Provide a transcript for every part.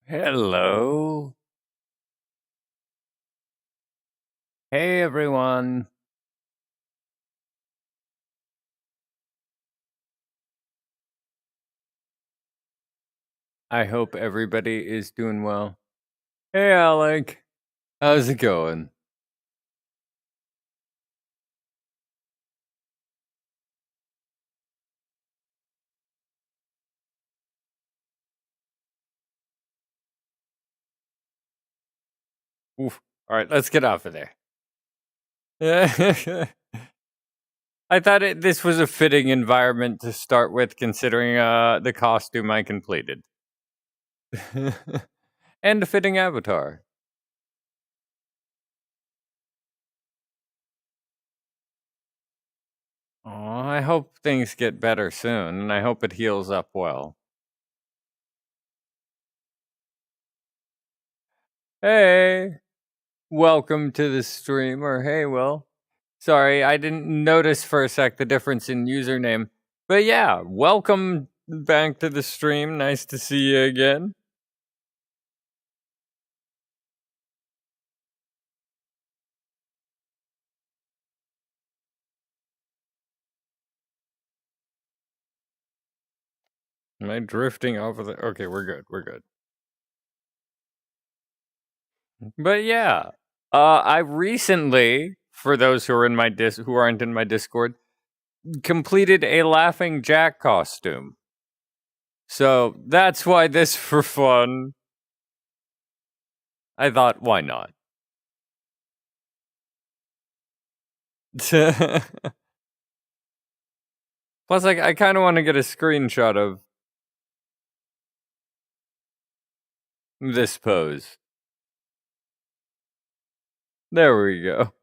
Hello. Hey, everyone. I hope everybody is doing well. Hey, Alec. How's it going? Oof. All right, let's get off of there. I thought this was a fitting environment to start with, considering the costume I completed. And a fitting avatar. Oh, I hope things get better soon, and I hope it heals up well. Hey, welcome to the stream, or hey, Will. Sorry, I didn't notice for a sec the difference in username. But yeah, welcome back to the stream. Nice to see you again. Am I drifting off of the... Okay, we're good. We're good. But yeah, I recently, for those who are in my who aren't in my Discord, completed a Laughing Jack costume. So that's why this for fun. I thought, why not? Plus, I kind of want to get a screenshot of this pose. There we go.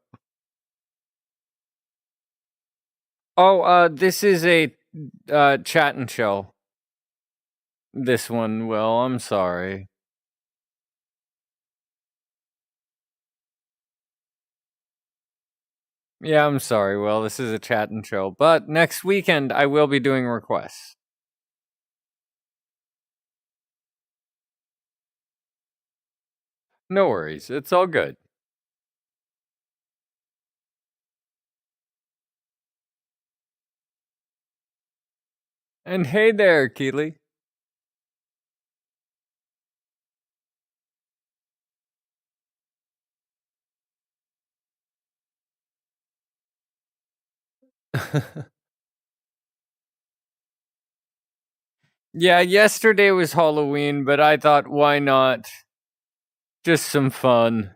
Oh, this is a chat and chill. This one, Will. I'm sorry. Yeah, I'm sorry, Will. This is a chat and chill. But next weekend, I will be doing requests. No worries. It's all good. And hey there, Keely. Yeah, yesterday was Halloween, but I thought, why not? Just some fun.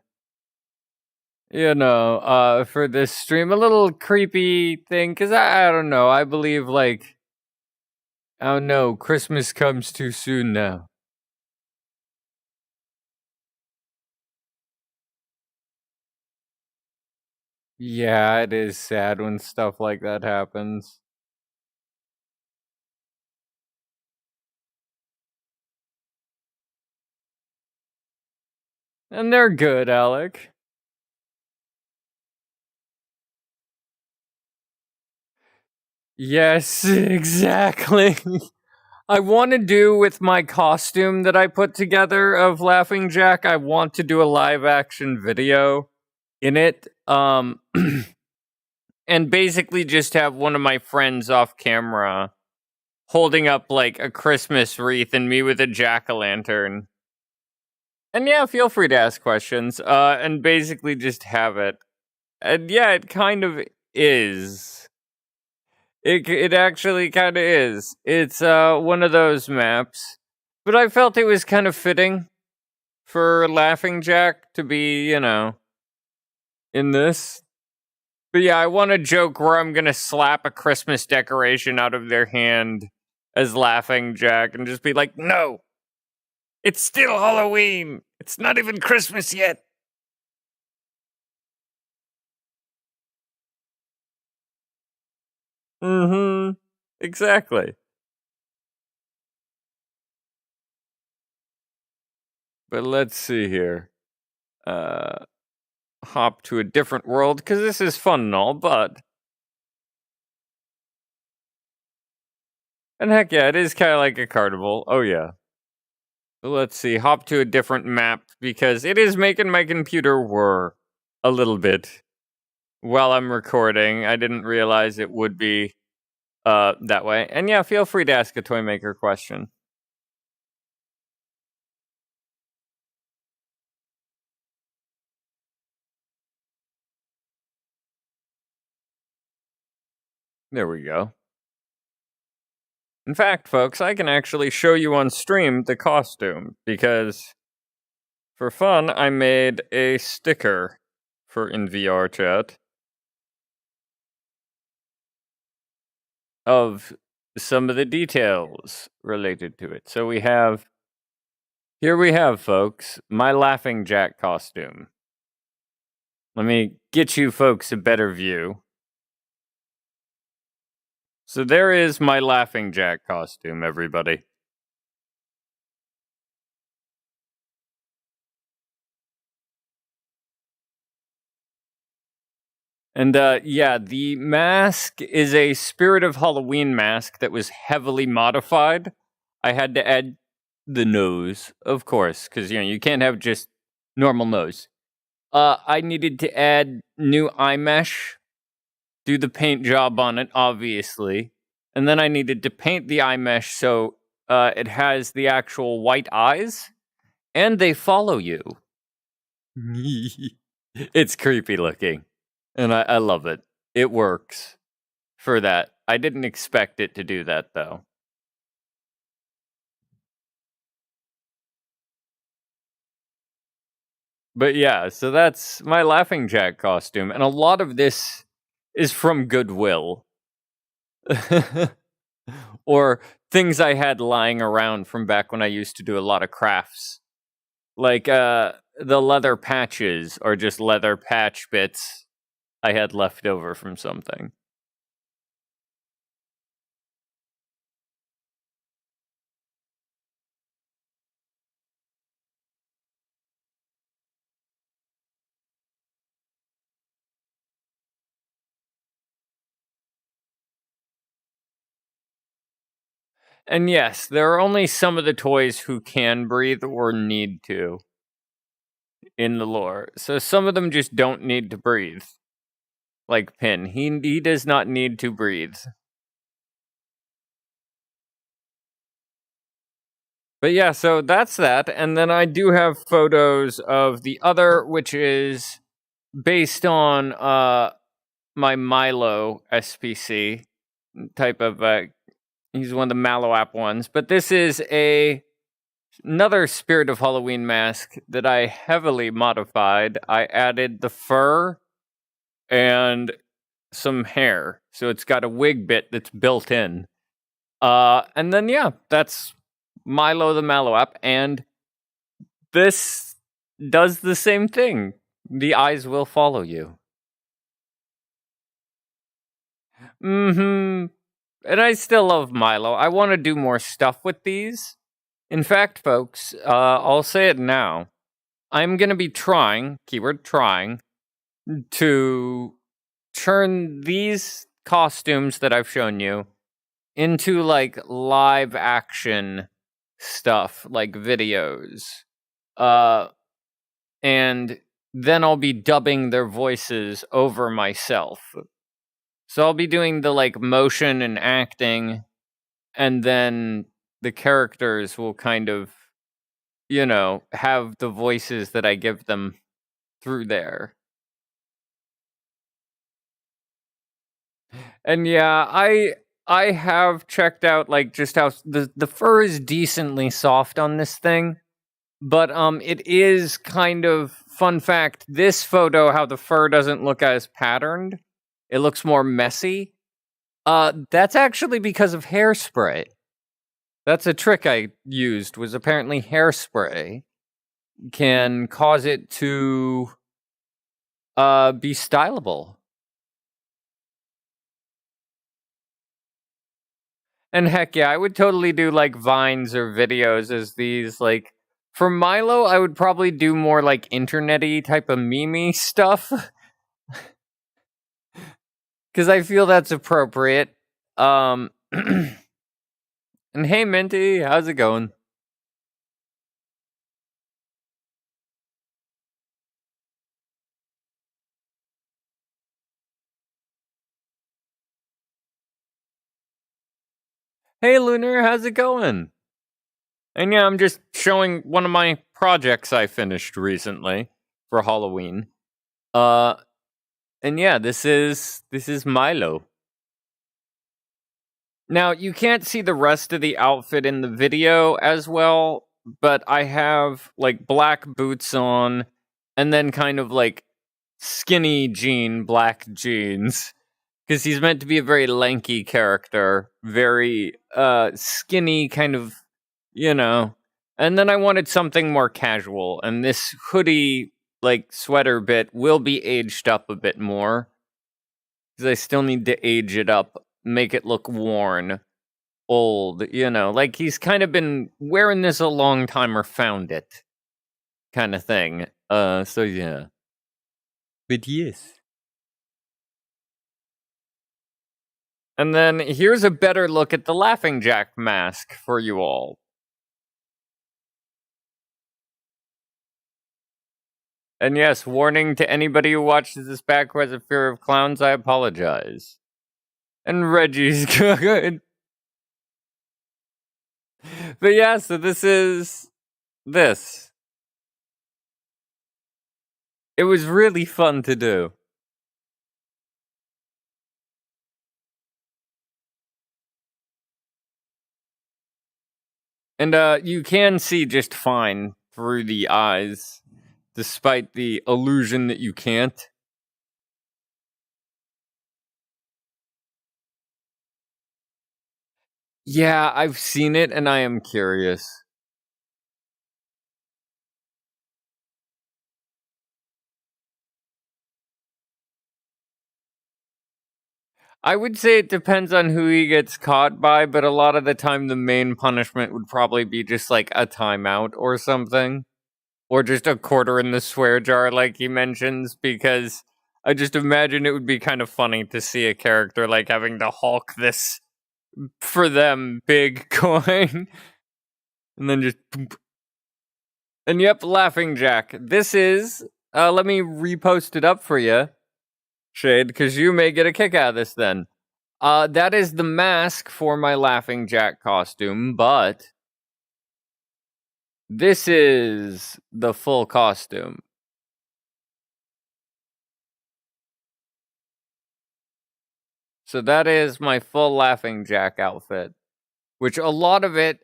You know, for this stream. A little creepy thing, because I don't know. I believe, like, oh no, Christmas comes too soon now. Yeah, it is sad when stuff like that happens. And they're good, Alec. Yes, exactly. I want to do with my costume that I put together of Laughing Jack, I want to do a live action video in it. And basically just have one of my friends off camera holding up like a Christmas wreath and me with a jack-o'-lantern. And yeah, feel free to ask questions. And basically just have it. And yeah, it kind of is. It actually kind of is. It's one of those maps, but I felt it was kind of fitting for Laughing Jack to be, you know, in this. But yeah, I want a joke where I'm gonna slap a Christmas decoration out of their hand as Laughing Jack and just be like, "No, it's still Halloween. It's not even Christmas yet." Mm-hmm. Exactly. But let's see here. Hop to a different world because this is fun and all, but and heck yeah, it is kind of like a carnival. Oh yeah. Let's see, hop to a different map because it is making my computer whir a little bit while I'm recording. I didn't realize it would be that way. And yeah, feel free to ask a toy maker question. There we go. In fact, folks, I can actually show you on stream the costume because for fun, I made a sticker for in VR chat of some of the details related to it. So here we have, folks, my Laughing Jack costume. Let me get you folks a better view. So there is my Laughing Jack costume, everybody. And yeah, the mask is a Spirit of Halloween mask that was heavily modified. I had to add the nose, of course, because you can't have just normal nose. I needed to add new eye mesh, do the paint job on it, obviously, and then I needed to paint the eye mesh so it has the actual white eyes, and they follow you. It's creepy looking, and I love it. It works for that. I didn't expect it to do that, though. But yeah, so that's my Laughing Jack costume, and a lot of this is from Goodwill. Or things I had lying around from back when I used to do a lot of crafts. Like the leather patches or just leather patch bits I had left over from something. And yes, there are only some of the toys who can breathe or need to in the lore. So some of them just don't need to breathe. Like Pin. He does not need to breathe. But yeah, so that's that. And then I do have photos of the other, which is based on my Milo SPC type of he's one of the Mallow app ones. But this is another Spirit of Halloween mask that I heavily modified. I added the fur and some hair. So it's got a wig bit that's built in. And then yeah, that's Milo the Mallow app, and this does the same thing. The eyes will follow you. And I still love Milo. I want to do more stuff with these. In fact, folks, I'll say it now. I'm going to be trying, keyword trying, to turn these costumes that I've shown you into like live action stuff, like videos. And then I'll be dubbing their voices over myself. So I'll be doing the like motion and acting, and then the characters will kind of, have the voices that I give them through there. And yeah, I have checked out like just how the fur is decently soft on this thing. But it is kind of fun fact, this photo how the fur doesn't look as patterned. It looks more messy. That's actually because of hairspray. That's a trick I used, was apparently hairspray can cause it to be stylable. And heck yeah, I would totally do like vines or videos as these. Like for Milo, I would probably do more like internet-y type of meme stuff. Because I feel that's appropriate. And hey Minty, how's it going? Hey, Lunar, how's it going? And yeah, I'm just showing one of my projects I finished recently for Halloween. Uh, and yeah, this is Milo. Now, you can't see the rest of the outfit in the video as well, but I have like black boots on and then kind of like skinny black jeans because he's meant to be a very lanky character, very skinny kind of, you know. And then I wanted something more casual, and this hoodie like sweater bit will be aged up a bit more because I still need to age it up, make it look worn, old, like he's kind of been wearing this a long time or found it kind of thing. So yeah. But yes. And then here's a better look at the Laughing Jack mask for you all. And yes, warning to anybody who watches this back who has a fear of clowns, I apologize. And Reggie's good. But yeah, so this is this. It was really fun to do. And you can see just fine through the eyes, despite the illusion that you can't. Yeah, I've seen it and I am curious. I would say it depends on who he gets caught by, but a lot of the time the main punishment would probably be just like a timeout or something. Or just a quarter in the swear jar, like he mentions, because I just imagine it would be kind of funny to see a character like having to hulk this, for them, big coin. And then just. And yep, Laughing Jack. This is. Let me repost it up for you, Shade, because you may get a kick out of this then. That is the mask for my Laughing Jack costume, but this is the full costume. So that is my full Laughing Jack outfit, which a lot of it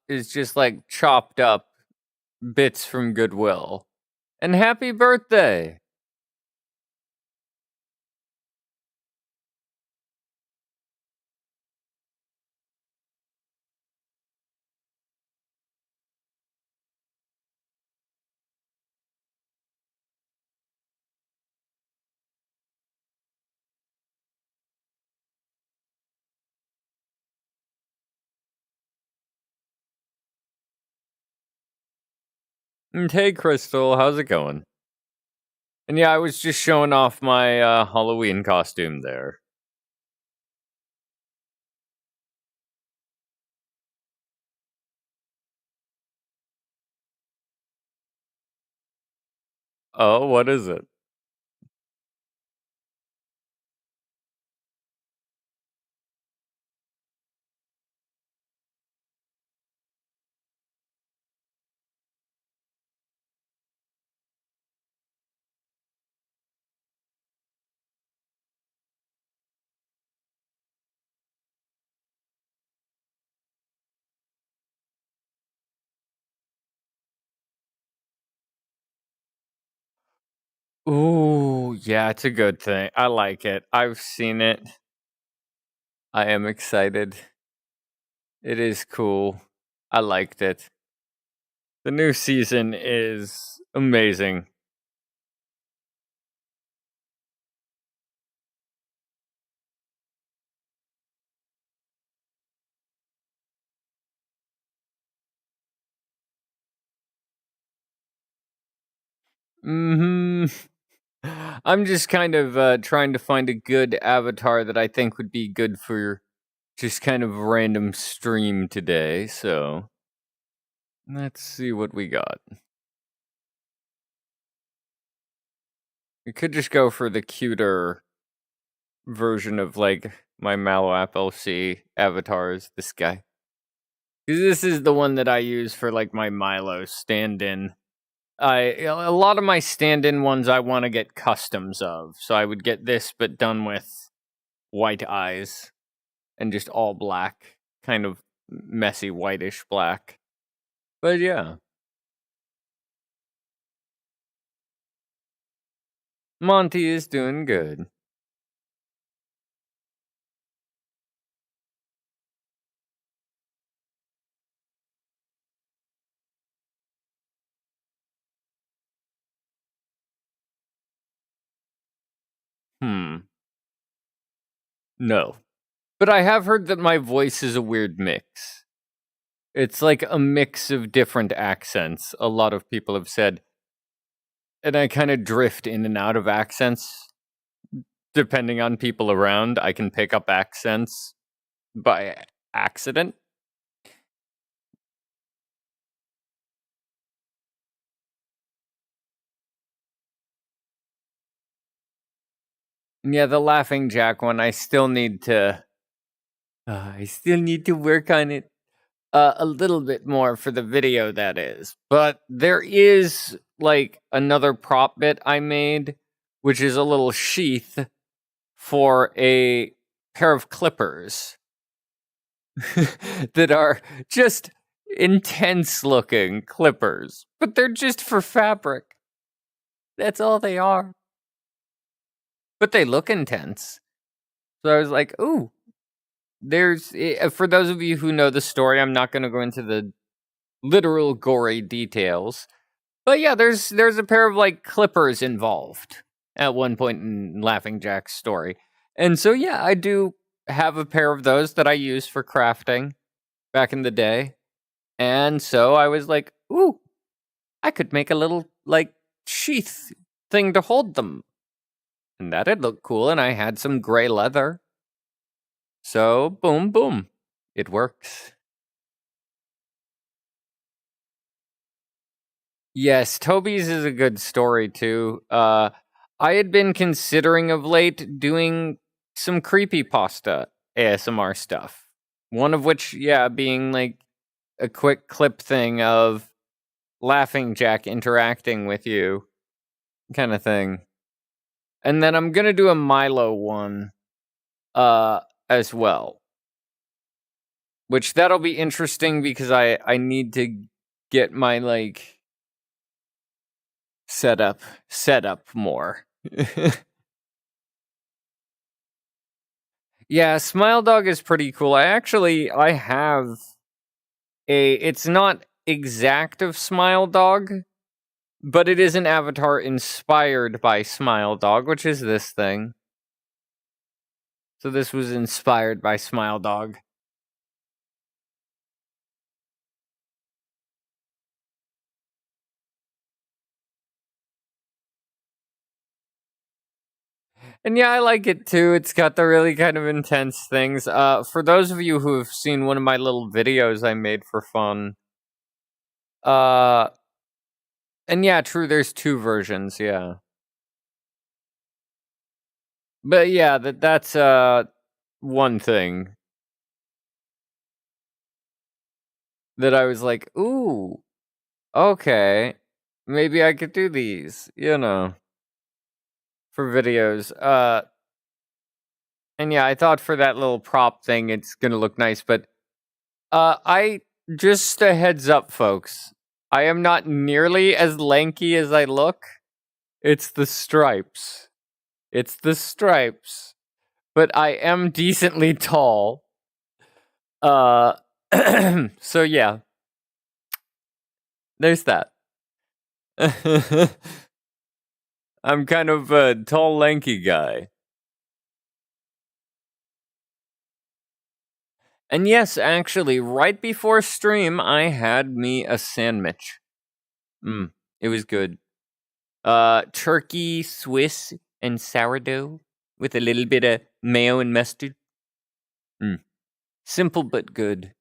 is just like chopped up bits from Goodwill. And happy birthday! And hey, Crystal, how's it going? And yeah, I was just showing off my Halloween costume there. Oh, what is it? Ooh, yeah, it's a good thing. I like it. I've seen it. I am excited. It is cool. I liked it. The new season is amazing. Hmm. I'm just kind of trying to find a good avatar that I think would be good for just kind of random stream today. So let's see what we got. We could just go for the cuter version of like my Mallow App LC avatar is this guy. This is the one that I use for like my Milo stand-in. A lot of my stand-in ones I want to get customs of, so I would get this but done with white eyes and just all black, kind of messy whitish black. But yeah. Monty is doing good. No. But I have heard that my voice is a weird mix. It's like a mix of different accents, a lot of people have said. And I kind of drift in and out of accents. Depending on people around, I can pick up accents by accident. Yeah, the Laughing Jack one, I still need to work on it a little bit more for the video, that is. But there is like another prop bit I made, which is a little sheath for a pair of clippers that are just intense looking clippers, but they're just for fabric. That's all they are. But they look intense. So I was like, ooh, there's, for those of you who know the story, I'm not going to go into the literal gory details. But yeah, there's a pair of like clippers involved at one point in Laughing Jack's story. And so yeah, I do have a pair of those that I used for crafting back in the day. And so I was like, ooh, I could make a little like sheath thing to hold them. And that'd look cool, and I had some gray leather. So, boom, boom. It works. Yes, Toby's is a good story, too. I had been considering of late doing some creepypasta ASMR stuff. One of which, yeah, being like a quick clip thing of Laughing Jack interacting with you, kind of thing. And then I'm gonna do a Milo one, as well. Which that'll be interesting because I need to get my like setup more. Yeah, Smile Dog is pretty cool. I have it's not exact of Smile Dog, but it is an avatar inspired by Smile Dog, which is this thing. So this was inspired by Smile Dog. And yeah, I like it too. It's got the really kind of intense things. For those of you who have seen one of my little videos I made for fun, and yeah, true, there's two versions, yeah. But yeah, that's one thing that I was like, ooh, okay, maybe I could do these, for videos. And yeah, I thought for that little prop thing, it's gonna look nice, but I just a heads up, folks. I am not nearly as lanky as I look. It's the stripes. It's the stripes. But I am decently tall. So yeah. There's that. I'm kind of a tall, lanky guy. And yes, actually, right before stream, I had me a sandwich. It was good. Turkey, Swiss, and sourdough with a little bit of mayo and mustard. Simple but good.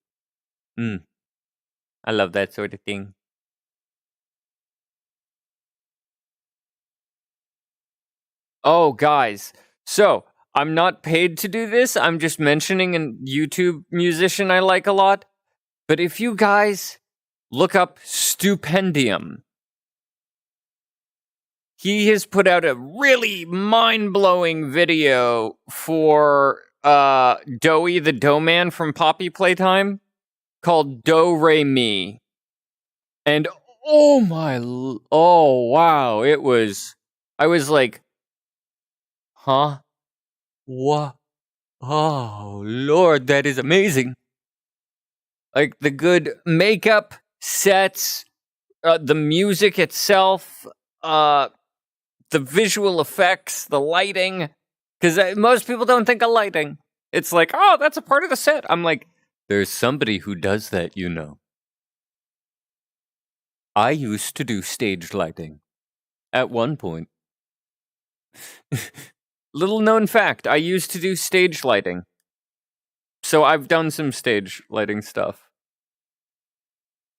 I love that sort of thing. Oh, guys. So, I'm not paid to do this. I'm just mentioning a YouTube musician I like a lot. But if you guys look up Stupendium, he has put out a really mind-blowing video for Doughy the Dough Man from Poppy Playtime called Do Re Mi. And oh wow, I was like, huh? What? Oh Lord, that is amazing. Like the good makeup, sets, the music itself, the visual effects, the lighting. Because most people don't think of lighting. It's like, oh, that's a part of the set. I'm like, there's somebody who does that, you know. I used to do stage lighting at one point. Little known fact, I used to do stage lighting. So I've done some stage lighting stuff.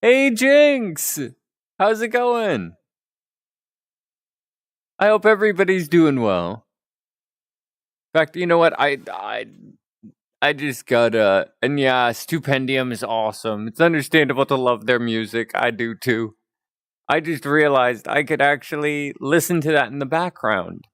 Hey Jinx! How's it going? I hope everybody's doing well. In fact, you know what? I just gotta, and yeah, Stupendium is awesome. It's understandable to love their music. I do too. I just realized I could actually listen to that in the background.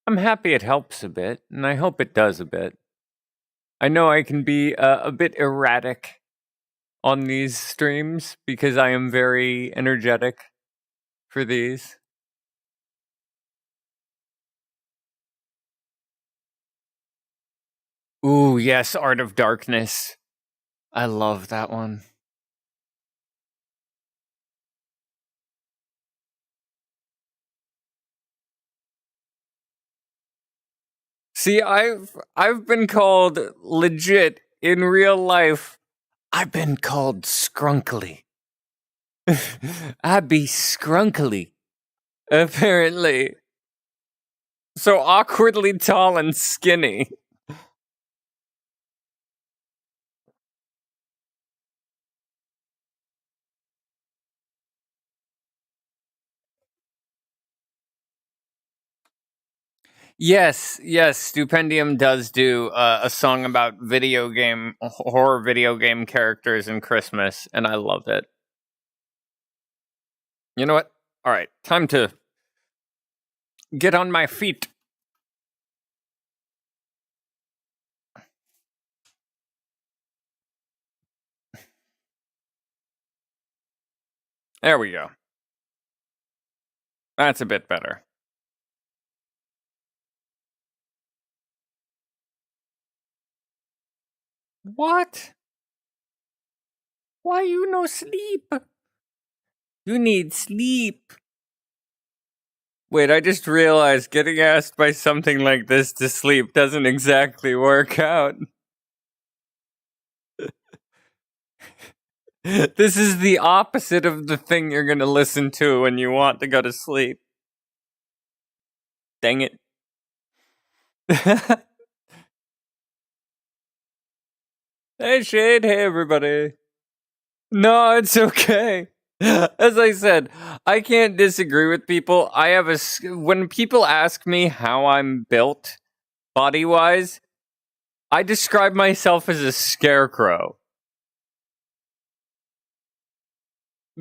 I'm happy it helps a bit, and I hope it does a bit. I know I can be a bit erratic on these streams because I am very energetic for these. Ooh, yes, Art of Darkness. I love that one. See, I've been called legit in real life. I've been called scrunkly. I be scrunkly, apparently. So awkwardly tall and skinny. Yes, Stupendium does do a song about horror video game characters in Christmas, and I love it. You know what? All right, time to get on my feet. There we go. That's a bit better. What? Why you no sleep? You need sleep. Wait, I just realized getting asked by something like this to sleep doesn't exactly work out. This is the opposite of the thing you're gonna listen to when you want to go to sleep. Dang it. Hey Shade, hey everybody. No, it's okay. As I said, I can't disagree with people. When people ask me how I'm built body-wise, I describe myself as a scarecrow.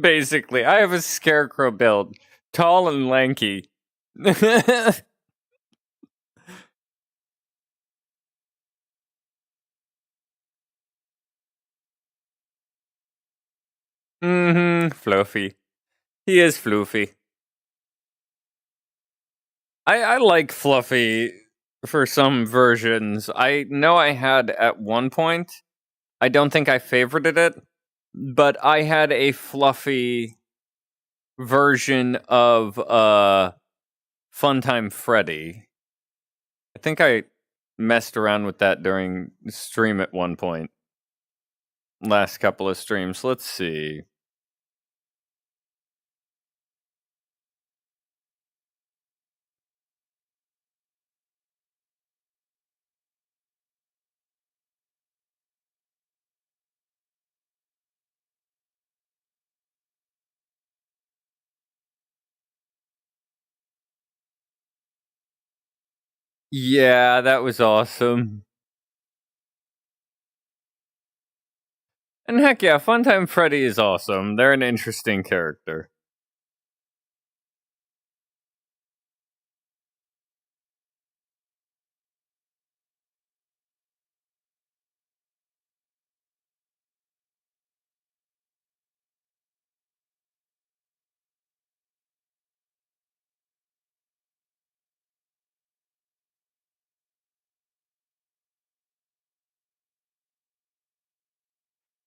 Basically, I have a scarecrow build, tall and lanky. Fluffy. He is floofy. I like Fluffy for some versions. I know I had at one point. I don't think I favorited it, but I had a Fluffy version of Funtime Freddy. I think I messed around with that during stream at one point. Last couple of streams. Let's see. Yeah, that was awesome. And heck yeah, Funtime Freddy is awesome. They're an interesting character.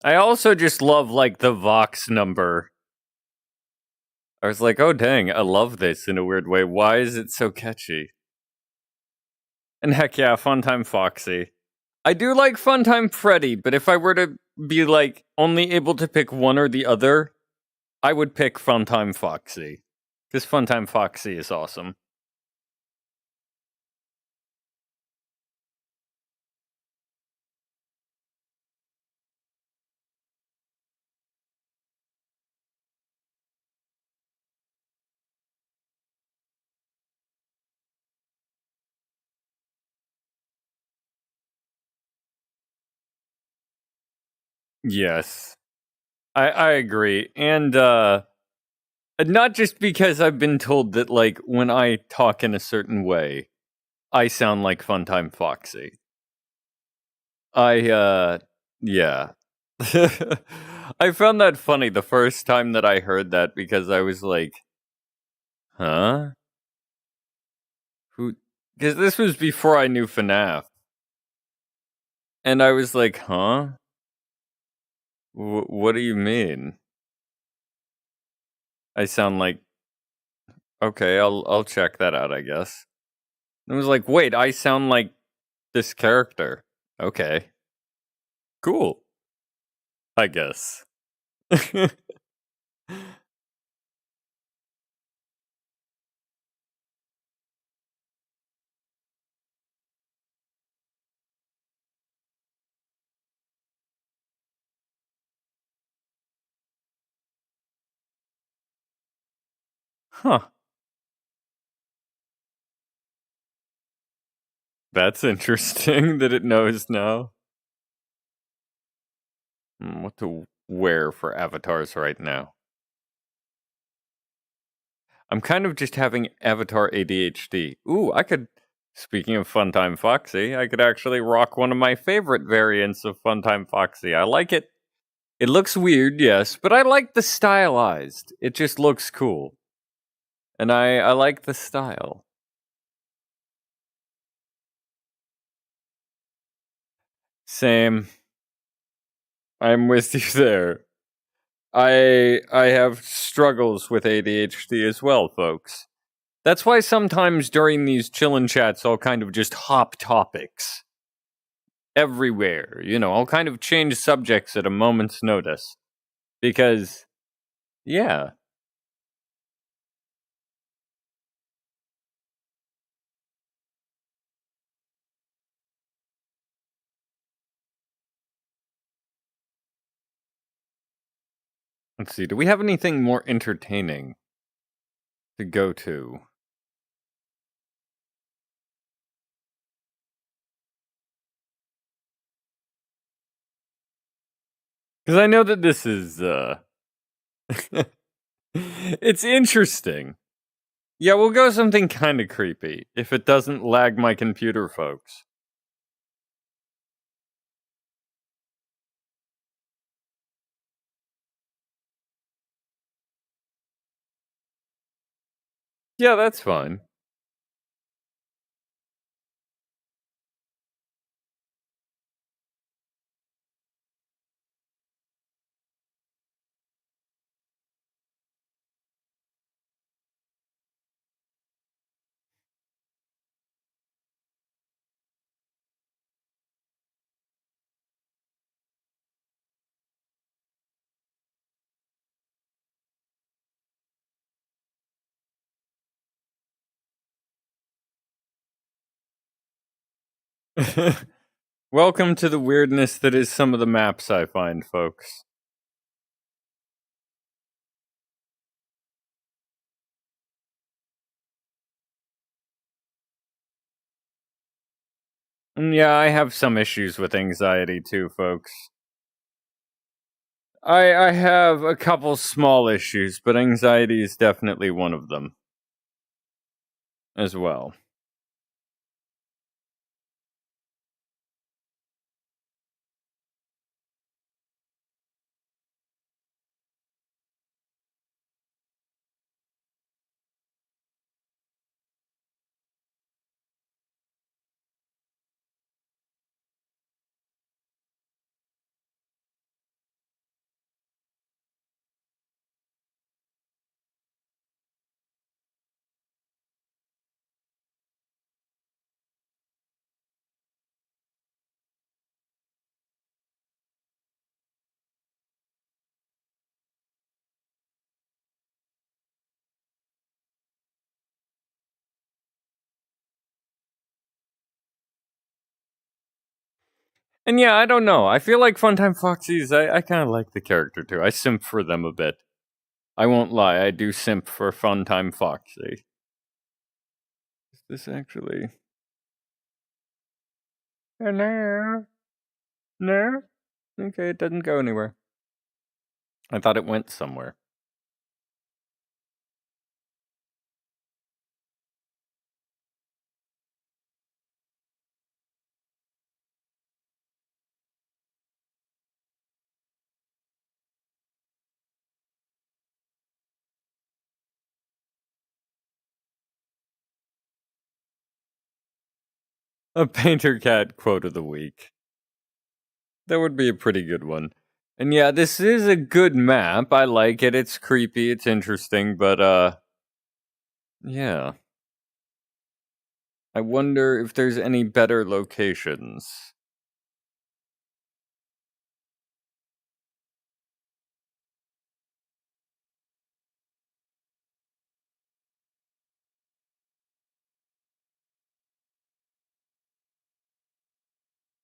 I also just love, like, the Vox number. I was like, oh dang, I love this in a weird way. Why is it so catchy? And heck yeah, Funtime Foxy. I do like Funtime Freddy, but if I were to be, like, only able to pick one or the other, I would pick Funtime Foxy. Because Funtime Foxy is awesome. Yes. I agree. And not just because I've been told that, like, when I talk in a certain way, I sound like Funtime Foxy. Yeah. I found that funny the first time that I heard that because I was like, huh? Who? Because this was before I knew FNAF. And I was like, huh? What do you mean? I sound like, okay, I'll check that out, I guess. And I was like, wait, I sound like this character. Okay. Cool. I guess. Huh. That's interesting that it knows now. What to wear for avatars right now? I'm kind of just having avatar ADHD. Ooh, I could. Speaking of Funtime Foxy, I could actually rock one of my favorite variants of Funtime Foxy. I like it. It looks weird, yes, but I like the stylized. It just looks cool. And I like the style. Same. I'm with you there. I have struggles with ADHD as well, folks. That's why sometimes during these chillin' chats I'll kind of just hop topics everywhere. You know, I'll kind of change subjects at a moment's notice. Because yeah. Let's see, do we have anything more entertaining to go to? Because I know that this is it's interesting. Yeah, we'll go something kind of creepy if it doesn't lag my computer, folks. Yeah, that's fine. Welcome to the weirdness that is some of the maps I find, folks. Yeah, I have some issues with anxiety too, folks. I have a couple small issues, but anxiety is definitely one of them as well. And yeah, I don't know. I feel like Funtime Foxies, I kind of like the character too. I simp for them a bit. I won't lie, I do simp for Funtime Foxy. Is this actually. No. No? Okay, it doesn't go anywhere. I thought it went somewhere. A Painter Cat quote of the week. That would be a pretty good one. And yeah, this is a good map. I like it. It's creepy, it's interesting, but yeah. I wonder if there's any better locations.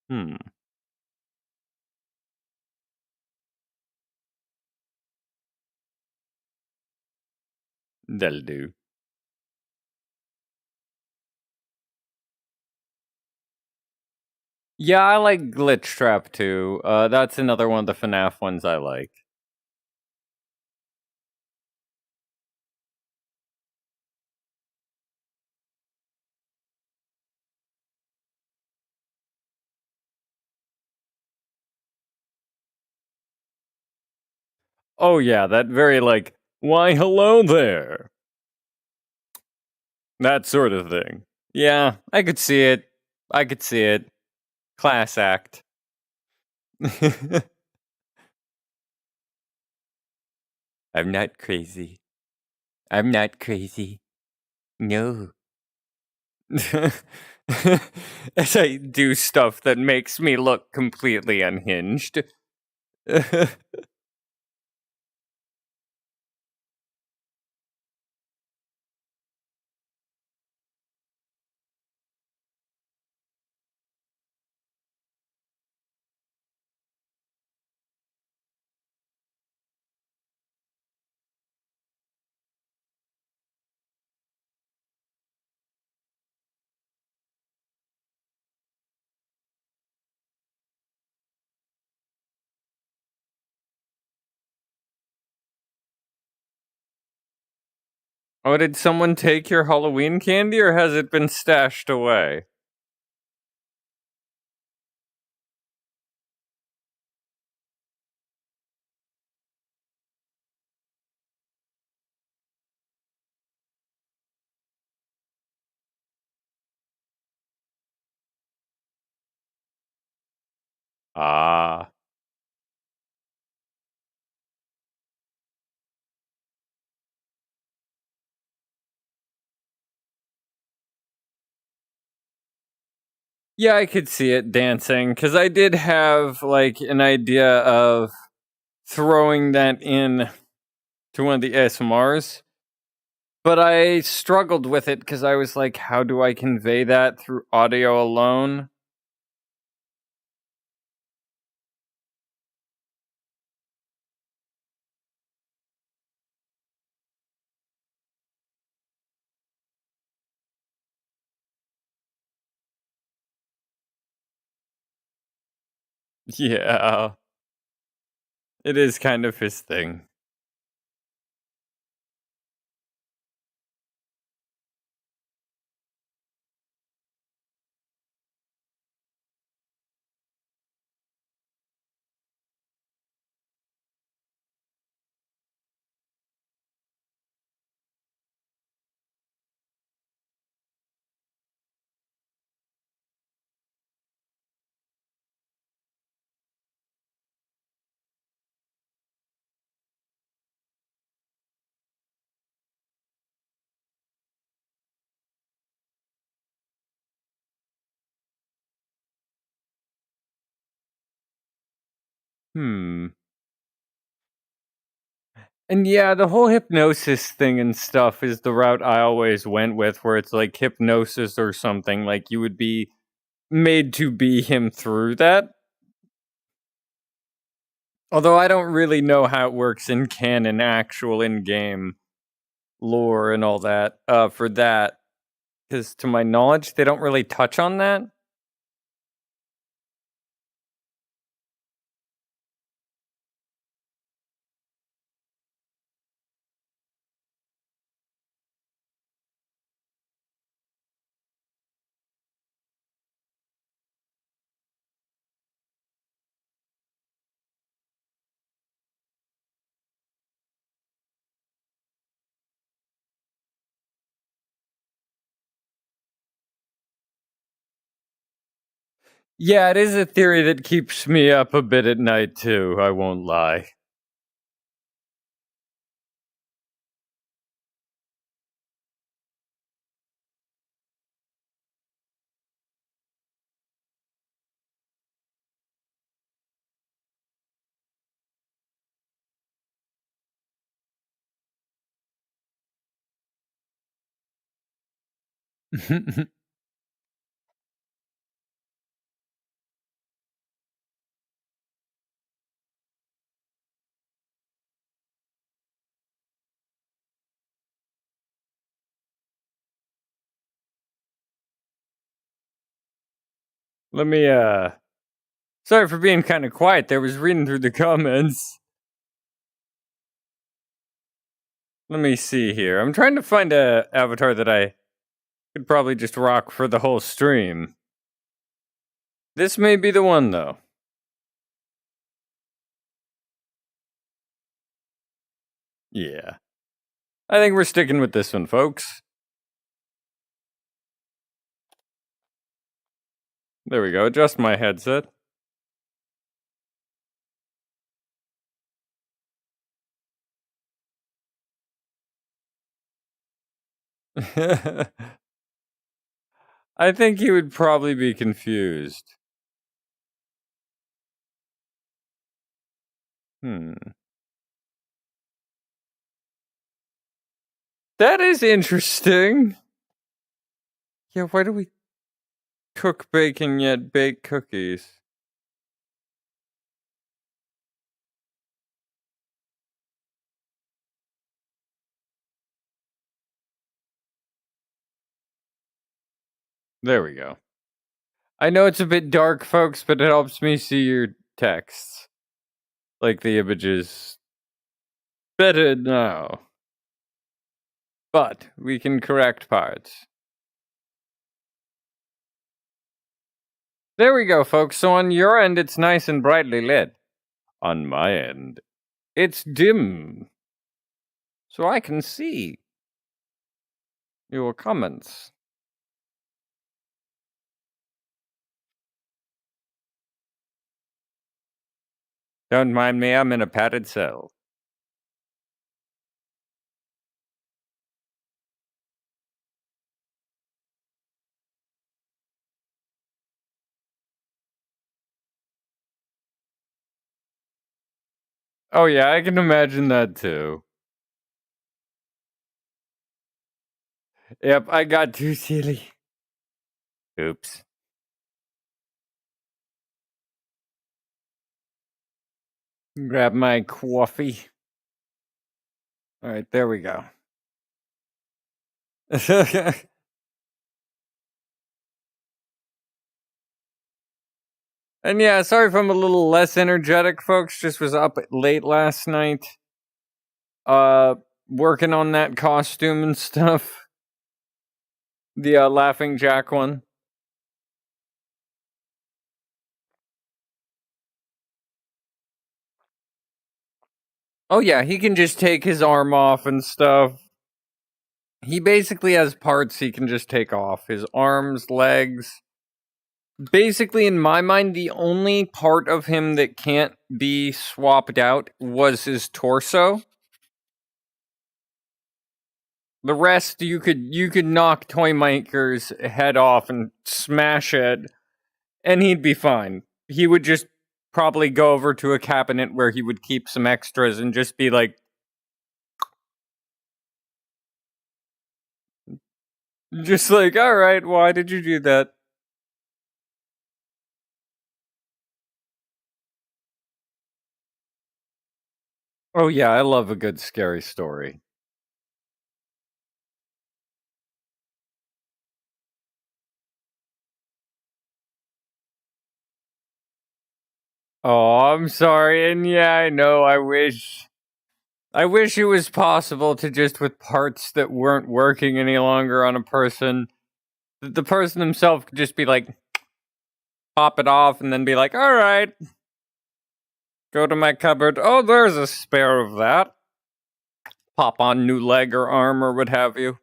Hmm. That'll do. Yeah, I like Glitch Trap too. That's another one of the FNAF ones I like. Oh yeah, that very like, why hello there? That sort of thing. Yeah, I could see it. I could see it. Class act. I'm not crazy. I'm not crazy. No. As I do stuff that makes me look completely unhinged. Oh, did someone take your Halloween candy or has it been stashed away? Ah. Yeah, I could see it dancing because I did have like an idea of throwing that in to one of the ASMRs, but I struggled with it because I was like, how do I convey that through audio alone? Yeah. It is kind of his thing. Hmm. And yeah, the whole hypnosis thing and stuff is the route I always went with, where it's like hypnosis or something, like you would be made to be him through that. Although I don't really know how it works in canon, actual in game lore and all that, for that. Because to my knowledge, they don't really touch on that. Yeah, it is a theory that keeps me up a bit at night too, I won't lie. Let me sorry for being kind of quiet there, was reading through the comments. Let me see here. I'm trying to find a avatar that I could probably just rock for the whole stream. This may be the one though. Yeah. I think we're sticking with this one, folks. There we go. Adjust my headset. I think he would probably be confused. Hmm. That is interesting. Yeah, why do we cook bacon yet bake cookies? There we go. I know it's a bit dark, folks, but it helps me see your texts. Like the images. Better now. But we can correct parts. There we go, folks. So on your end, it's nice and brightly lit. On my end, it's dim. So I can see your comments. Don't mind me, I'm in a padded cell. Oh, yeah, I can imagine that too. Yep, I got too silly. Oops. Grab my coffee. Alright, there we go. And yeah, sorry if I'm a little less energetic, folks. Just was up late last night, uh, working on that costume and stuff. The Laughing Jack one. Oh yeah, he can just take his arm off and stuff. He basically has parts he can just take off. His arms, legs. Basically, in my mind, the only part of him that can't be swapped out was his torso. The rest you could knock Toymaker's head off and smash it, and he'd be fine. He would just probably go over to a cabinet where he would keep some extras and just be like, all right, why did you do that? Oh yeah, I love a good scary story. Oh, I'm sorry, and yeah, I know, I wish it was possible to just with parts that weren't working any longer on a person, the person himself could just be like, pop it off and then be like, alright, go to my cupboard. Oh, there's a spare of that. Pop on new leg or arm or what have you.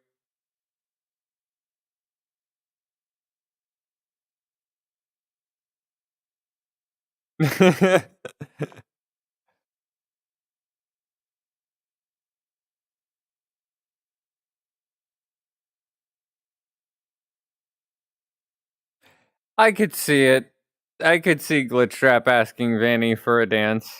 I could see it. I could see Glitchtrap asking Vanny for a dance.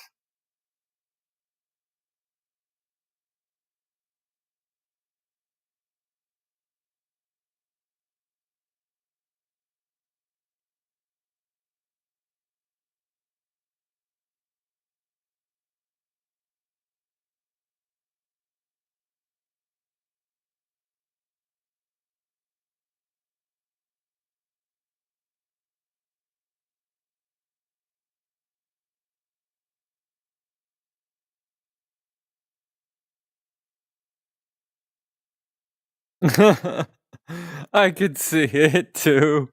I could see it too.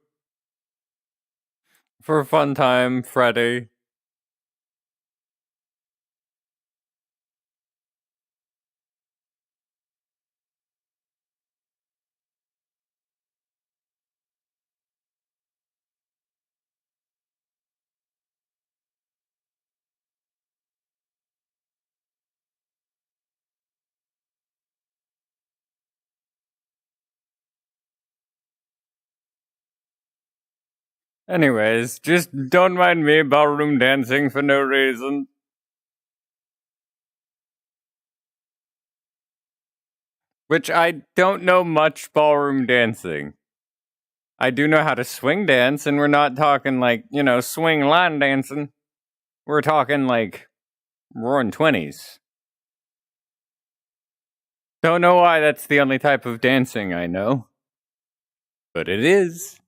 For a fun time, Freddy. Anyways, just don't mind me ballroom dancing for no reason. Which I don't know much ballroom dancing. I do know how to swing dance, and we're not talking like, swing line dancing. We're talking like roaring 20s. Don't know why that's the only type of dancing I know. But it is.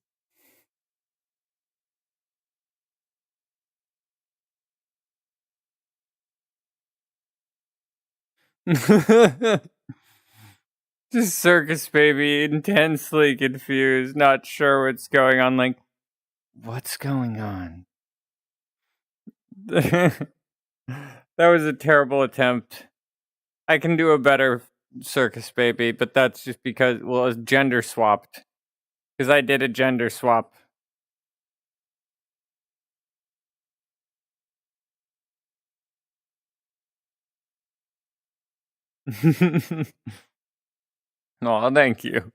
Just Circus Baby, intensely confused, not sure what's going on. Like, what's going on? That was a terrible attempt. I can do a better Circus Baby, but that's just because, well, it's gender swapped. Because I did a gender swap. Oh, thank you.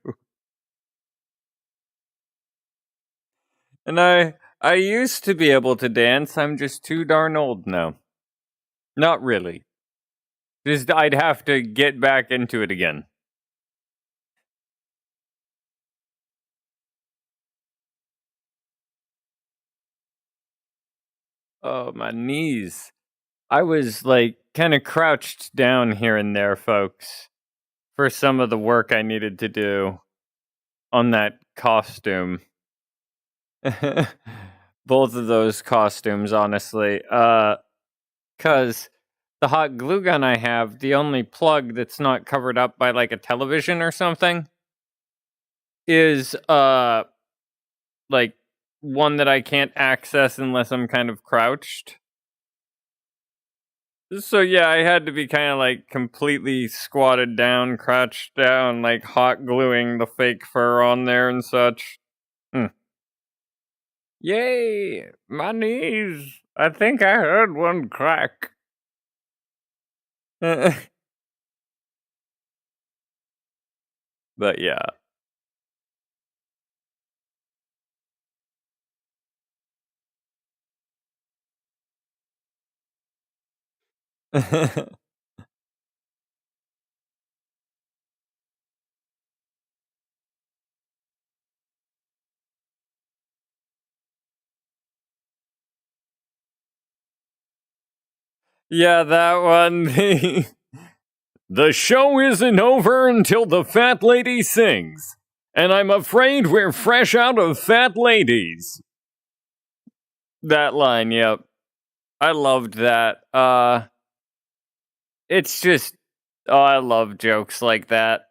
And I used to be able to dance. I'm just too darn old now. Not really. Just I'd have to get back into it again. Oh, my knees. I was like kind of crouched down here and there, folks, for some of the work I needed to do on that costume. both of those costumes, honestly. Cause the hot glue gun I have, the only plug that's not covered up by like a television or something is like one that I can't access unless I'm kind of crouched. So yeah, I had to be kind of like completely squatted down, crouched down, like hot gluing the fake fur on there and such. Hmm. Yay, my knees. I think I heard one crack. But yeah. Yeah, that one. The show isn't over until the fat lady sings. And I'm afraid we're fresh out of fat ladies. That line, yep. I loved that. It's just, oh, I love jokes like that.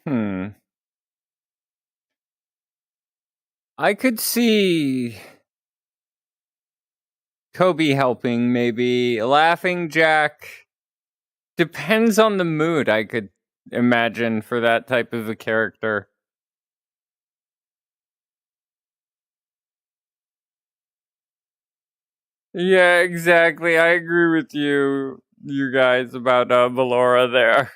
Hmm. I could see Kobe helping, maybe. Laughing Jack. Depends on the mood, I could imagine, for that type of a character. Yeah, exactly. I agree with you guys, about Valora there.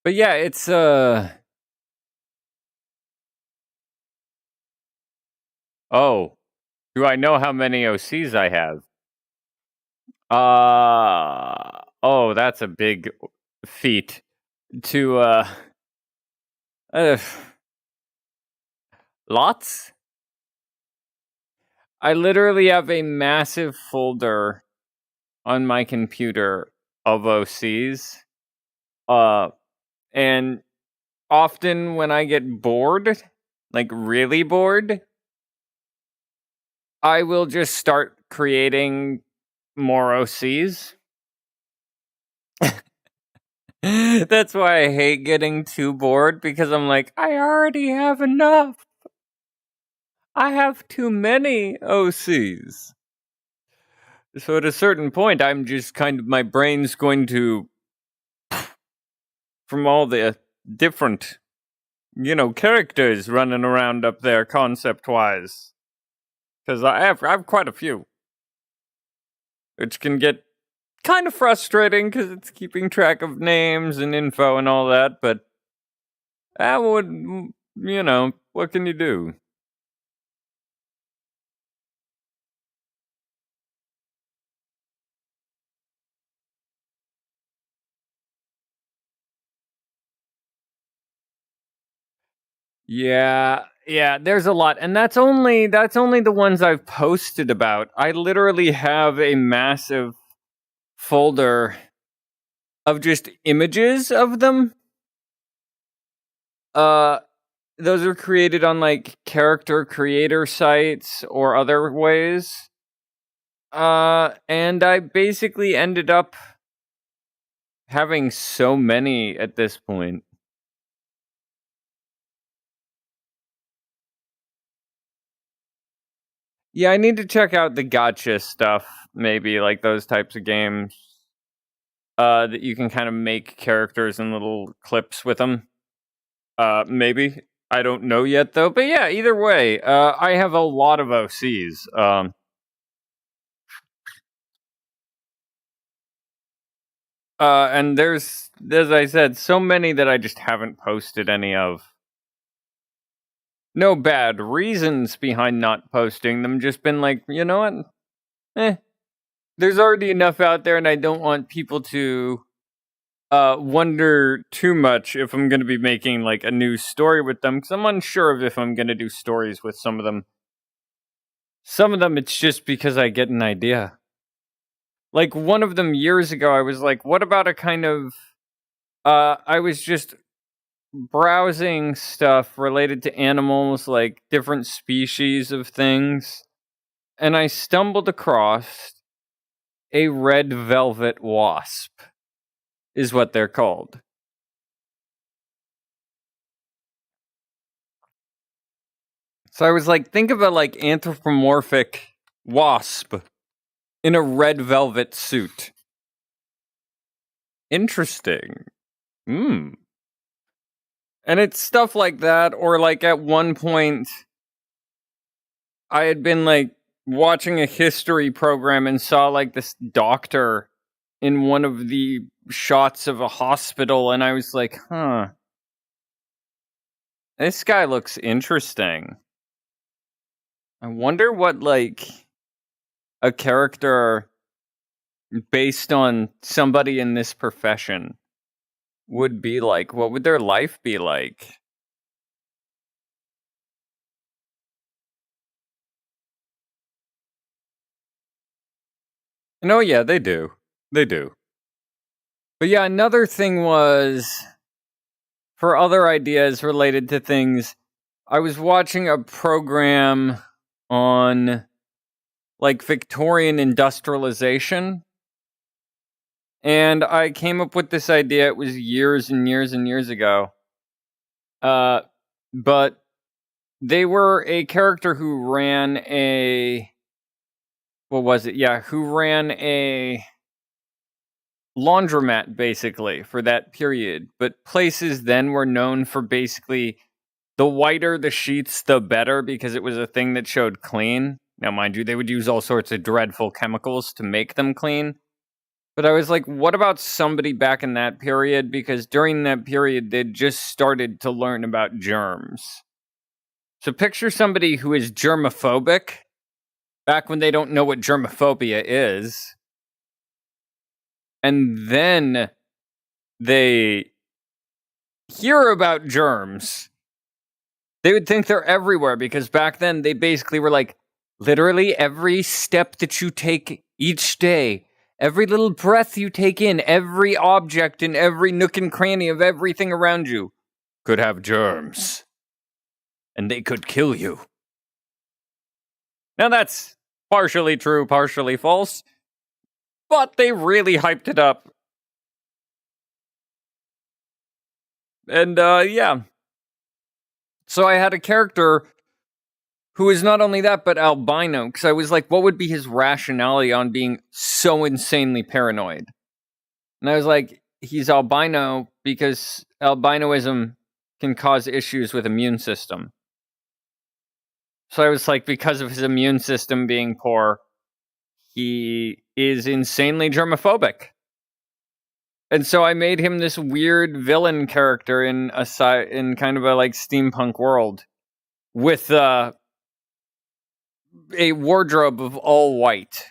But yeah, it's oh, do I know how many OCs I have? Oh, that's a big feat to uh lots. I literally have a massive folder on my computer of OCs. Uh and often when I get bored, like really bored, I will just start creating more OCs. That's why I hate getting too bored, because I'm like, I already have enough. I have too many OCs. So at a certain point, I'm just kind of, my brain's going to, from all the different, characters running around up there concept wise. Because I have quite a few. Which can get kind of frustrating because it's keeping track of names and info and all that, but that would, what can you do? Yeah, there's a lot, and that's only the ones I've posted about. I literally have a massive folder of just images of them. Uh those are created on like character creator sites or other ways. And I basically ended up having so many at this point. Yeah, I need to check out the gotcha stuff, maybe like those types of games. That you can kind of make characters and little clips with them. Maybe. I don't know yet though. But yeah, either way, I have a lot of OCs. And there's, as I said, so many that I just haven't posted any of. No bad reasons behind not posting them, just been like, you know what? There's already enough out there, and I don't want people to wonder too much if I'm going to be making like a new story with them, because I'm unsure of if I'm going to do stories with some of them. Some of them, it's just because I get an idea. Like one of them years ago, I was like, what about a kind of. I was just browsing stuff related to animals, like different species of things, and I stumbled across a red velvet wasp, is what they're called. So I was like, think of a like anthropomorphic wasp in a red velvet suit. Interesting. Hmm. And it's stuff like that, or like at one point, I had been like watching a history program and saw like this doctor in one of the shots of a hospital, and I was like, huh, this guy looks interesting. I wonder what like a character based on somebody in this profession would be like. What would their life be like? No, yeah, they do. They do. But yeah, another thing was for other ideas related to things, I was watching a program on like Victorian industrialization, and I came up with this idea. It was years and years and years ago. But they were a character who ran a. What was it? Yeah, who ran a laundromat basically for that period. But places then were known for basically the whiter the sheets, the better, because it was a thing that showed clean. Now, mind you, they would use all sorts of dreadful chemicals to make them clean. But I was like, what about somebody back in that period? Because during that period, they'd just started to learn about germs. So picture somebody who is germophobic back when they don't know what germophobia is. And then they hear about germs. They would think they're everywhere because back then they basically were like, literally every step that you take each day, every little breath you take in, every object in every nook and cranny of everything around you could have germs. And they could kill you. Now that's partially true, partially false, but they really hyped it up. And yeah. So I had a character who is not only that, but albino, because I was like, what would be his rationality on being so insanely paranoid? And I was like, he's albino because albinoism can cause issues with immune system. So I was like, because of his immune system being poor, he is insanely germophobic. And so I made him this weird villain character in in kind of a like steampunk world with a wardrobe of all white.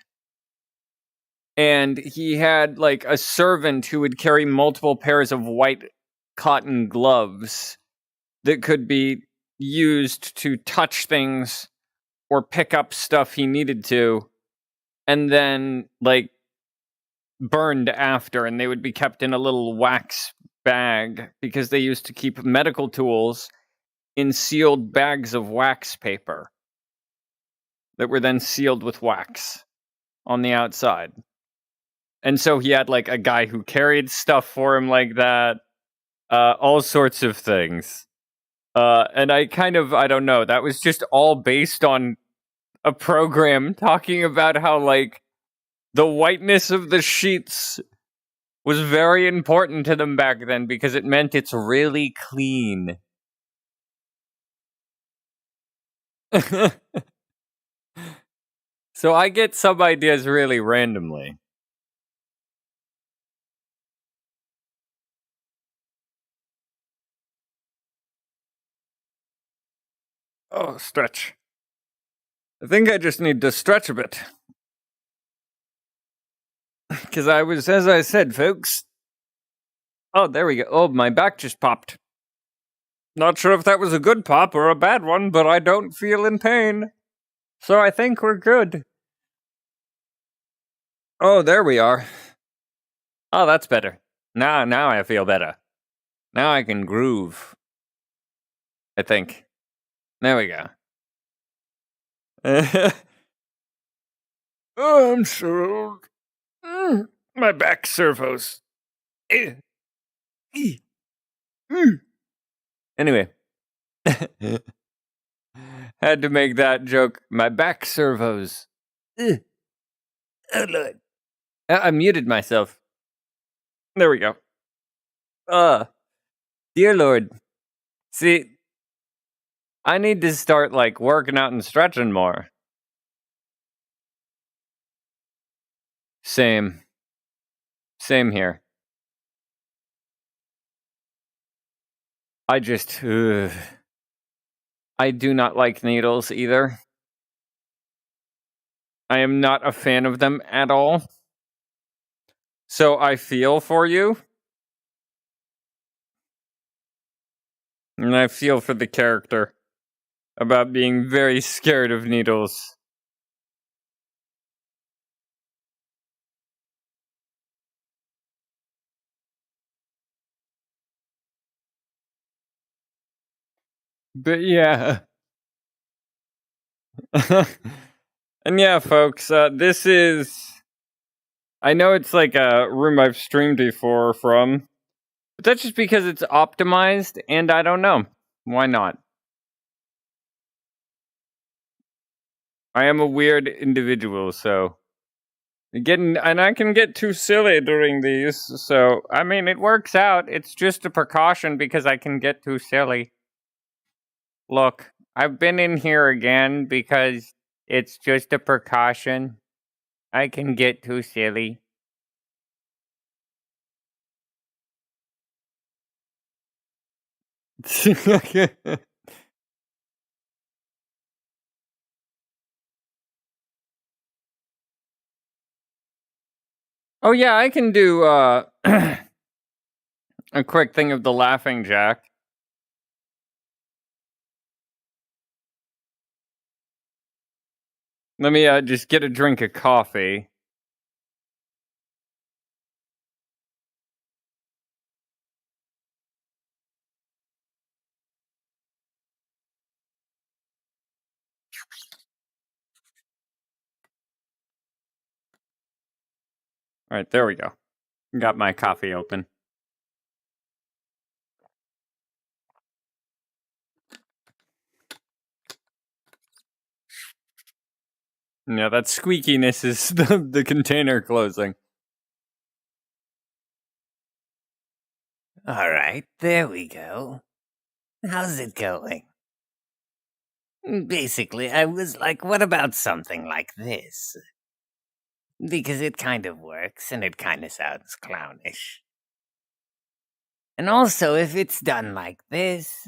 And he had like a servant who would carry multiple pairs of white cotton gloves that could be used to touch things or pick up stuff he needed to, and then like burned after, and they would be kept in a little wax bag because they used to keep medical tools in sealed bags of wax paper that were then sealed with wax on the outside. And so he had like a guy who carried stuff for him like that, all sorts of things. And I don't know, that was just all based on a program talking about how like the whiteness of the sheets was very important to them back then because it meant it's really clean. So I get some ideas really randomly. Oh, stretch. I think I just need to stretch a bit. Because as I said, folks. Oh, there we go. Oh, my back just popped. Not sure if that was a good pop or a bad one, but I don't feel in pain. So I think we're good. Oh, there we are. Oh, that's better. Now I feel better. Now I can groove. I think. There we go. Oh, I'm so old. My back servos. Anyway. Had to make that joke. My back servos. Oh, Lord. I muted myself. There we go. Dear Lord. See, I need to start, like, working out and stretching more. Same. Same here. I just... I do not like needles either. I am not a fan of them at all. So I feel for you. And I feel for the character about being very scared of needles. But yeah. And yeah, folks, this is... I know it's like a room I've streamed before from, but that's just because it's optimized, and I don't know. Why not? I am a weird individual, so... and I can get too silly during these, so, I mean, it works out. It's just a precaution because I can get too silly. Look, I've been in here again because it's just a precaution. I can get too silly. Oh yeah, I can do a quick thing of the Laughing Jack. Let me just get a drink of coffee. Alright, there we go. Got my coffee open. Yeah, that squeakiness is the container closing. Alright, there we go. How's it going? Basically, I was like, what about something like this? Because it kind of works, and it kind of sounds clownish. And also, if it's done like this,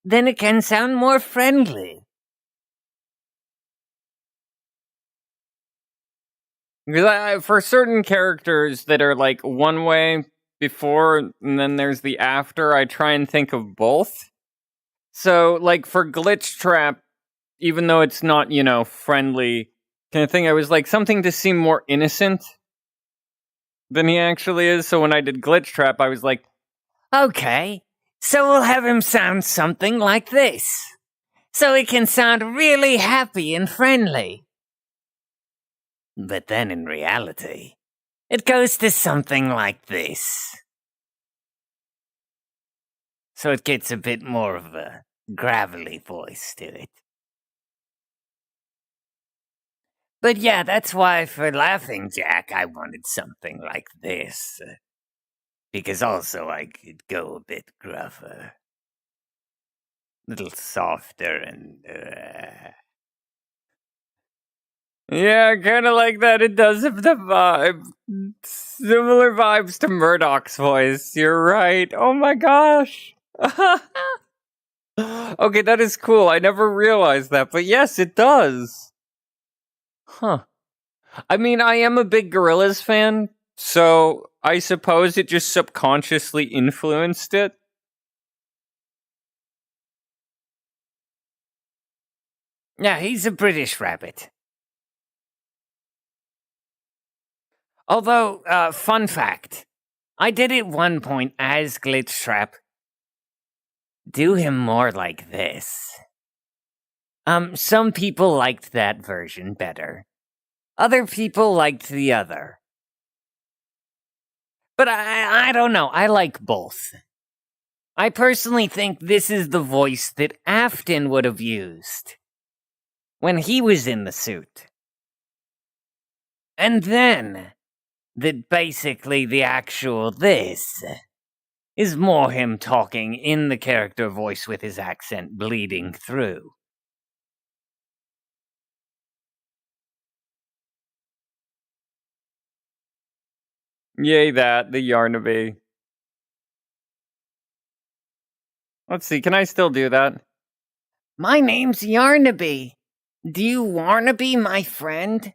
then it can sound more friendly. Because for certain characters that are like one way before and then there's the after, I try and think of both. So, like for Glitch Trap, even though it's not, friendly kind of thing, I was like something to seem more innocent than he actually is. So when I did Glitch Trap, I was like, okay, so we'll have him sound something like this. So he can sound really happy and friendly. But then in reality, it goes to something like this. So it gets a bit more of a gravelly voice to it. But yeah, that's why for Laughing Jack, I wanted something like this. Because also I could go a bit gruffer. A little softer and... Yeah, kind of like that. It does have the vibe. Similar vibes to Murdoch's voice. You're right. Oh my gosh. Okay, that is cool. I never realized that, but yes, it does. Huh. I mean, I am a big Gorillaz fan, so I suppose it just subconsciously influenced it. Yeah, he's a British rabbit. Although, fun fact, I did at one point as Glitchtrap do him more like this. Some people liked that version better. Other people liked the other. But I don't know, I like both. I personally think this is the voice that Afton would have used when he was in the suit. And then, that basically the actual this is more him talking in the character voice with his accent bleeding through. Yay, that, the Yarnaby. Let's see, can I still do that? My name's Yarnaby. Do you wanna be my friend?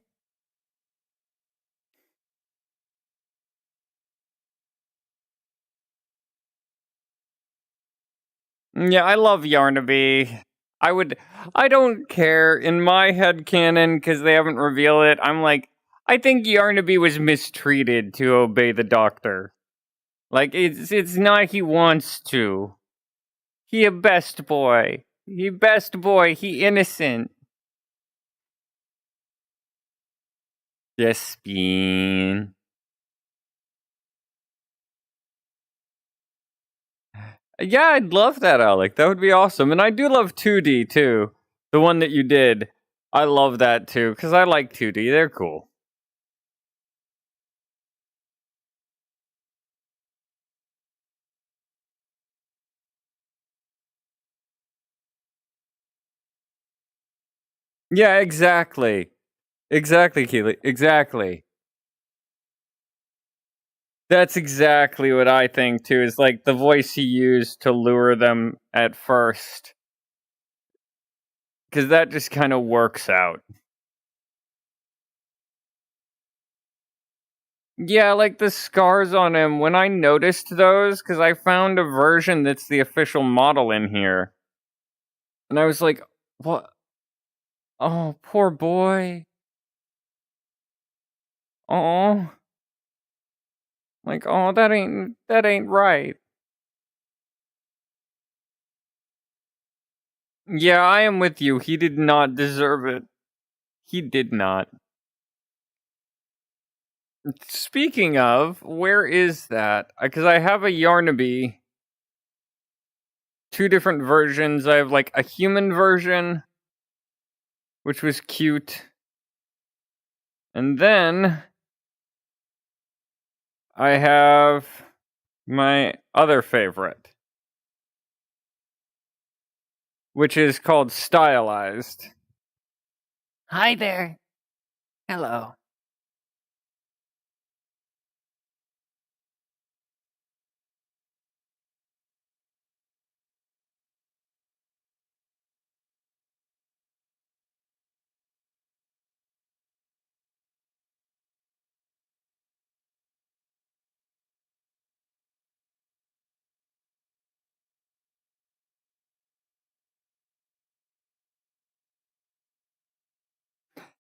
Yeah, I love Yarnaby. I don't care in my head canon because they haven't revealed it. I'm like, I think Yarnaby was mistreated to obey the doctor. Like, it's not he wants to. He a best boy. He best boy. He innocent. Despine. Yeah, I'd love that, Alec. That would be awesome. And I do love 2D too. The one that you did. I love that too, because I like 2D. They're cool. Yeah, exactly. Exactly, Keely. Exactly. That's exactly what I think too, is like the voice he used to lure them at first. Because that just kind of works out. Yeah, like the scars on him, when I noticed those, because I found a version that's the official model in here. And I was like, what? Oh, poor boy. Oh. Like, oh, that ain't right. Yeah, I am with you. He did not deserve it. He did not. Speaking of, where is that? Because I have a Yarnaby. Two different versions. I have like a human version, which was cute. And then I have my other favorite, which is called Stylized. Hi there. Hello.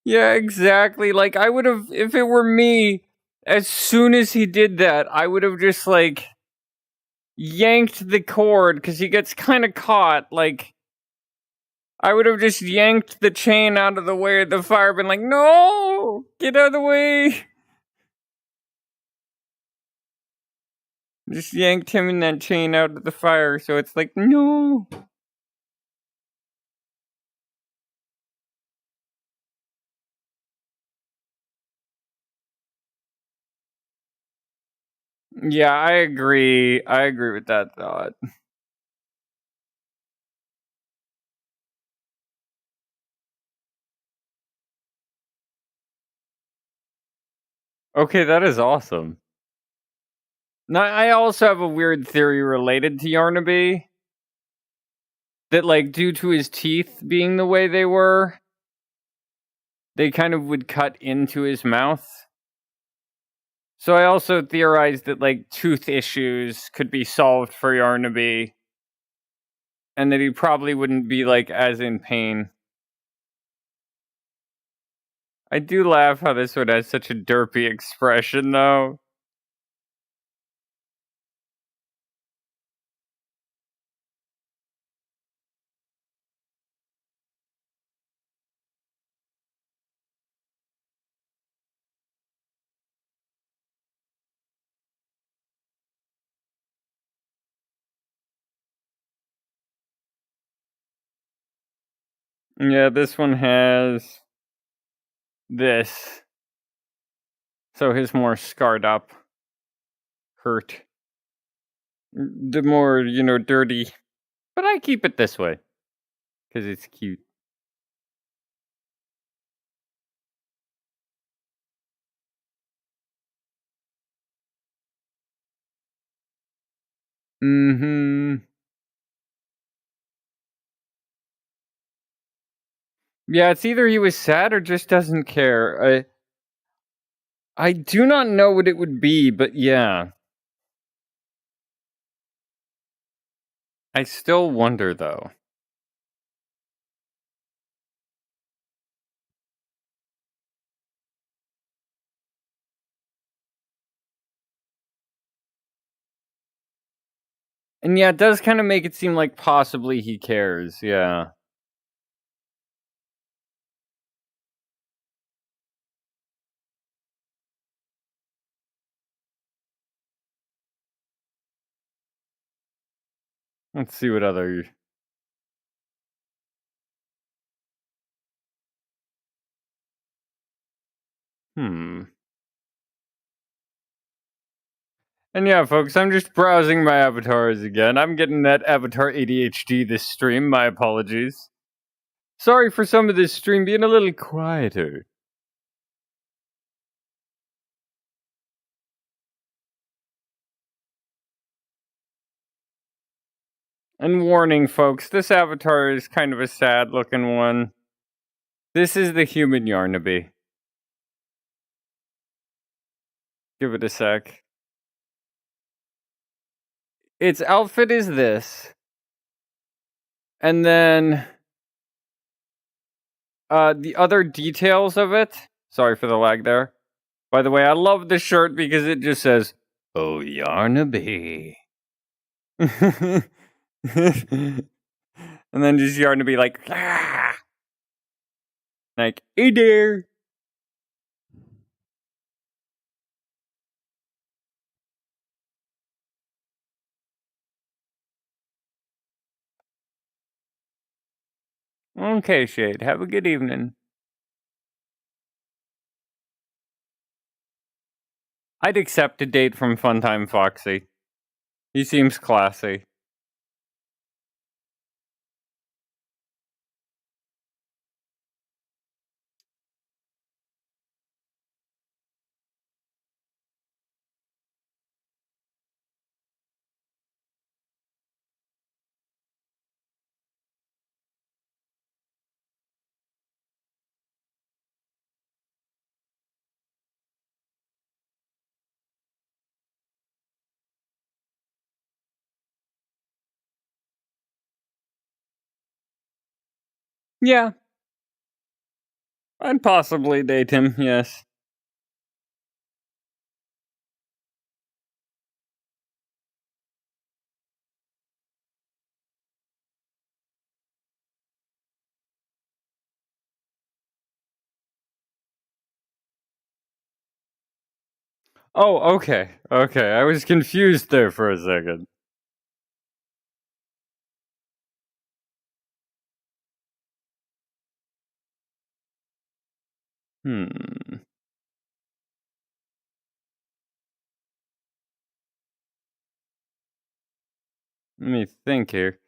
Yeah, exactly. Like, I would have, if it were me, as soon as he did that, I would have just like yanked the cord because he gets kind of caught. Like, I would have just yanked the chain out of the way of the fire, been like, no, get out of the way. Just yanked him and that chain out of the fire, so it's like, no. Yeah, I agree. I agree with that thought. Okay, that is awesome. Now, I also have a weird theory related to Yarnaby that, like, due to his teeth being the way they were, they kind of would cut into his mouth. So I also theorized that, like, tooth issues could be solved for Yarnaby, and that he probably wouldn't be, like, as in pain. I do laugh how this one has such a derpy expression, though. Yeah, this one has this. So his more scarred up, hurt. The more, dirty. But I keep it this way. Because it's cute. Mm-hmm. Yeah, it's either he was sad or just doesn't care. I do not know what it would be, but yeah. I still wonder, though. And yeah, it does kind of make it seem like possibly he cares, yeah. Let's see what other... And yeah, folks, I'm just browsing my avatars again. I'm getting that avatar ADHD this stream, my apologies. Sorry for some of this stream being a little quieter. And warning, folks, this avatar is kind of a sad-looking one. This is the human Yarnaby. Give it a sec. Its outfit is this. And then... the other details of it... Sorry for the lag there. By the way, I love the shirt because it just says, "Oh, Yarnaby." And then just Yarnaby like, ah! Like, hey there. Okay, Shade, have a good evening. I'd accept a date from Funtime Foxy. He seems classy. Yeah. I'd possibly date him, yes. Oh, okay. Okay, I was confused there for a second. Let me think here.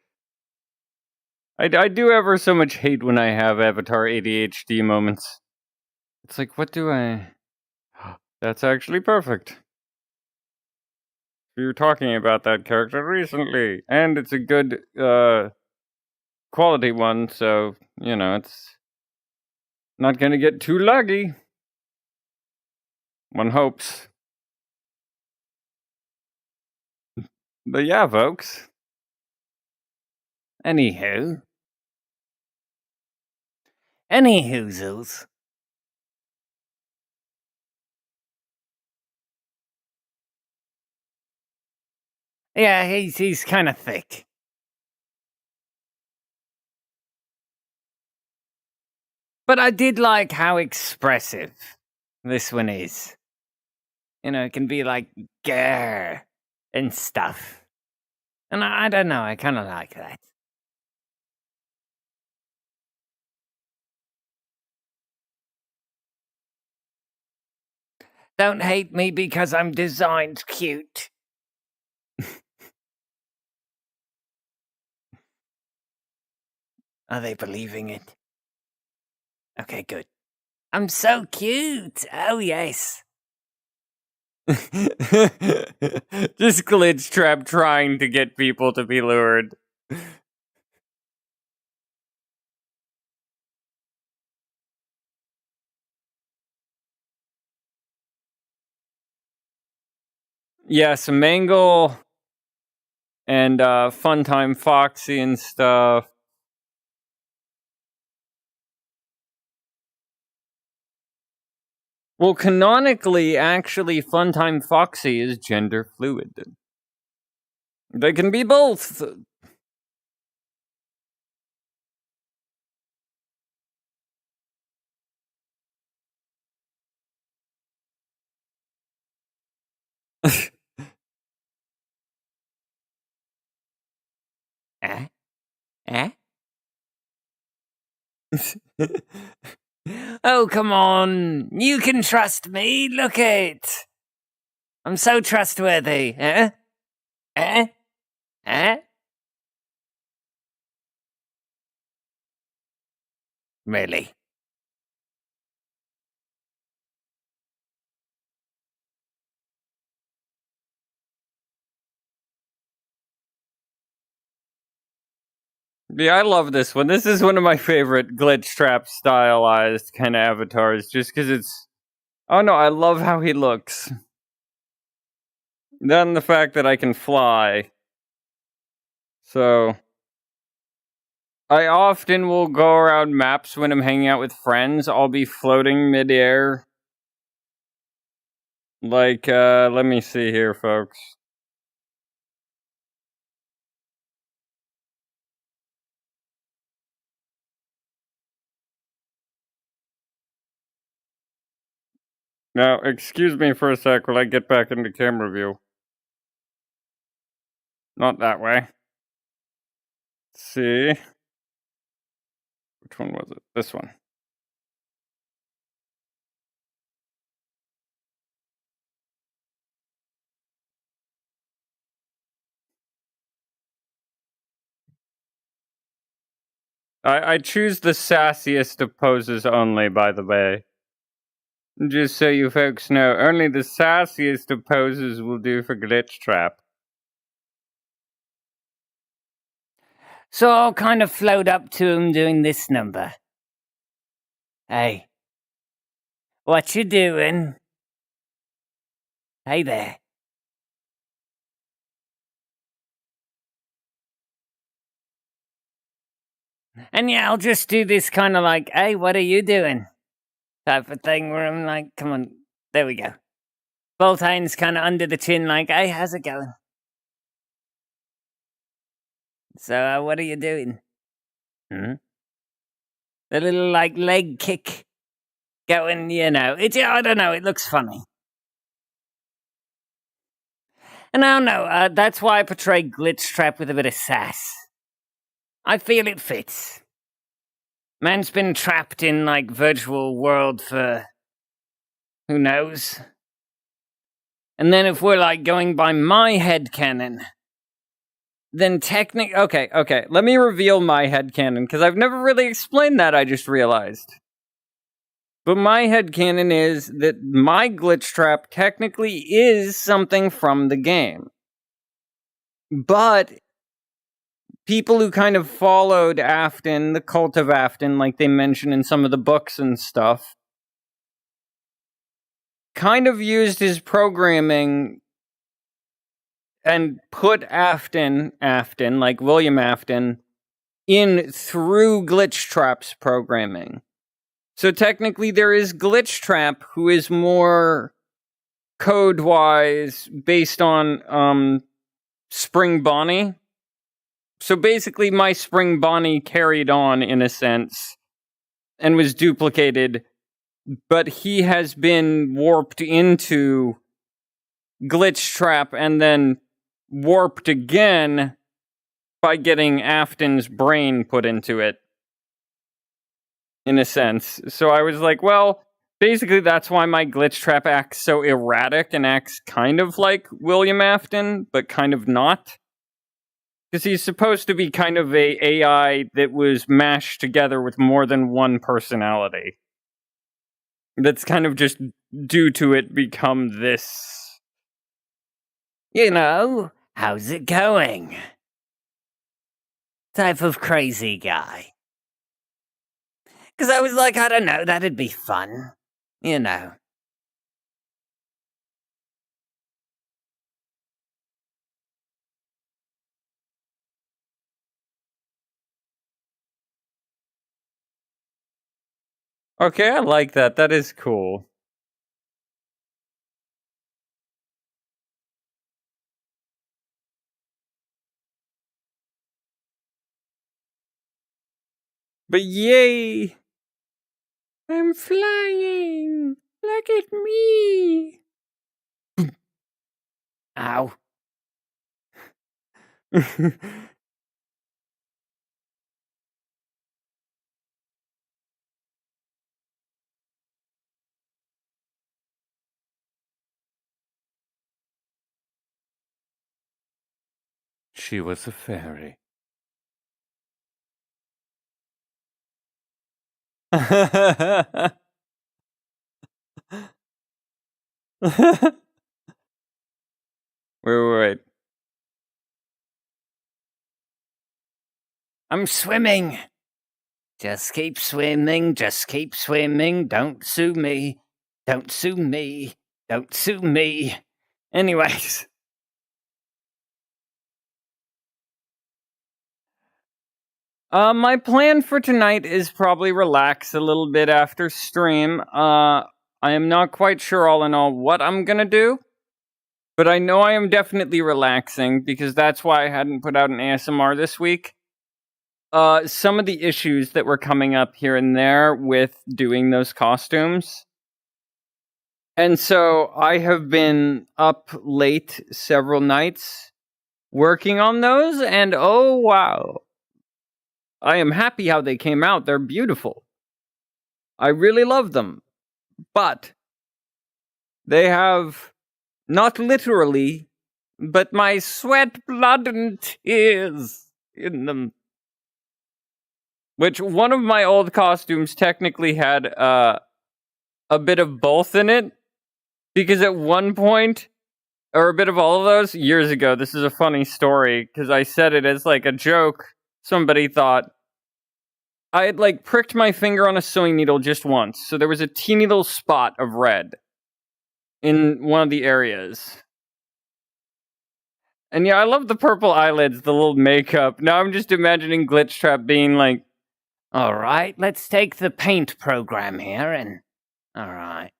I do ever so much hate when I have Avatar ADHD moments. It's like, what do I... That's actually perfect. We were talking about that character recently, and it's a good, quality one, so, it's not gonna get too laggy. One hopes. But yeah, folks. Anywho. Any hoozles. Yeah, he's kind of thick. But I did like how expressive this one is. It can be like grr and stuff. And I don't know, I kind of like that. Don't hate me because I'm designed cute. Are they believing it? Okay, good. I'm so cute. Oh, yes. Just Glitch Trap trying to get people to be lured. Yes, Mangle and Funtime Foxy and stuff. Well, canonically, actually, Funtime Foxy is gender fluid. They can be both. Oh, come on. You can trust me. Look it. I'm so trustworthy. Really? Yeah, I love this one. This is one of my favorite Glitch Trap stylized kind of avatars, just because it's... Oh no, I love how he looks. Then the fact that I can fly. So... I often will go around maps when I'm hanging out with friends. I'll be floating midair. Like, let me see here, folks. Now, excuse me for a sec while I get back into camera view. Not that way. Let's see. Which one was it? This one. I choose the sassiest of poses only, by the way. Just so you folks know, only the sassiest of poses will do for Glitch Trap. So I'll kind of float up to him doing this number. Hey. What you doing? Hey there. And yeah, I'll just do this kind of like, hey, what are you doing? Type of thing where I'm like, come on, there we go. Both hands kind of under the chin like, hey, how's it going? So, what are you doing? The little, like, leg kick going, I don't know, it looks funny. And I don't know, that's why I portray Glitch Trap with a bit of sass. I feel it fits. Man's been trapped in, like, virtual world for... who knows? And then if we're, like, going by my headcanon, then okay, let me reveal my headcanon, because I've never really explained that, I just realized. But my headcanon is that my Glitch Trap technically is something from the game. But people who kind of followed Afton, the cult of Afton, like they mention in some of the books and stuff, kind of used his programming and put Afton, like William Afton, in through Glitchtrap's programming. So technically there is Glitchtrap, who is more code-wise based on Spring Bonnie. So basically my Spring Bonnie carried on in a sense and was duplicated, but he has been warped into Glitchtrap and then warped again by getting Afton's brain put into it, in a sense. So I was like, well, basically that's why my Glitchtrap acts so erratic and acts kind of like William Afton, but kind of not. Because he's supposed to be kind of a AI that was mashed together with more than one personality. That's kind of just due to it become this. You know, how's it going? Type of crazy guy. Because I was like, I don't know, that'd be fun. You know. Okay, I like that. That is cool. But yay! I'm flying! Look at me! Ow. She was a fairy. Wait. I'm swimming. Just keep swimming, just keep swimming. Don't sue me. Don't sue me. Don't sue me. Anyways. My plan for tonight is probably relax a little bit after stream. I am not quite sure all in all what I'm gonna do, but I know I am definitely relaxing because that's why I hadn't put out an ASMR this week. Some of the issues that were coming up here and there with doing those costumes. And so I have been up late several nights working on those, and oh wow. I am happy how they came out. They're beautiful. I really love them. But they have, not literally, but my sweat, blood, and tears in them. Which one of my old costumes technically had a bit of both in it. Because at one point, or a bit of all of those, years ago, this is a funny story, because I said it as like a joke. Somebody thought I had like pricked my finger on a sewing needle just once, so there was a teeny little spot of red in one of the areas. And yeah, I love the purple eyelids, the little makeup. Now I'm just imagining Glitchtrap being like, Alright, let's take the paint program here and... Alright.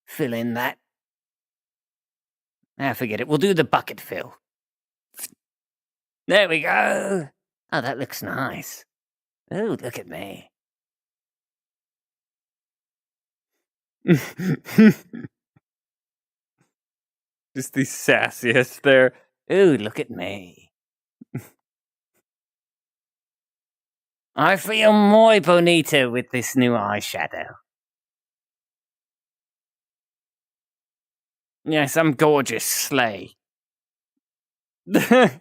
Fill in that. Forget it. We'll do the bucket fill. There we go. Oh, that looks nice. Oh, look at me. just the sassiest there. Ooh, look at me. I feel muy bonito with this new eyeshadow. Yes, I'm gorgeous, slay. That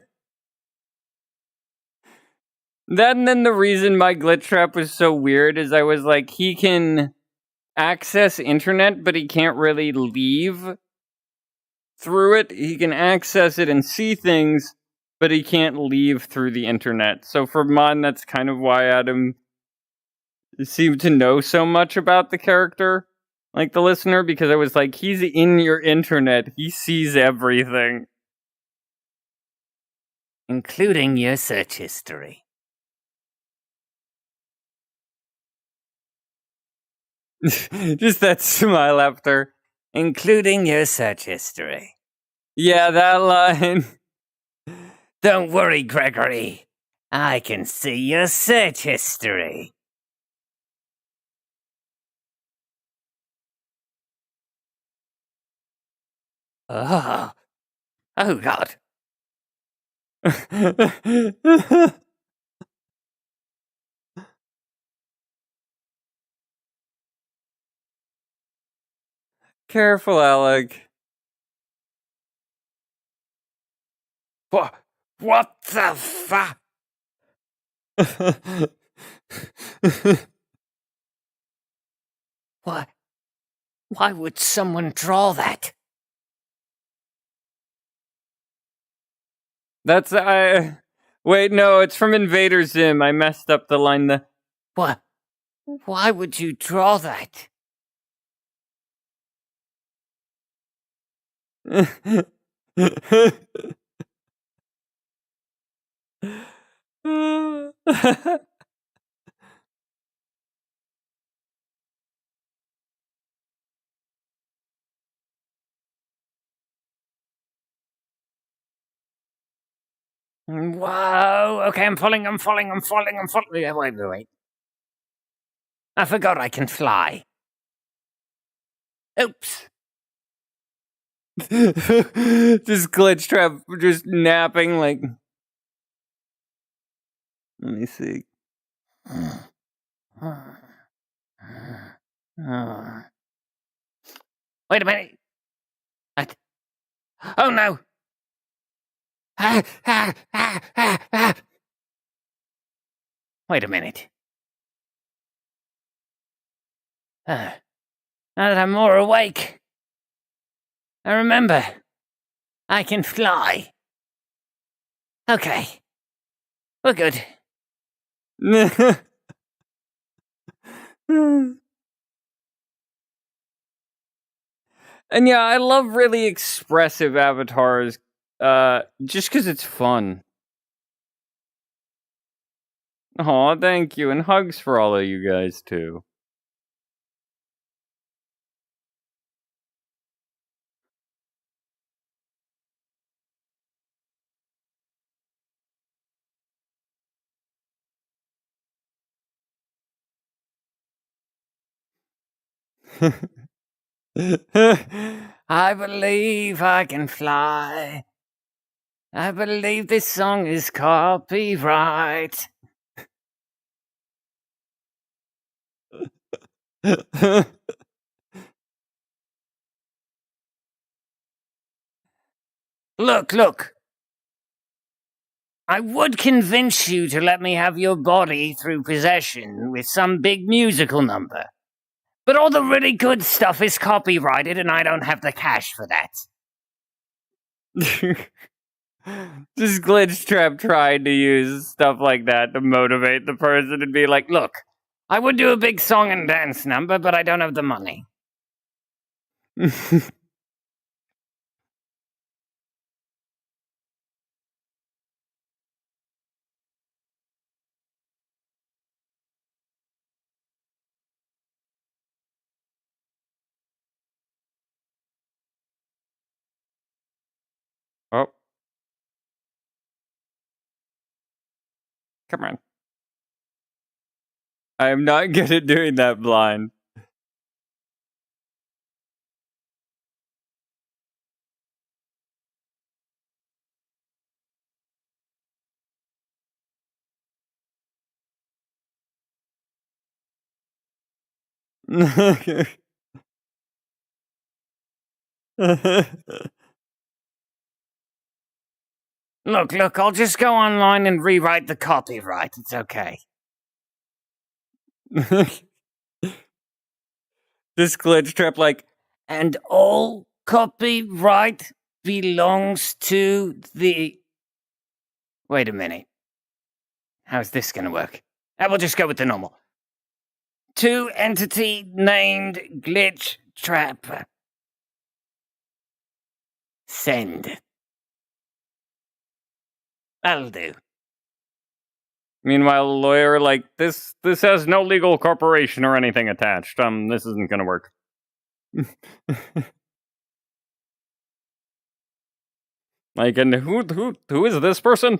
and then the reason my Glitchtrap was so weird is I was like, he can access internet, but he can't really leave through it. He can access it and see things, but he can't leave through the internet. So for mine, that's kind of why Adam seemed to know so much about the character, like the listener, because I was like, he's in your internet, he sees everything. Including your search history. Just that smile after. Including your search history. Yeah, that line. Don't worry, Gregory. I can see your search history. Oh. Oh, God. Careful, Alec. What the fuck? Why would someone draw that? That's wait, no, it's from Invader Zim. I messed up the line. What? Why would you draw that? Whoa, okay, I'm falling. Wait. I forgot I can fly. Oops. Just glitch trap, just napping like. Let me see. Wait a minute. Oh no. Wait a minute. Now that I'm more awake, I remember. I can fly. Okay. We're good. And yeah, I love really expressive avatars, just because it's fun. Aw, thank you, and hugs for all of you guys, too. I believe I can fly. I believe this song is copyright. Look. I would convince you to let me have your body through possession with some big musical number. But all the really good stuff is copyrighted and I don't have the cash for that. Just Glitch Trap tried to use stuff like that to motivate the person and be like, look, I would do a big song and dance number, but I don't have the money. Oh. Come on. I am not good at doing that blind. Look, I'll just go online and rewrite the copyright. It's okay. This Glitch Trap, like, and all copyright belongs to the Wait a minute. How's this gonna work? We'll just go with the normal. To entity named Glitch Trap. Send. That'll do. Meanwhile, lawyer, like, this has no legal corporation or anything attached. This isn't gonna work. Like, and who is this person?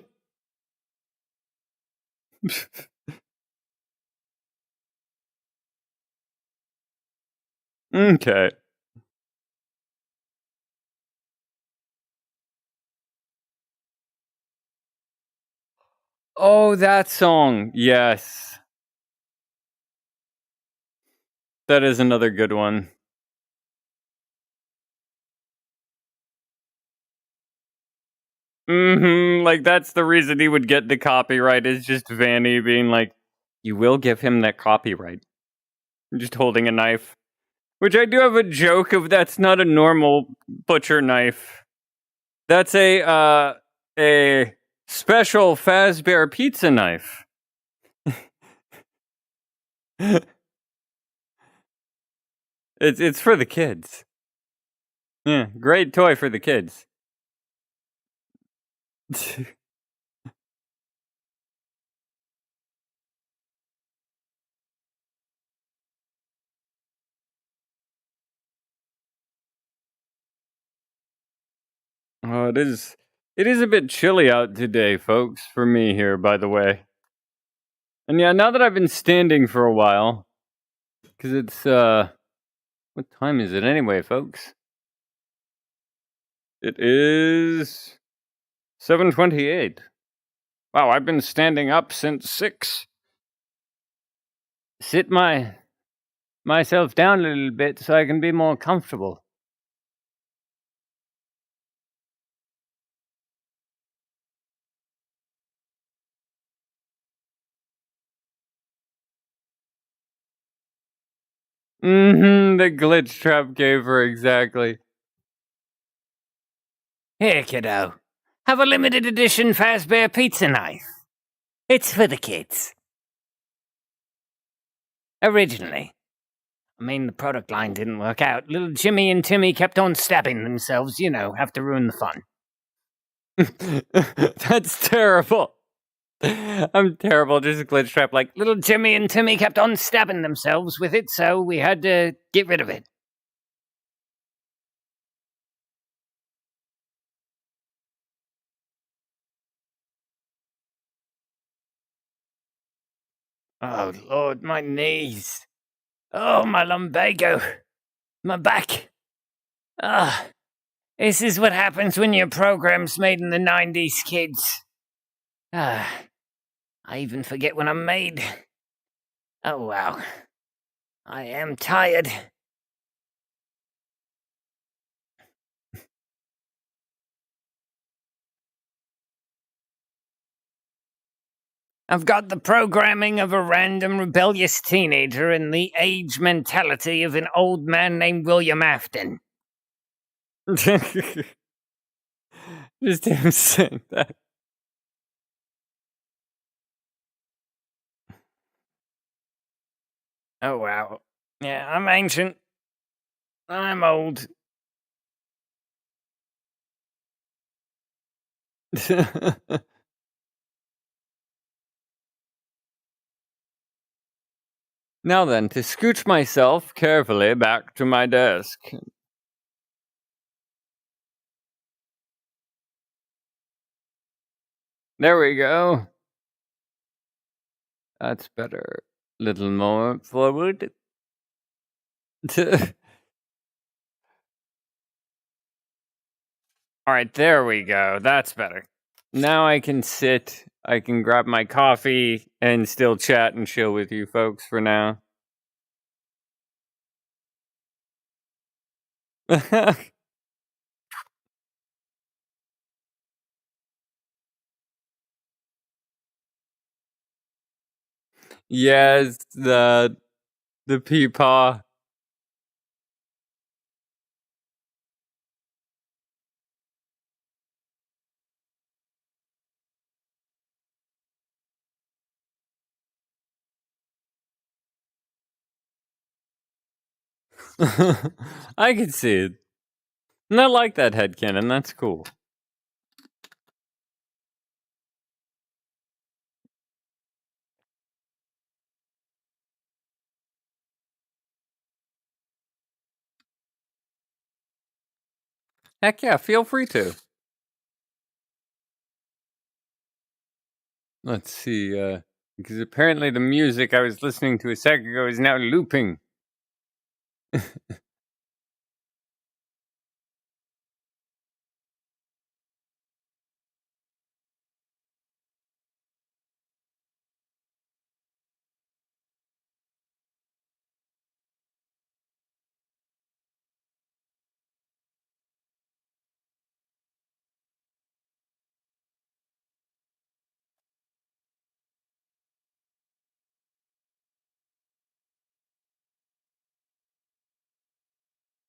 Okay. Oh, that song. Yes. That is another good one. Like, that's the reason he would get the copyright, is just Vanny being like, you will give him that copyright. Just holding a knife. Which I do have a joke of, that's not a normal butcher knife. That's a special Fazbear pizza knife. It's for the kids. Yeah, great toy for the kids. Oh, it is a bit chilly out today, folks, for me here, by the way. And yeah, now that I've been standing for a while, because it's, what time is it anyway, folks? It is 7:28. Wow, I've been standing up since 6. Sit myself down a little bit so I can be more comfortable. The glitch trap gave her, exactly. Here, kiddo. Have a limited edition Fazbear pizza knife. It's for the kids. Originally. I mean, the product line didn't work out. Little Jimmy and Timmy kept on stabbing themselves, have to ruin the fun. That's terrible. I'm terrible. Just a glitch trap, like, Little Jimmy and Timmy kept on stabbing themselves with it, so we had to get rid of it. Oh, Lord, my knees. Oh, my lumbago. My back. Ah, this is what happens when your program's made in the 90s, kids. I even forget when I'm made. Oh, wow. I am tired. I've got the programming of a random rebellious teenager and the age mentality of an old man named William Afton. Just him saying that. Oh, wow. Yeah, I'm ancient. I'm old. Now then, to scooch myself carefully back to my desk. There we go. That's better. Little more forward. Alright, there we go. That's better. Now I can sit, I can grab my coffee, and still chat and chill with you folks for now. Yes, the peepaw. I can see it. And I like that headcanon. That's cool. Heck yeah, feel free to. Let's see, because apparently the music I was listening to a second ago is now looping.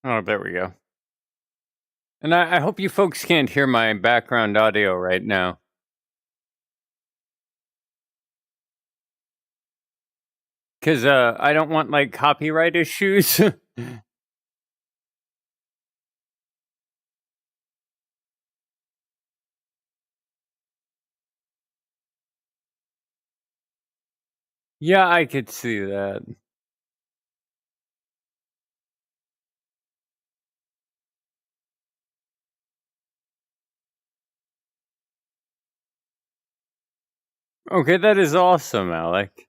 Oh, there we go. And I hope you folks can't hear my background audio right now. Because I don't want, like, copyright issues. Yeah, I could see that. Okay, that is awesome, Alec.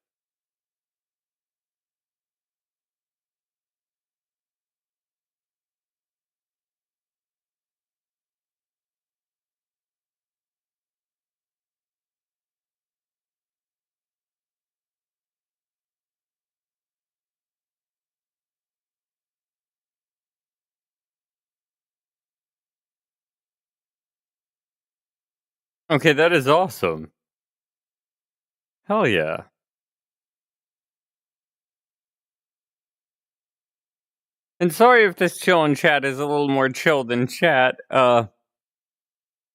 Okay, that is awesome. Hell yeah. And sorry if this chill in chat is a little more chill than chat.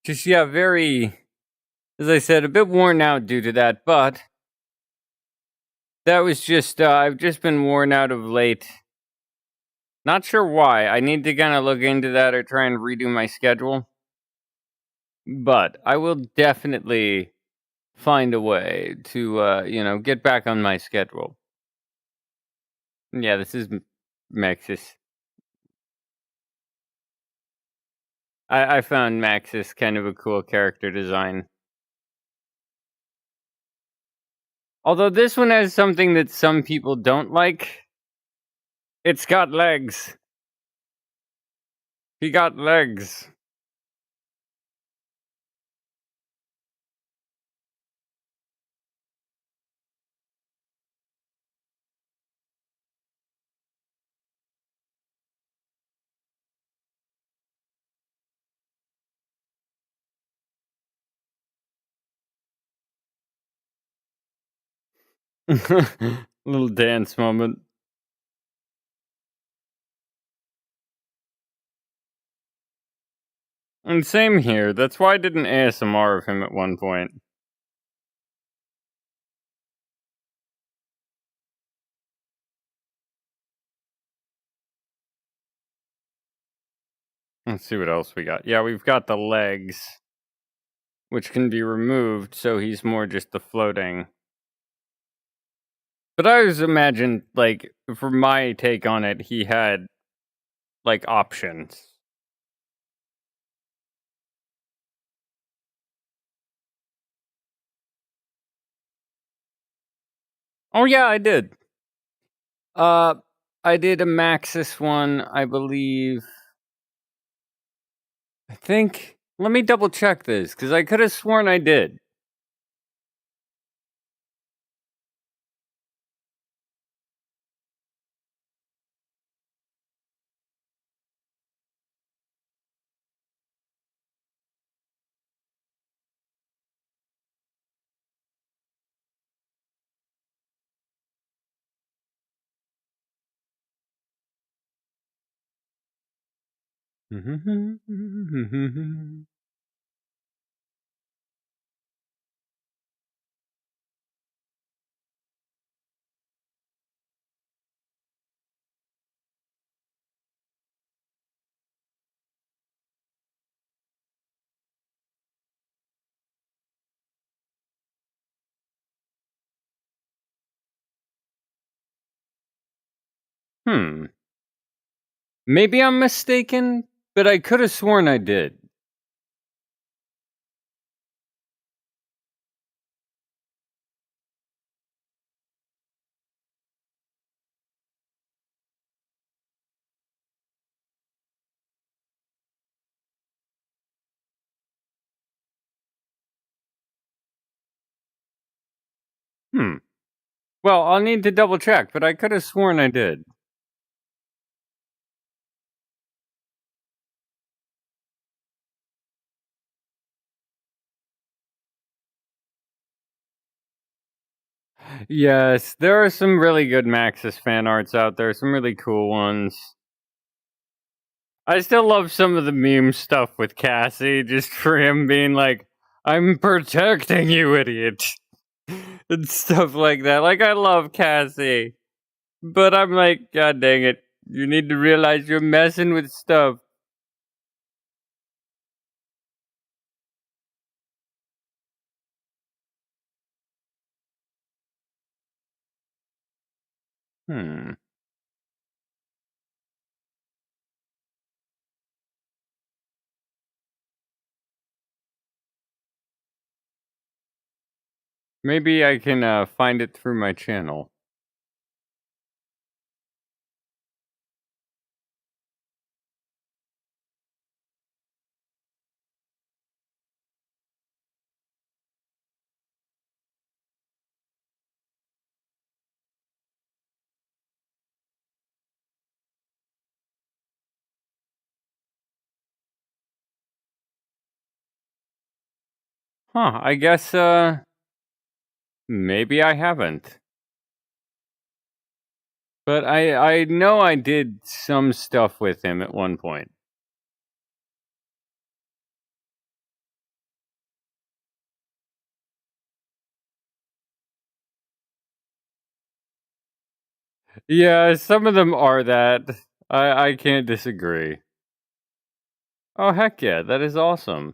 Just, yeah, very, as I said, a bit worn out due to that, but that was just, I've just been worn out of late. Not sure why. I need to kind of look into that or try and redo my schedule. But I will definitely find a way to, get back on my schedule. Yeah, this is Maxis. I found Maxis kind of a cool character design. Although this one has something that some people don't like. It's got legs. He got legs. Little dance moment. And same here. That's why I did an ASMR of him at one point. Let's see what else we got. Yeah, we've got the legs, which can be removed, so he's more just the floating. But I always imagined, like, for my take on it, he had, like, options. Oh, yeah, I did. Uh, I did a Maxis one, I believe. I think. Let me double check this, because I could have sworn I did. Hmm. Maybe I'm mistaken, but I could have sworn I did. Hmm. Well, I'll need to double check, but I could have sworn I did. Yes, there are some really good Maxis fan arts out there, some really cool ones. I still love some of the meme stuff with Cassie, just for him being like, I'm protecting you, idiot. And stuff like that. Like, I love Cassie. But I'm like, God dang it. You need to realize you're messing with stuff. Hmm. Maybe I can find it through my channel. Huh, I guess, maybe I haven't. But I know I did some stuff with him at one point. Yeah, some of them are that. I can't disagree. Oh, heck yeah, that is awesome.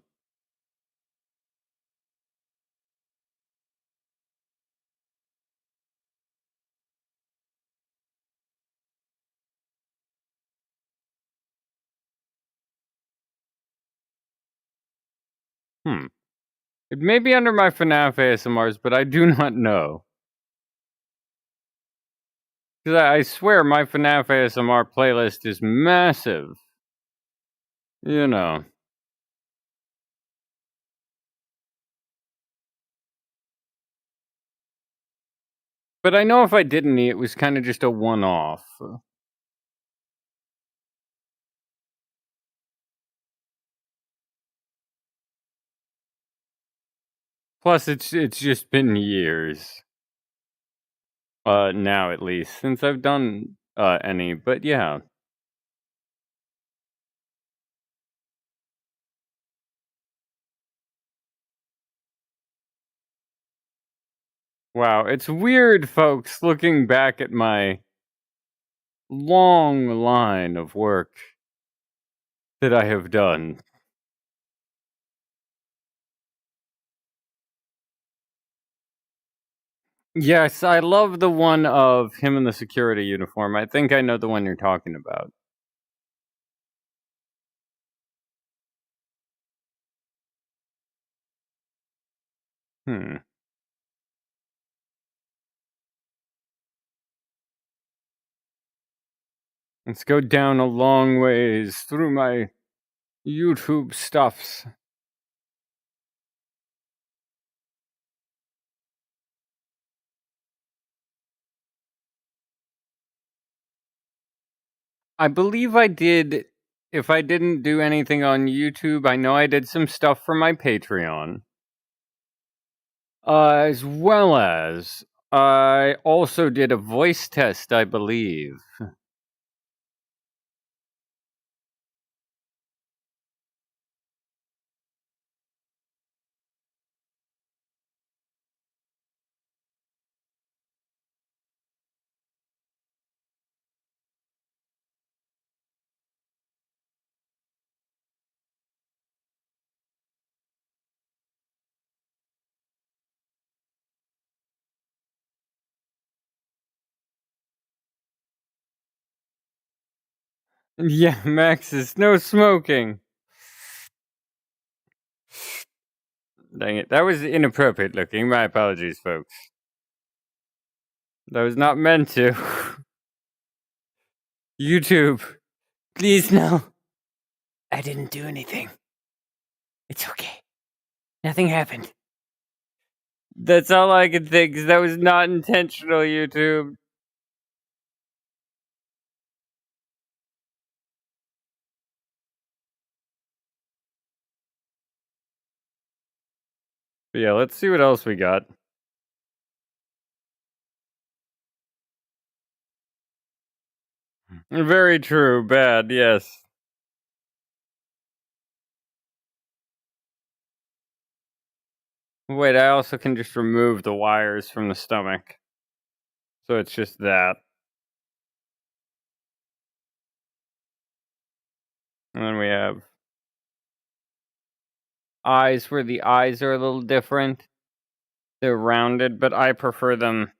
Hmm. It may be under my FNAF ASMRs, but I do not know. Because I swear my FNAF ASMR playlist is massive. You know. But I know if I did any, it was kind of just a one-off. Plus, it's just been years. Now at least, since I've done any. But yeah. Wow, it's weird, folks, looking back at my long line of work that I have done. Yes, I love the one of him in the security uniform. I think I know the one you're talking about. Hmm. Let's go down a long ways through my YouTube stuffs. I believe I did. If I didn't do anything on YouTube, I know I did some stuff for my Patreon. As well as I also did a voice test, I believe. Yeah, Maxis, no smoking. Dang it, that was inappropriate looking. My apologies, folks. That was not meant to. YouTube, please no. I didn't do anything. It's okay. Nothing happened. That's all I could think, 'cause that was not intentional, YouTube. But yeah, let's see what else we got. Very true, bad, yes. Wait, I also can just remove the wires from the stomach. So it's just that. And then we have eyes, where the eyes are a little different. They're rounded, but I prefer them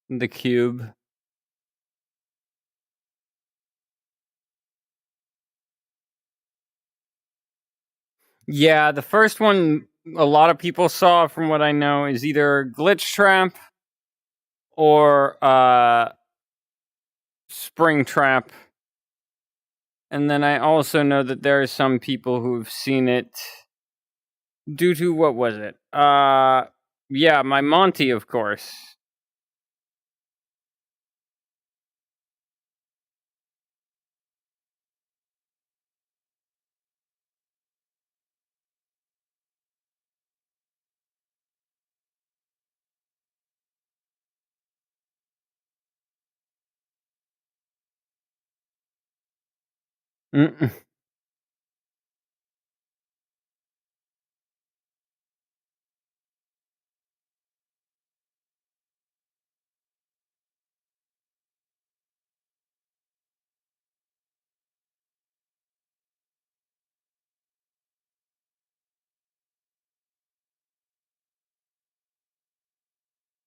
the cube. Yeah, the first one a lot of people saw, from what I know, is either Glitch Trap or Spring Trap. And then I also know that there are some people who've seen it due to, what was it? Yeah, my Monty, of course. Mm-mm.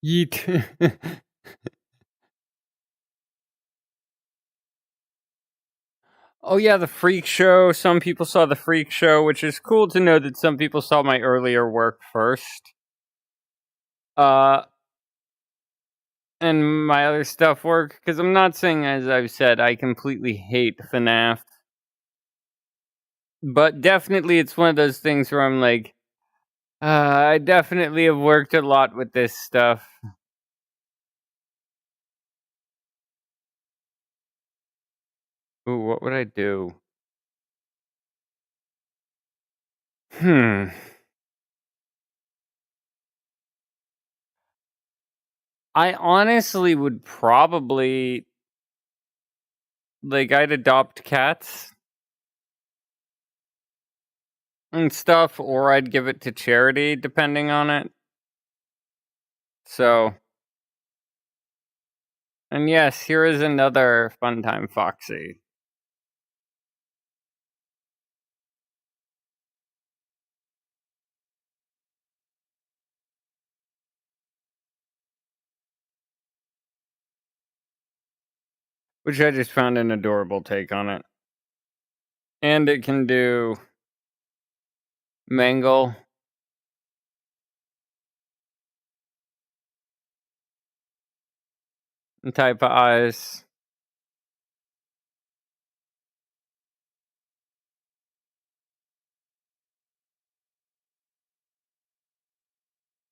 Yeet. Oh yeah, the Freak Show. Some people saw the Freak Show, which is cool to know that some people saw my earlier work first. And my other stuff work, because I'm not saying, as I've said, I completely hate FNAF. But definitely it's one of those things where I'm like, I definitely have worked a lot with this stuff. Ooh, what would I do? I honestly would probably, like, I'd adopt cats and stuff, or I'd give it to charity, depending on it. So, and yes, here is another Funtime Foxy. Which I just found an adorable take on it. And it can do mangle. Type of eyes.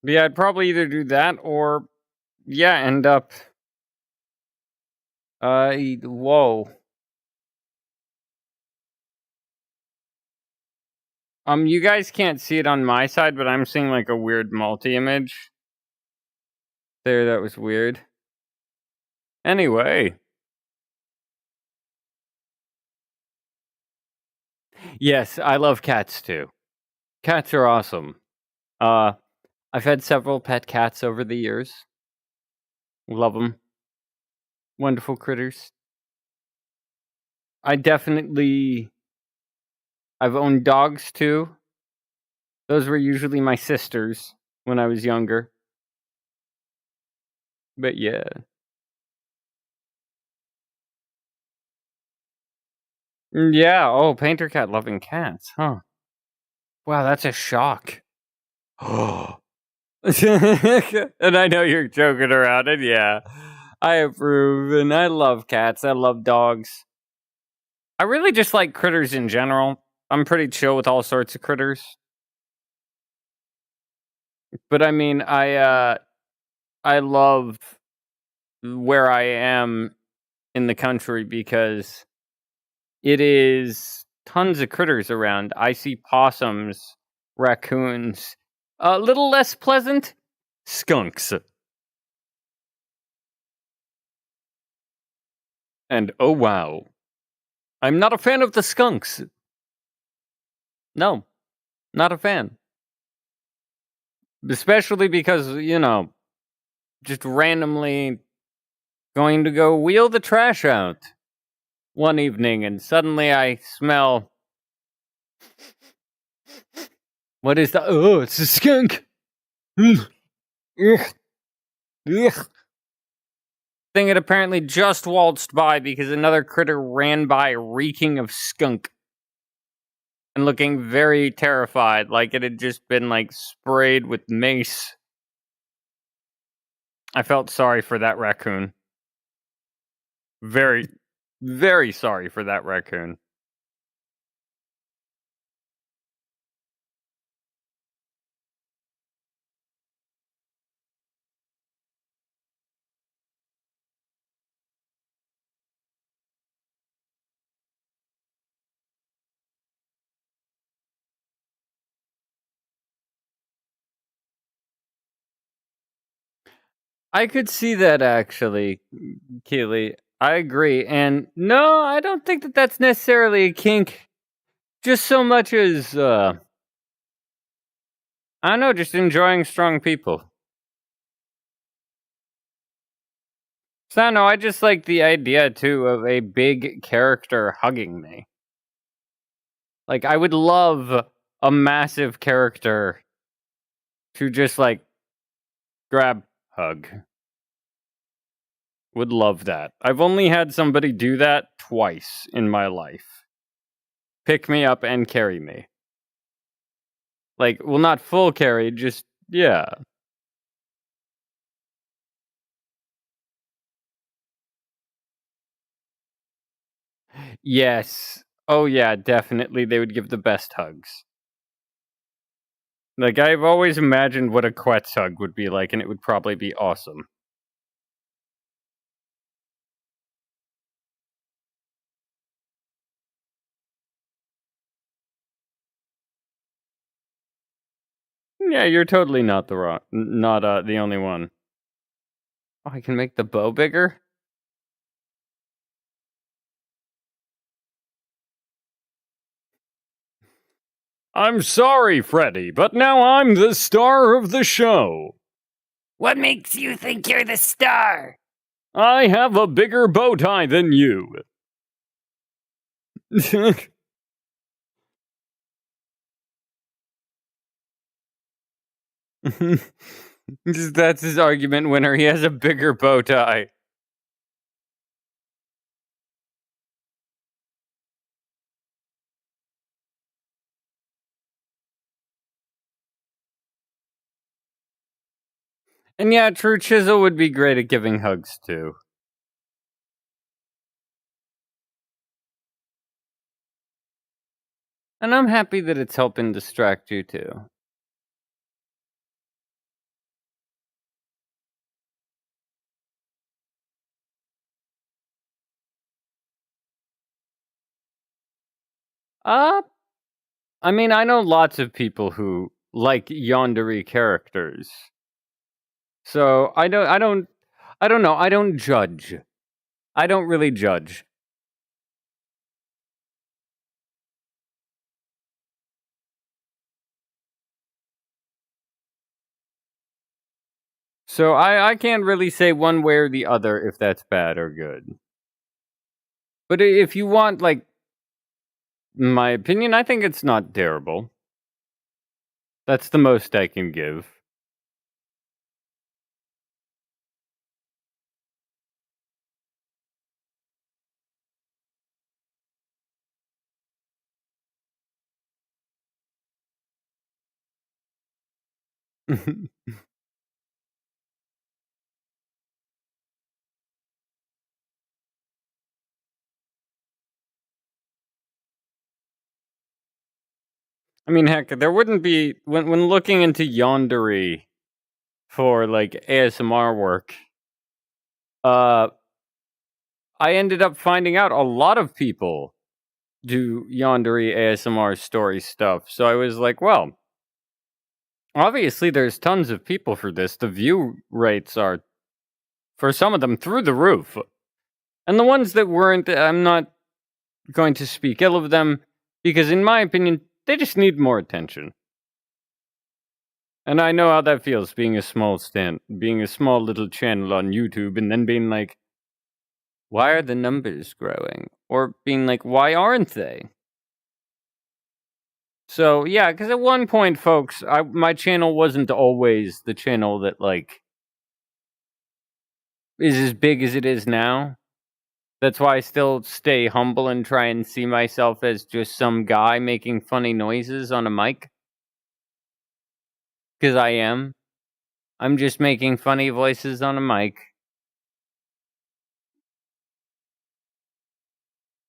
But yeah, I'd probably either do that or, yeah, end up. Whoa. You guys can't see it on my side, but I'm seeing like a weird multi-image. There, that was weird. Anyway. Yes, I love cats too. Cats are awesome. I've had several pet cats over the years. Love them. Wonderful critters. I've owned dogs too. Those were usually my sisters when I was younger. But yeah. Yeah, oh, Painter Cat loving cats, huh? Wow, that's a shock. And I know you're joking around, and yeah, I approve, and I love cats, I love dogs. I really just like critters in general. I'm pretty chill with all sorts of critters. But I mean, I love where I am in the country because it is tons of critters around. I see possums, raccoons, a little less pleasant, skunks. And oh wow, I'm not a fan of the skunks. No, not a fan. Especially because, just randomly going to go wheel the trash out one evening and suddenly I smell. What is that? Oh, it's a skunk! Ugh. Ugh. Thing had apparently just waltzed by because another critter ran by reeking of skunk and looking very terrified, like it had just been sprayed with mace. I felt sorry for that raccoon. Very, very sorry for that raccoon. I could see that actually, Keely. I agree. And no, I don't think that that's necessarily a kink. Just so much as, I don't know, just enjoying strong people. So I don't know, I just like the idea too of a big character hugging me. Like, I would love a massive character to just grab, hug. Would love that. I've only had somebody do that twice in my life. Pick me up and carry me. Well, not full carry, just, yeah. Yes. Oh, yeah, definitely. They would give the best hugs. I've always imagined what a Quetz hug would be like, and it would probably be awesome. Yeah, you're totally not the only one. Oh, I can make the bow bigger? I'm sorry, Freddy, but now I'm the star of the show. What makes you think you're the star? I have a bigger bow tie than you. That's his argument winner. He has a bigger bow tie. And yeah, True Chisel would be great at giving hugs too. And I'm happy that it's helping distract you too. Uh, I mean, I know lots of people who like yandere characters. So I don't know. I don't judge. I don't really judge. So I can't really say one way or the other if that's bad or good. But if you want, my opinion, I think it's not terrible. That's the most I can give. I mean, heck, there wouldn't be when looking into Yondery for like ASMR work. I ended up finding out a lot of people do Yondery ASMR story stuff. So I was like, well, obviously there's tons of people for this. The view rates are, for some of them, through the roof. And the ones that weren't, I'm not going to speak ill of them, because in my opinion, they just need more attention. And I know how that feels, being a small little channel on YouTube, and then being like, why are the numbers growing? Or being like, why aren't they? So yeah, because at one point, folks, my channel wasn't always the channel that like is as big as it is now. That's why I still stay humble and try and see myself as just some guy making funny noises on a mic. Because I am. I'm just making funny voices on a mic.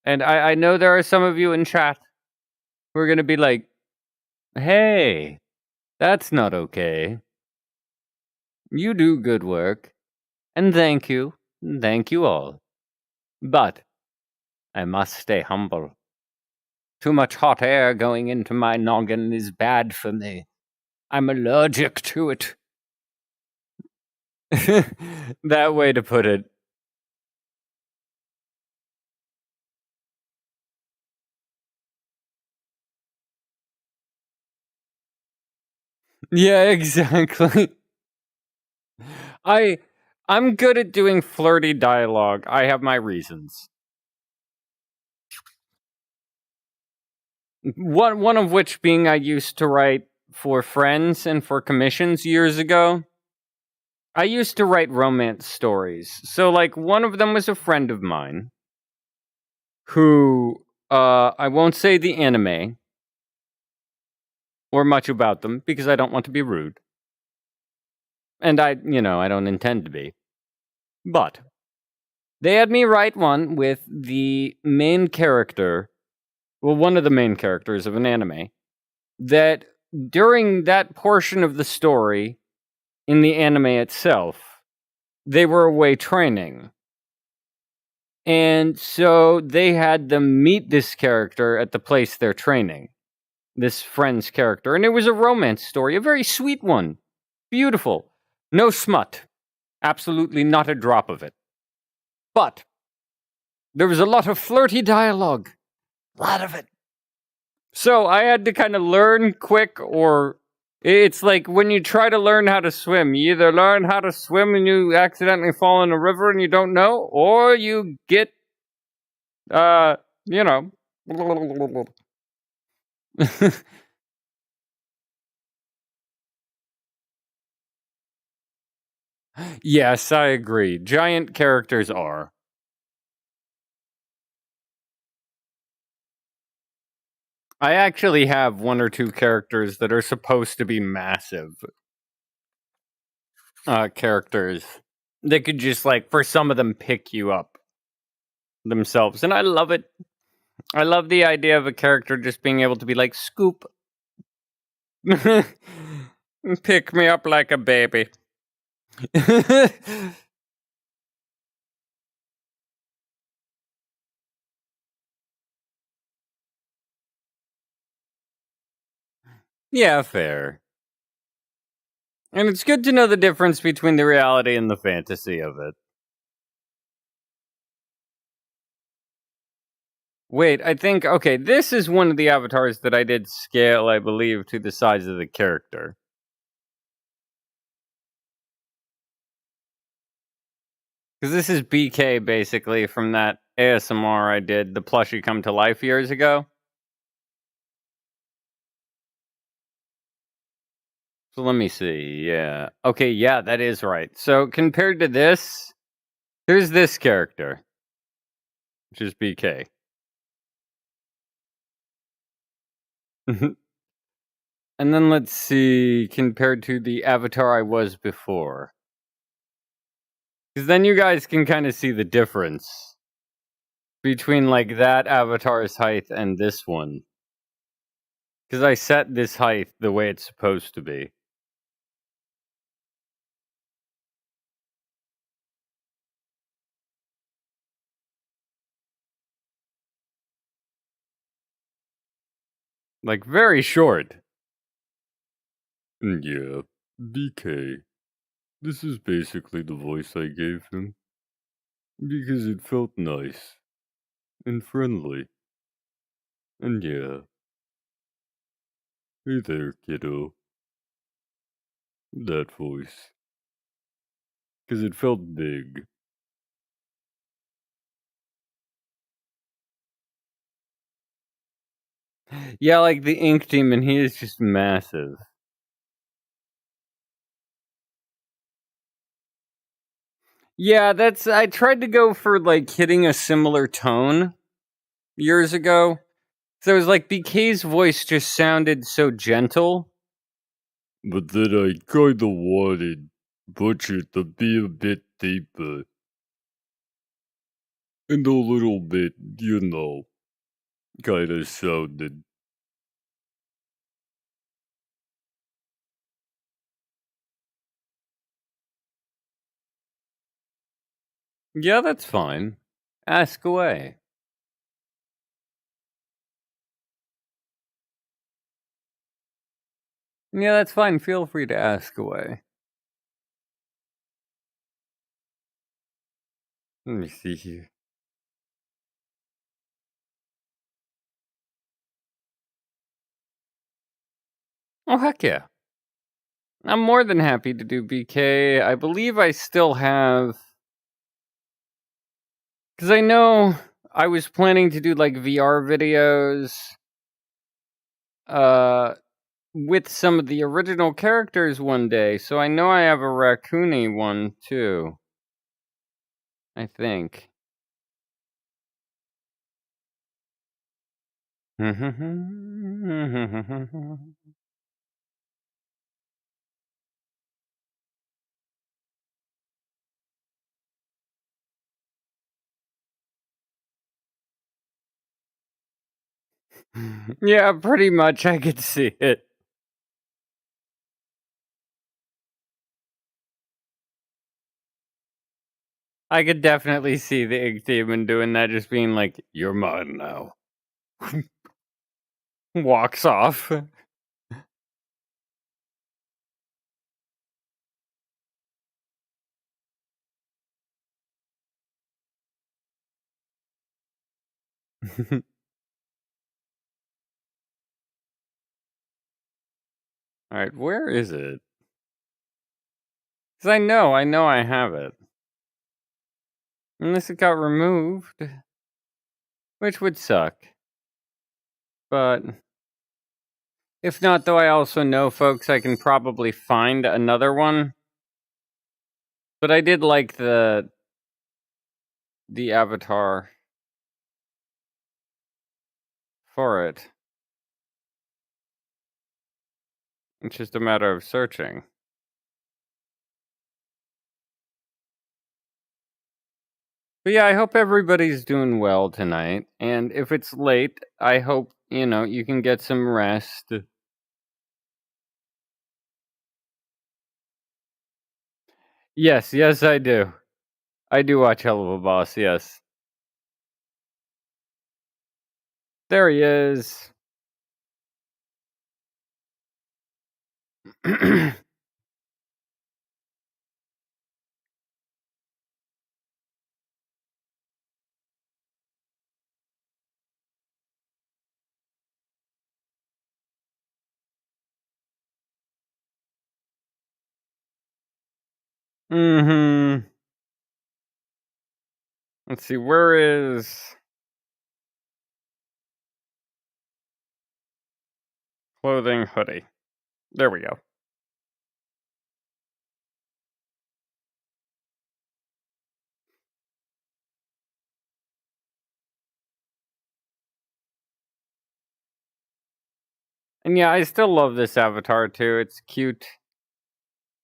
And I know there are some of you in chat who are going to be like, hey, that's not okay. You do good work. And thank you. Thank you all. But I must stay humble. Too much hot air going into my noggin is bad for me. I'm allergic to it. That way to put it. Yeah, exactly. I'm good at doing flirty dialogue. I have my reasons. One of which being I used to write for friends and for commissions years ago. I used to write romance stories. So like one of them was a friend of mine who I won't say the anime or much about them because I don't want to be rude. And I don't intend to be. But they had me write one with the main character, well, one of the main characters of an anime, that during that portion of the story in the anime itself, they were away training. And so they had them meet this character at the place they're training, this friend's character. And it was a romance story, a very sweet one. Beautiful. No smut. Absolutely not a drop of it. But there was a lot of flirty dialogue. A lot of it. So I had to kind of learn quick, or it's like when you try to learn how to swim. You either learn how to swim and you accidentally fall in a river and you don't know, or you get, you know. Yes, I agree. Giant characters are. I actually have one or two characters that are supposed to be massive characters. They could just, like, for some of them, pick you up themselves. And I love it. I love the idea of a character just being able to be like, Scoop. Pick me up like a baby. Yeah, fair. And it's good to know the difference between the reality and the fantasy of it. Wait, I think, okay, this is one of the avatars that I did scale, I believe, to the size of the character. Because this is BK, basically, from that ASMR I did, the plushie come to life years ago. So let me see, yeah. Okay, yeah, that is right. So compared to this, here's this character, which is BK. And then let's see, compared to the avatar I was before. Because then you guys can kind of see the difference between like that avatar's height and this one. Because I set this height the way it's supposed to be. Like, very short. Yeah, BK. This is basically the voice I gave him. Because it felt nice. And friendly. And yeah. Hey there, kiddo. That voice. Because it felt big. Yeah, like the Ink Demon, he is just massive. Yeah, I tried to go for like hitting a similar tone years ago. So it was like BK's voice just sounded so gentle. But then I kinda wanted Butcher to be a bit deeper. And a little bit, kinda sounded. Yeah, that's fine. Ask away. Yeah, that's fine. Feel free to ask away. Let me see here. Oh, heck yeah. I'm more than happy to do BK. I believe I still have. Because I know I was planning to do like VR videos with some of the original characters one day. So I know I have a Raccoony one too. I think. Yeah, pretty much. I could see it. I could definitely see the Ink Demon doing that, just being like, "You're mine now." Walks off. Alright, where is it? Because I know I have it. Unless it got removed. Which would suck. But if not, though, I also know, folks, I can probably find another one. But I did like the avatar for it. It's just a matter of searching. But yeah, I hope everybody's doing well tonight. And if it's late, I hope, you can get some rest. Yes, I do. I do watch Helluva Boss, yes. There he is. Mm-hmm. Let's see, where is clothing hoodie? There we go. And yeah, I still love this avatar too. It's cute.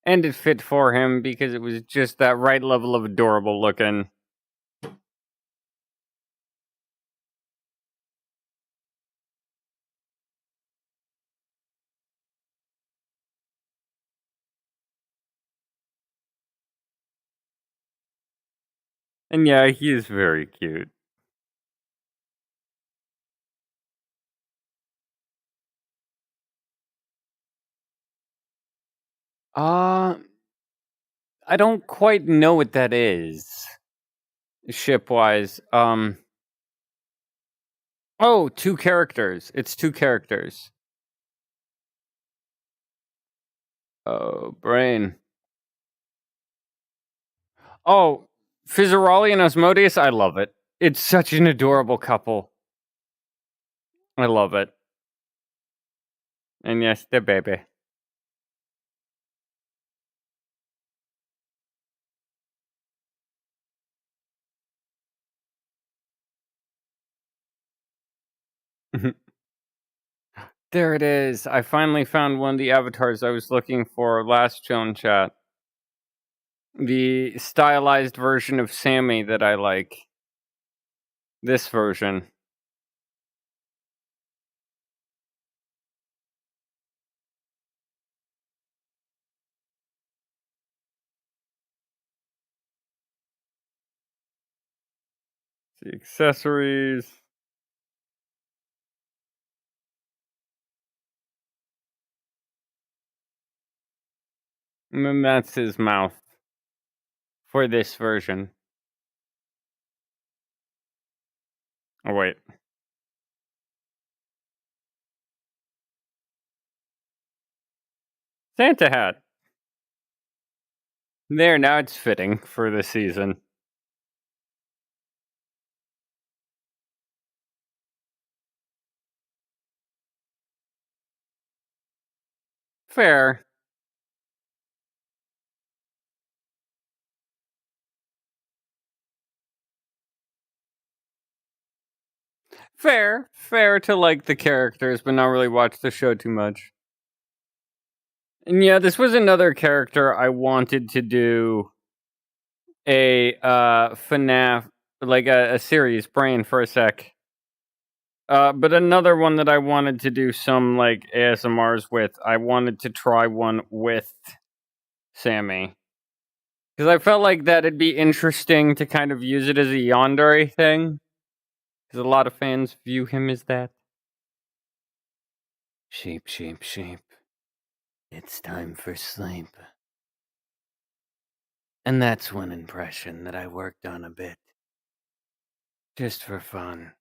And it fit for him because it was just that right level of adorable looking. And yeah, he is very cute. Uh, I don't quite know what that is, ship wise. Oh, two characters. It's two characters. Oh, brain. Oh, Fizzaroli and Osmodius, I love it. It's such an adorable couple. I love it. And yes, the baby. There it is. I finally found one of the avatars I was looking for last Joan chat. The stylized version of Sammy that I like. This version. The accessories. And then that's his mouth for this version. Oh, wait. Santa hat. There, now it's fitting for the season. Fair. Fair to like the characters, but not really watch the show too much. And yeah, this was another character I wanted to do a FNAF, like a series, brain for a sec. But another one that I wanted to do some like ASMRs with, I wanted to try one with Sammy. Because I felt like that'd be interesting to kind of use it as a yandere thing. Because a lot of fans view him as that. Sheep, sheep, sheep. It's time for sleep. And that's one impression that I worked on a bit. Just for fun.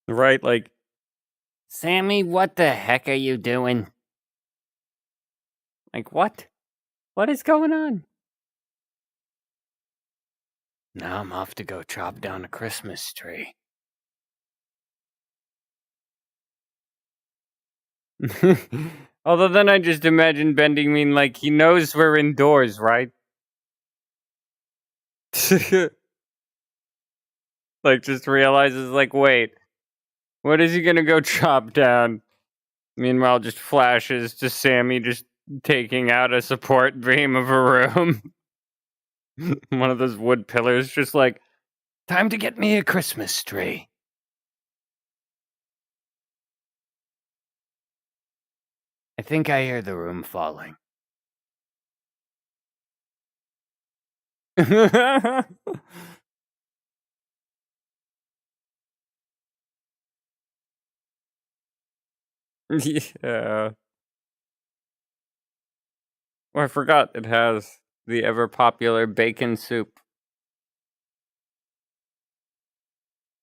Right? Like, Sammy, what the heck are you doing? like what? What is going on? Now I'm off to go chop down a Christmas tree. Although then I just imagine Bending mean like he knows we're indoors, right? Like just realizes like, wait, what is he gonna go chop down? Meanwhile, just flashes to Sammy just taking out a support beam of a room. One of those wood pillars, just like, Time to get me a Christmas tree. I think I hear the room falling. yeah. Oh, I forgot it has the ever popular bacon soup.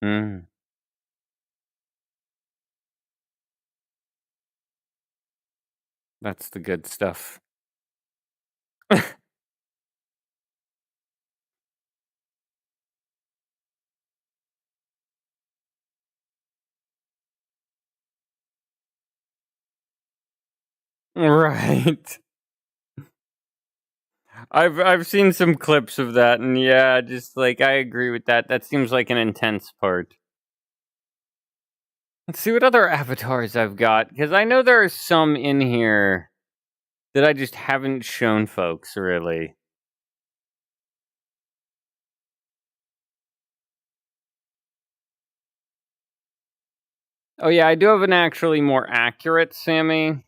Mm. That's the good stuff. Right. I've seen some clips of that, and yeah, just like I agree with that. That seems like an intense part. Let's see what other avatars I've got, because I know there are some in here that I just haven't shown folks really. Oh yeah, I do have an actually more accurate Sammy.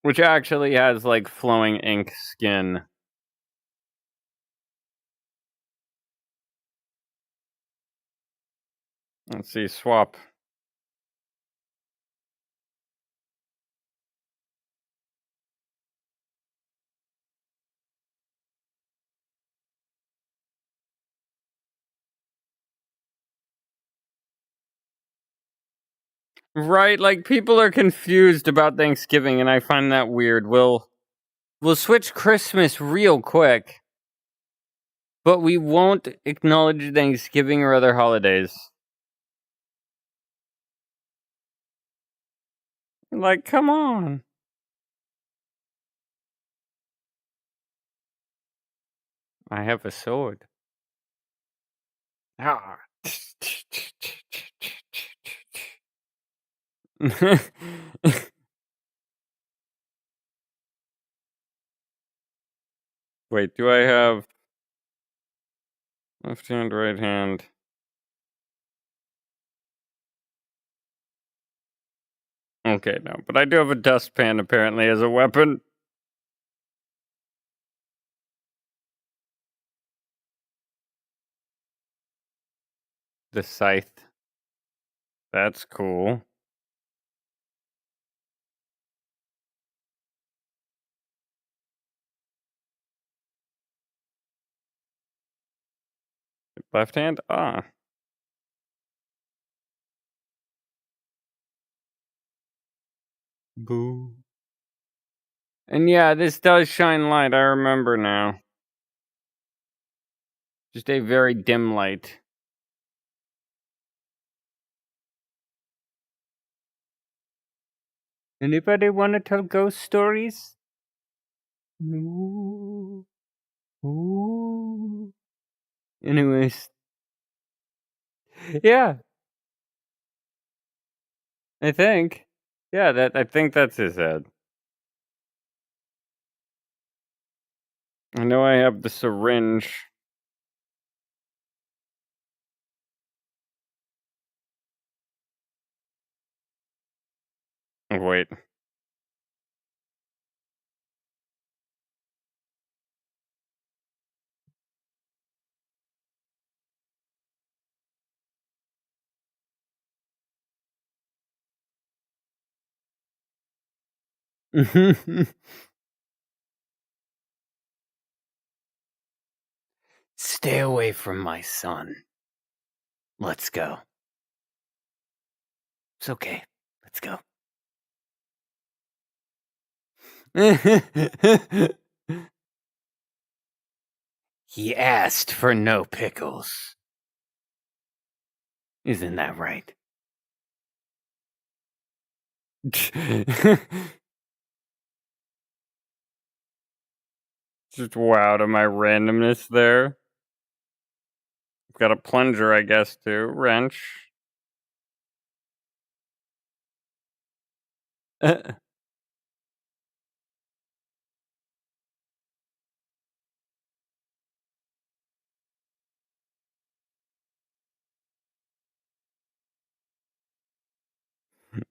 Which actually has like flowing ink skin. Let's see, swap. Right, like people are confused about Thanksgiving, and I find that weird. We'll switch Christmas real quick, but we won't acknowledge Thanksgiving or other holidays. Like, come on. I have a sword. Ah. Wait, do I have left hand, right hand? Okay, no, but I do have a dustpan apparently as a weapon. The scythe. That's cool. Left hand? Ah. Boo. And yeah, this does shine light. I remember now. Just a very dim light. Anybody want to tell ghost stories? Ooh. Ooh. Anyways. Yeah, I think. Yeah, I think that's his head. I know I have the syringe. Oh, wait. Stay away from my son. Let's go. It's okay. Let's go. He asked for no pickles. Isn't that right? Just wow to my randomness there. Got a plunger, I guess, too. Wrench.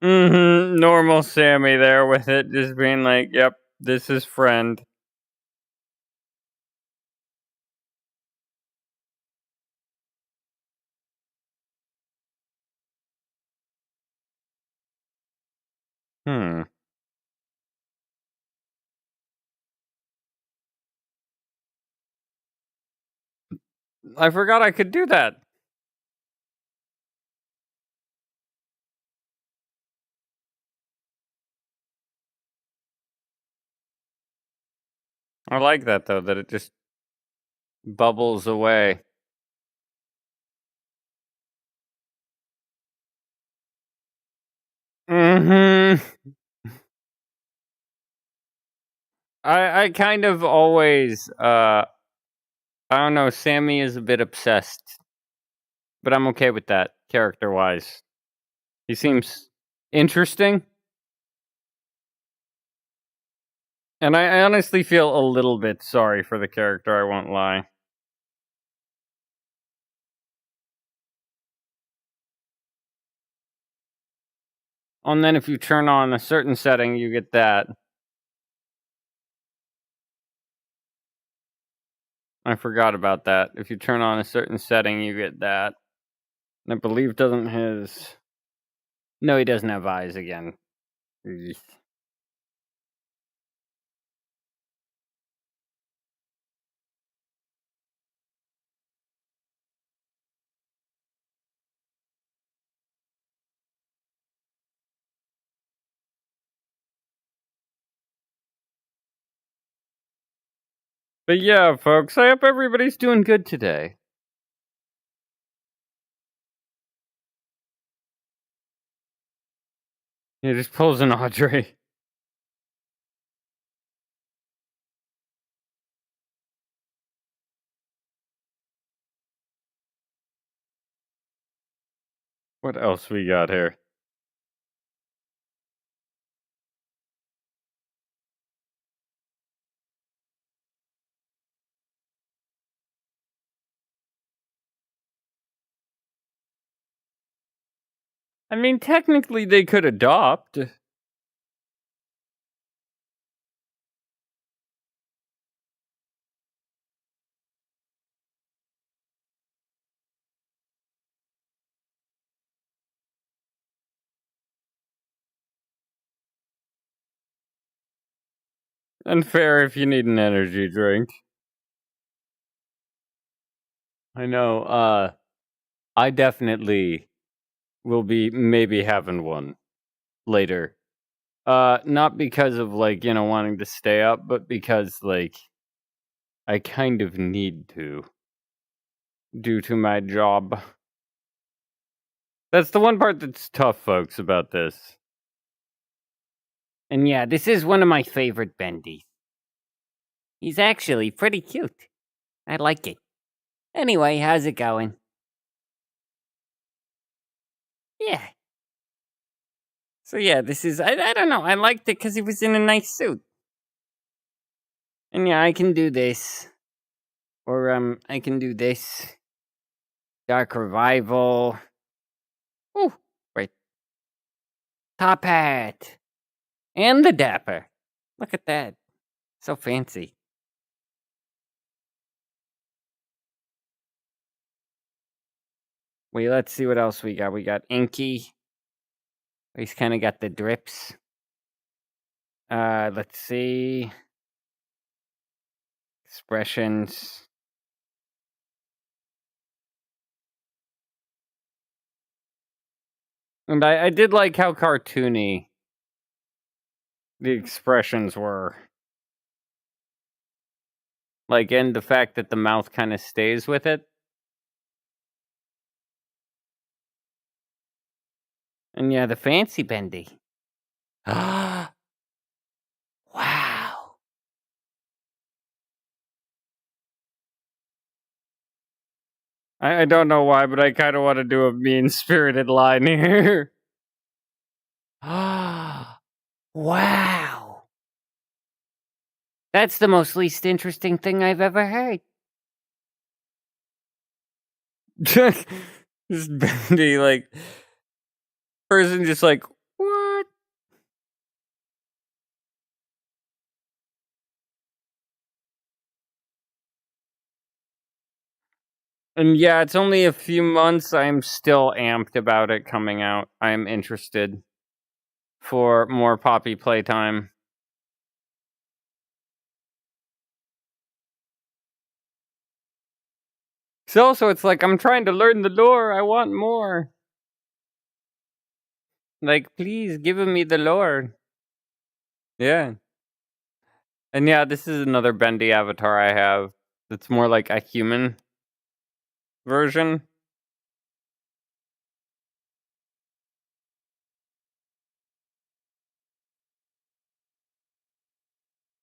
Normal Sammy there with it, just being like, yep, this is friend. Hmm. I forgot I could do that. I like that though, that it just bubbles away. Mm-hmm. I kind of always I don't know, Sammy is a bit obsessed. But I'm okay with that, character wise. He seems interesting. And I honestly feel a little bit sorry for the character, I won't lie. And then if you turn on a certain setting, you get that. I forgot about that. If you turn on a certain setting, you get that. And I believe doesn't his... No, he doesn't have eyes again. Eesh. But yeah, folks, I hope everybody's doing good today. He just pulls an Audrey. What else we got here? I mean, technically they could adopt. Unfair if you need an energy drink. I know, I definitely will be maybe having one later. Not because of, like, wanting to stay up, but because, like, I kind of need to, due to my job. That's the one part that's tough, folks, about this. And yeah, this is one of my favorite bendies. He's actually pretty cute. I like it. Anyway, how's it going? Yeah. So yeah, this is, I don't know, I liked it because he was in a nice suit. And yeah, I can do this. Or, I can do this. Dark Revival. Ooh, wait. Top Hat. And the Dapper. Look at that. So fancy. Wait, let's see what else we got. We got Inky. He's kind of got the drips. Let's see. Expressions. And I did like how cartoony the expressions were. Like, and the fact that the mouth kind of stays with it. And yeah, the fancy bendy. Ah. Wow. I don't know why, but I kind of want to do a mean-spirited line here. Ah. Wow. That's the most least interesting thing I've ever heard. Just bendy, like, person just like, what? And yeah, it's only a few months. I'm still amped about it coming out. I'm interested for more Poppy playtime. So also, it's like, I'm trying to learn the lore. I want more. Like, please give me the lore. Yeah. And yeah, this is another bendy avatar I have. That's more like a human version.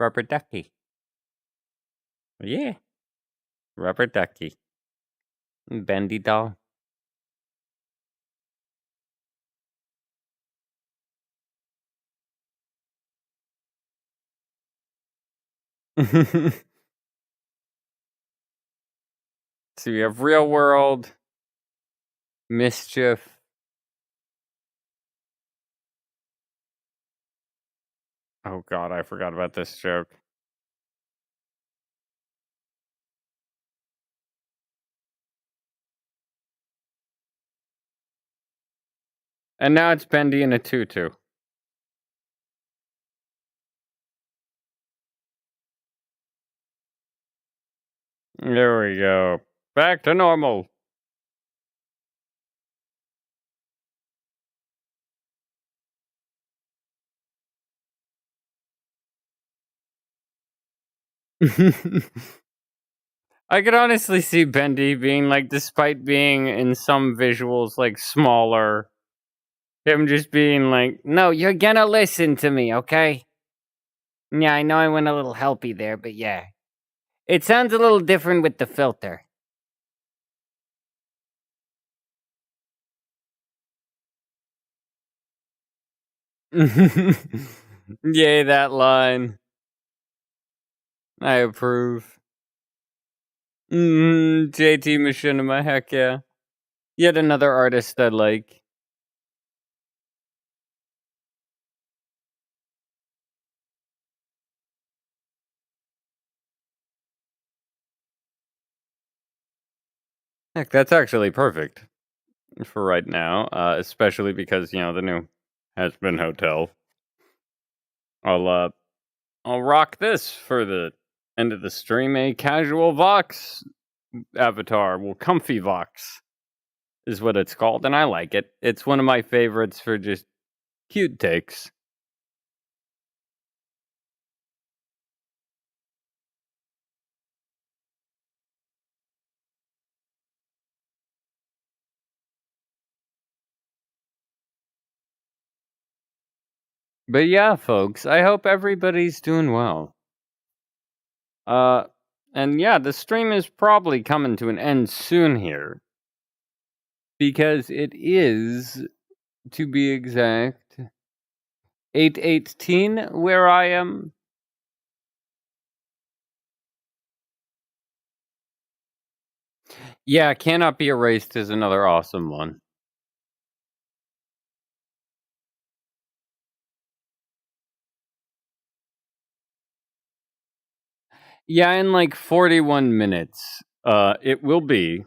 Rubber ducky. Yeah. Rubber ducky. Bendy doll. So you have real world, mischief. Oh god, I forgot about this joke. And now it's Bendy in a tutu. There we go. Back to normal. I could honestly see Bendy being like, despite being in some visuals like smaller, him just being like, no, you're gonna listen to me, okay? Yeah, I know I went a little helpy there, but yeah. It sounds a little different with the filter. Yay, that line. I approve. JT Machinima, heck yeah. Yet another artist I like. Heck, that's actually perfect for right now, especially because, the new Has-Been Hotel. I'll rock this for the end of the stream. A casual Vox avatar, well, comfy Vox is what it's called, and I like it. It's one of my favorites for just cute takes. But yeah, folks, I hope everybody's doing well. And yeah, the stream is probably coming to an end soon here. Because it is, to be exact, 8:18 where I am. Yeah, Cannot Be Erased is another awesome one. Yeah, in like 41 minutes, it will be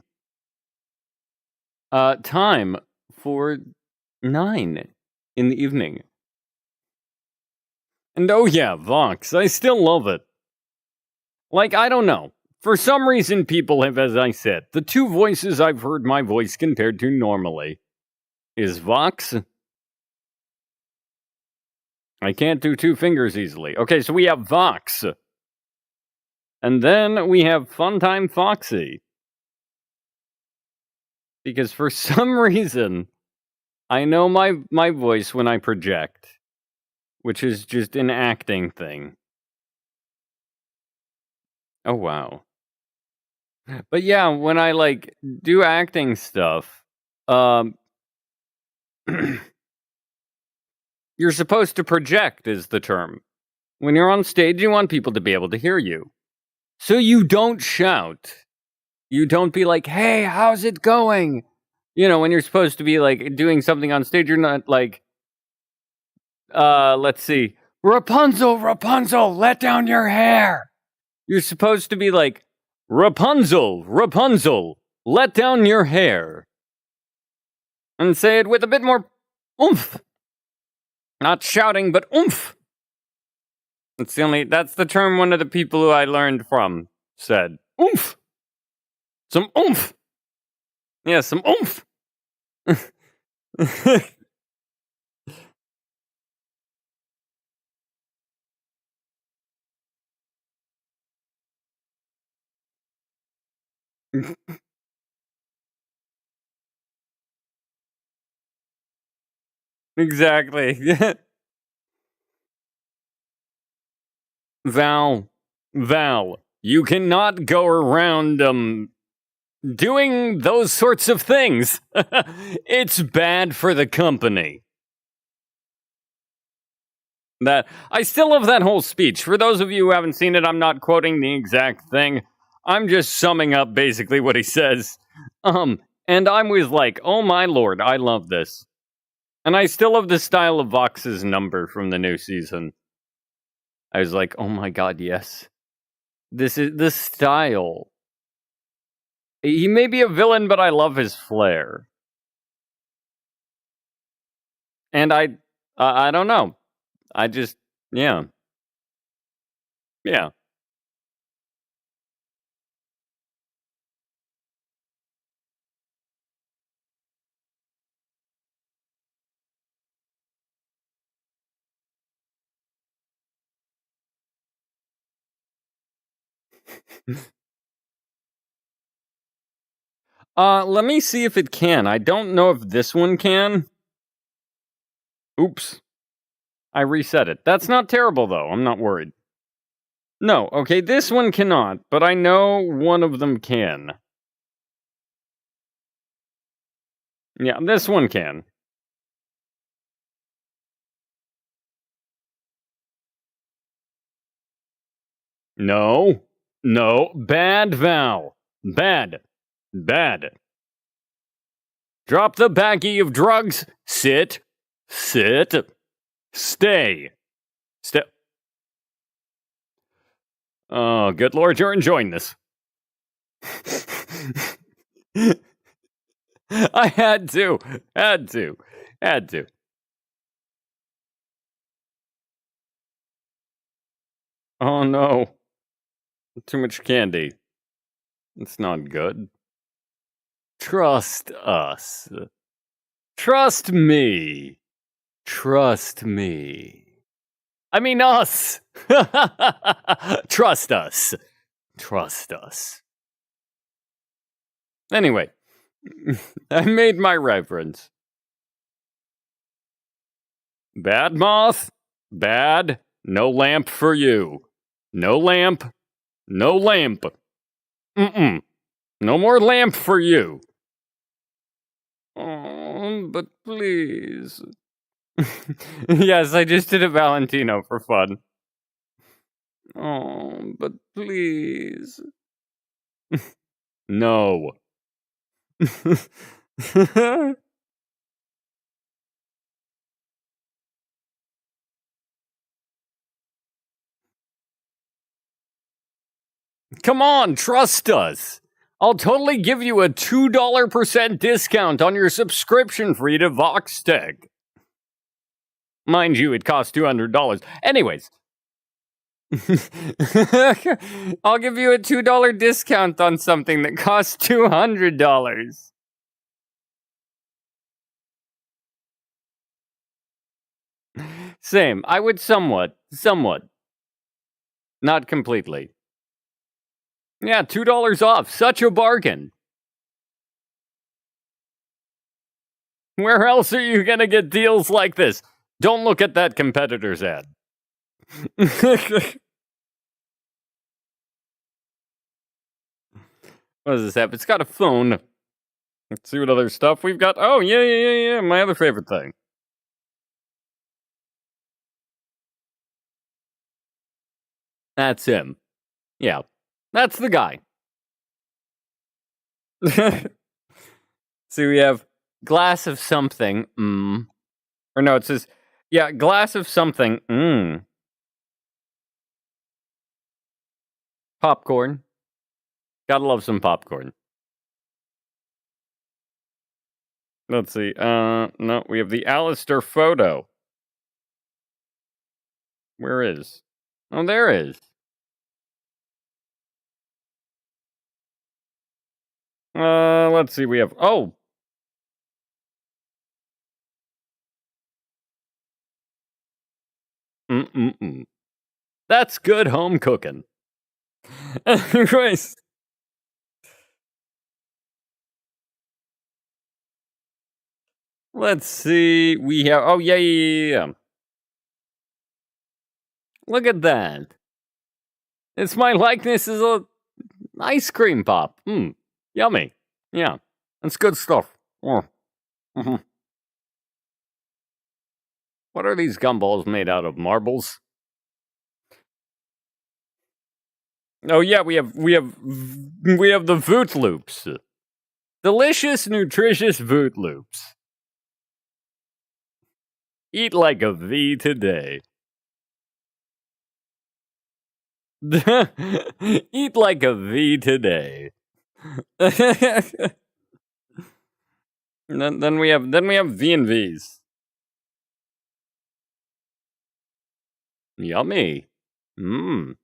time for 9 in the evening. And oh yeah, Vox, I still love it. Like, I don't know. For some reason, people have, as I said, the two voices I've heard my voice compared to normally is Vox. I can't do two fingers easily. Okay, so we have Vox. And then we have Funtime Foxy. Because for some reason, I know my voice when I project, which is just an acting thing. Oh, wow. But yeah, when I, like, do acting stuff, you're supposed to project is the term. When you're on stage, you want people to be able to hear you. So you don't shout. You don't be like, hey, how's it going? When you're supposed to be, like, doing something on stage, you're not like, let's see, Rapunzel, Rapunzel, let down your hair. You're supposed to be like, Rapunzel, Rapunzel, let down your hair. And say it with a bit more oomph. Not shouting, but oomph. That's the term one of the people who I learned from said. Oomph. Some oomph. Yeah, some oomph. Exactly. Val, you cannot go around doing those sorts of things. It's bad for the company. That I still love that whole speech. For those of you who haven't seen it, I'm not quoting the exact thing. I'm just summing up basically what he says. And I was like, oh my lord, I love this. And I still love the style of Vox's number from the new season. I was like, oh my god, yes. This is the style. He may be a villain, but I love his flair. And I don't know. I just, yeah. Yeah. Let me see if it can. I don't know if this one can. Oops. I reset it. That's not terrible, though. I'm not worried. No, okay, this one cannot, but I know one of them can. Yeah, this one can. No. No. Bad, Val. Bad. Bad. Drop the baggie of drugs. Sit. Sit. Stay. Stay. Oh, good lord, you're enjoying this. I had to. Had to. Had to. Oh no. Too much candy. It's not good. Trust us. Trust me. Trust me. I mean us. Trust us. Trust us. Anyway, I made my reference. Bad moth. Bad. No lamp for you. No lamp. No lamp. Mm-mm. No more lamp for you. Oh, but please. Yes, I just did a Valentino for fun. Oh, but please. No. Come on, trust us. I'll totally give you a $2% discount on your subscription fee to VoxTech. Mind you, it costs $200. Anyways. I'll give you a $2 discount on something that costs $200. Same. I would somewhat. Not completely. Yeah, $2 off. Such a bargain. Where else are you going to get deals like this? Don't look at that competitor's ad. What does this have? It's got a phone. Let's see what other stuff we've got. Oh, yeah. My other favorite thing. That's him. Yeah. That's the guy. So we have glass of something. Or no, it says, yeah, glass of something. Popcorn. Gotta love some popcorn. Let's see. No, we have the Alistair photo. Where is? Oh, there is. Let's see. We have. Oh. That's good home cooking. Anyways. Let's see. We have. Oh, yeah. Look at that. It's my likeness as a ice cream pop. Yummy. Yeah. That's good stuff. Mhm. What are these gumballs made out of? Marbles? Oh yeah, we have the Voot Loops. Delicious, nutritious Voot Loops. Eat like a V today. Eat like a V today. then we have V and V's. Yummy. Mmm.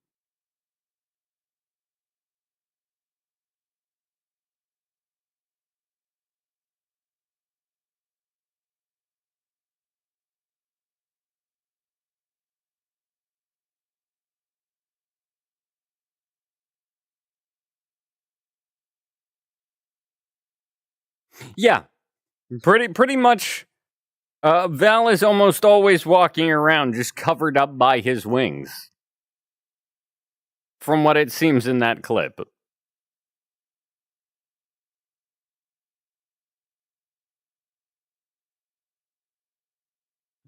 Yeah. Pretty much Val is almost always walking around just covered up by his wings. From what it seems in that clip.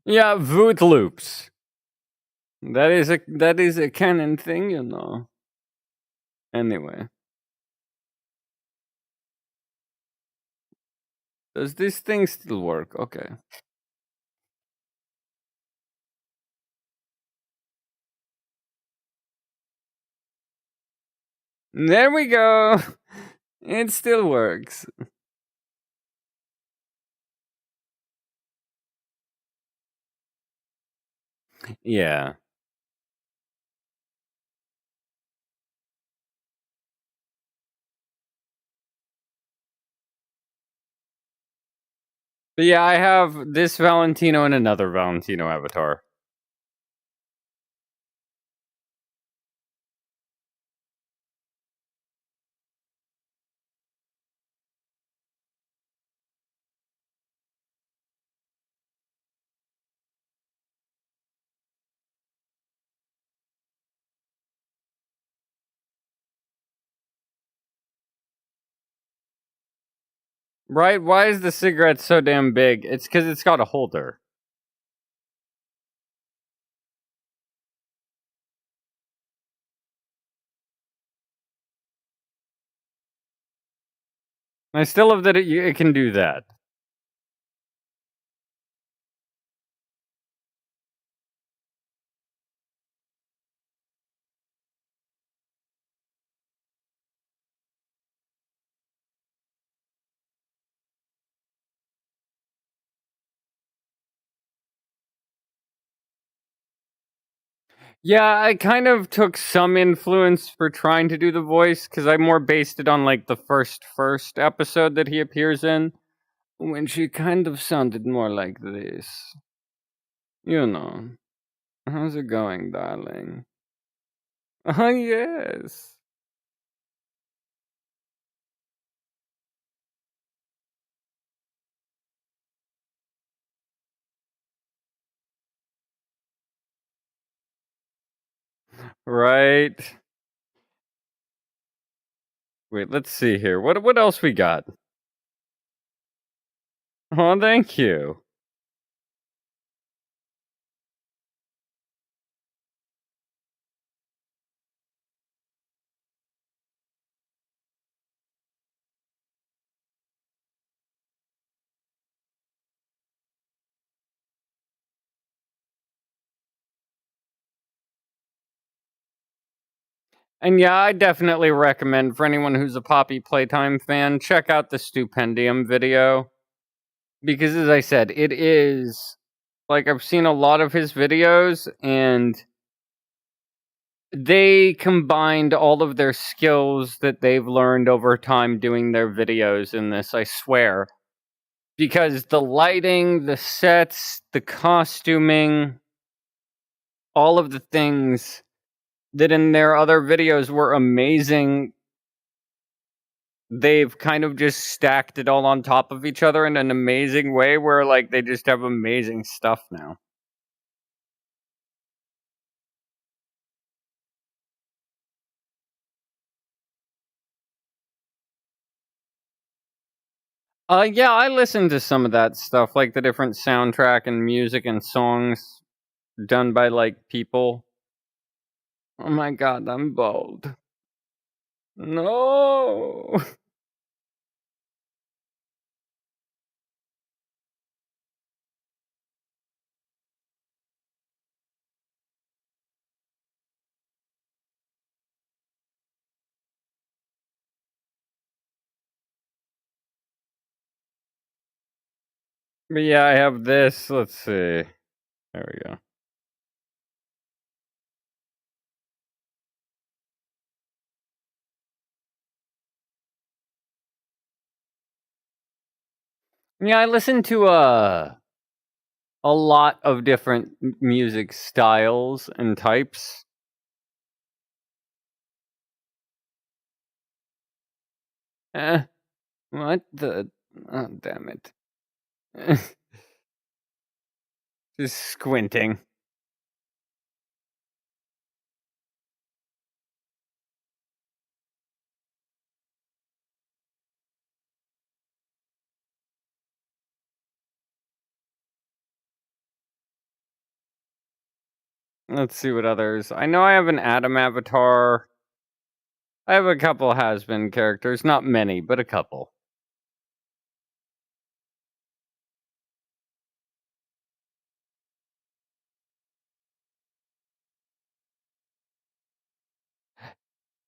Yeah, Voot Loops. That is a canon thing, you know. Anyway. Does this thing still work? Okay. There we go. It still works. Yeah. But yeah, I have this Valentino and another Valentino avatar. Right? Why is the cigarette so damn big? It's because it's got a holder. I still love that it can do that. Yeah, I kind of took some influence for trying to do the voice because I more based it on like the first episode that he appears in, when she kind of sounded more like this. You know. How's it going, darling? Oh, yes. Right. Wait, let's see here. What else we got? Oh, thank you. And yeah, I definitely recommend for anyone who's a Poppy Playtime fan, check out the Stupendium video. Because as I said, it is like I've seen a lot of his videos and they combined all of their skills that they've learned over time doing their videos in this, I swear. Because the lighting, the sets, the costuming, all of the things that in their other videos were amazing they've kind of just stacked it all on top of each other in an amazing way where like they just have amazing stuff now. Yeah, I listen to some of that stuff, like the different soundtrack and music and songs done by like people. Oh my god, I'm bald. No. But yeah, I have this. Let's see. There we go. Yeah, I listen to a lot of different music styles and types. Eh, what the? Oh, damn it. Just squinting. Let's see what others. I know I have an Adam avatar. I have a couple has-been characters, not many, but a couple.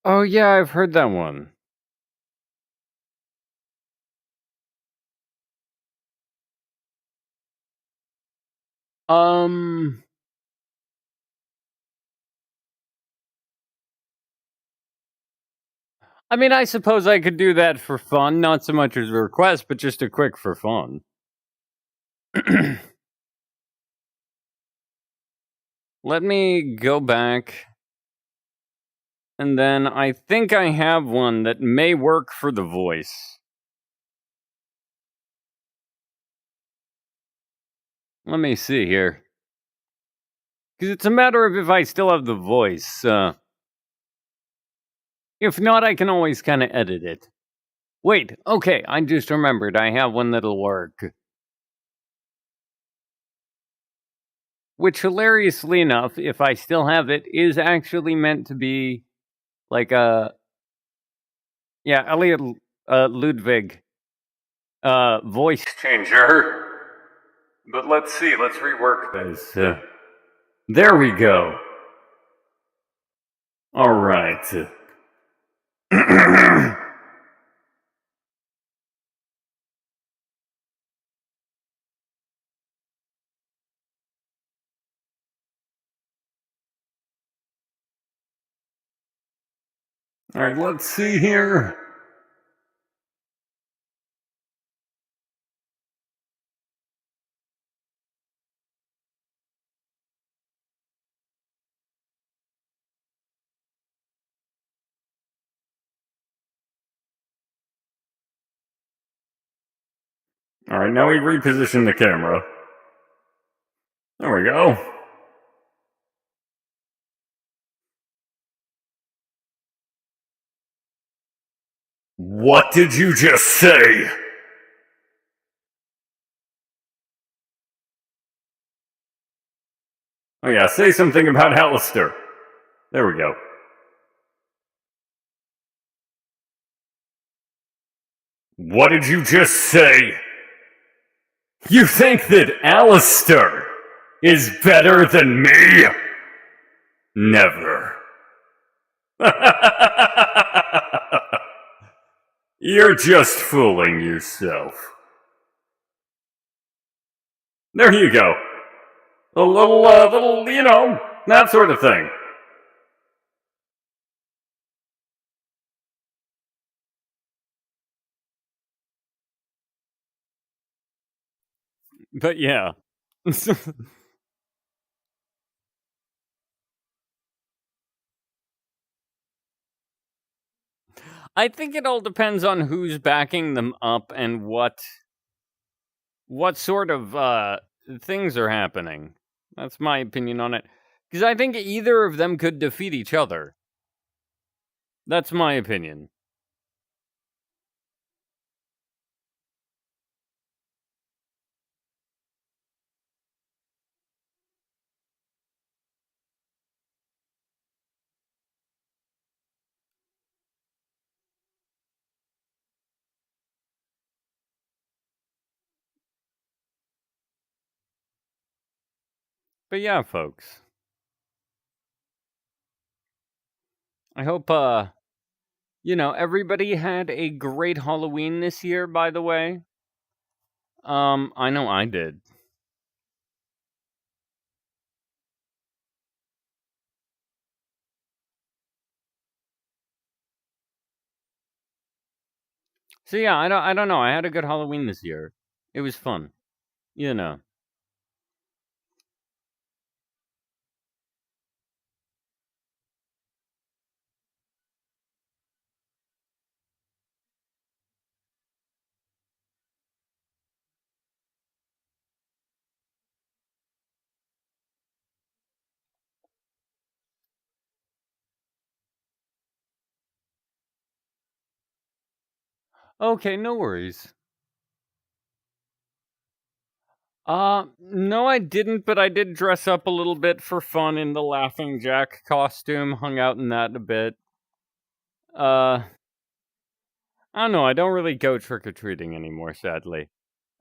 Oh yeah, I've heard that one. Um, I mean, I suppose I could do that for fun, not so much as a request, but just a quick for fun. Let me go back. And then I think I have one that may work for the voice. Let me see here. Because it's a matter of if I still have the voice. If not, I can always kind of edit it. Wait, okay, I just remembered. I have one that'll work. Which, hilariously enough, if I still have it, is actually meant to be like a... Yeah, Elliot Ludwig voice changer. But let's see, let's rework this. There we go. All right. All right, let's see here. All right, now we reposition the camera. There we go. What did you just say? Oh yeah, say something about Alistair. There we go. What did you just say? You think that Alistair is better than me? Never. You're just fooling yourself. There you go. A little, you know, that sort of thing. But yeah. I think it all depends on who's backing them up and what sort of things are happening. That's my opinion on it. Because I think either of them could defeat each other. That's my opinion. But yeah, folks. I hope everybody had a great Halloween this year, by the way. I know I did. So yeah, I don't know. I had a good Halloween this year. It was fun. You know. Okay, no worries. No, I didn't, but I did dress up a little bit for fun in the Laughing Jack costume, hung out in that a bit. I don't know, I don't really go trick-or-treating anymore, sadly.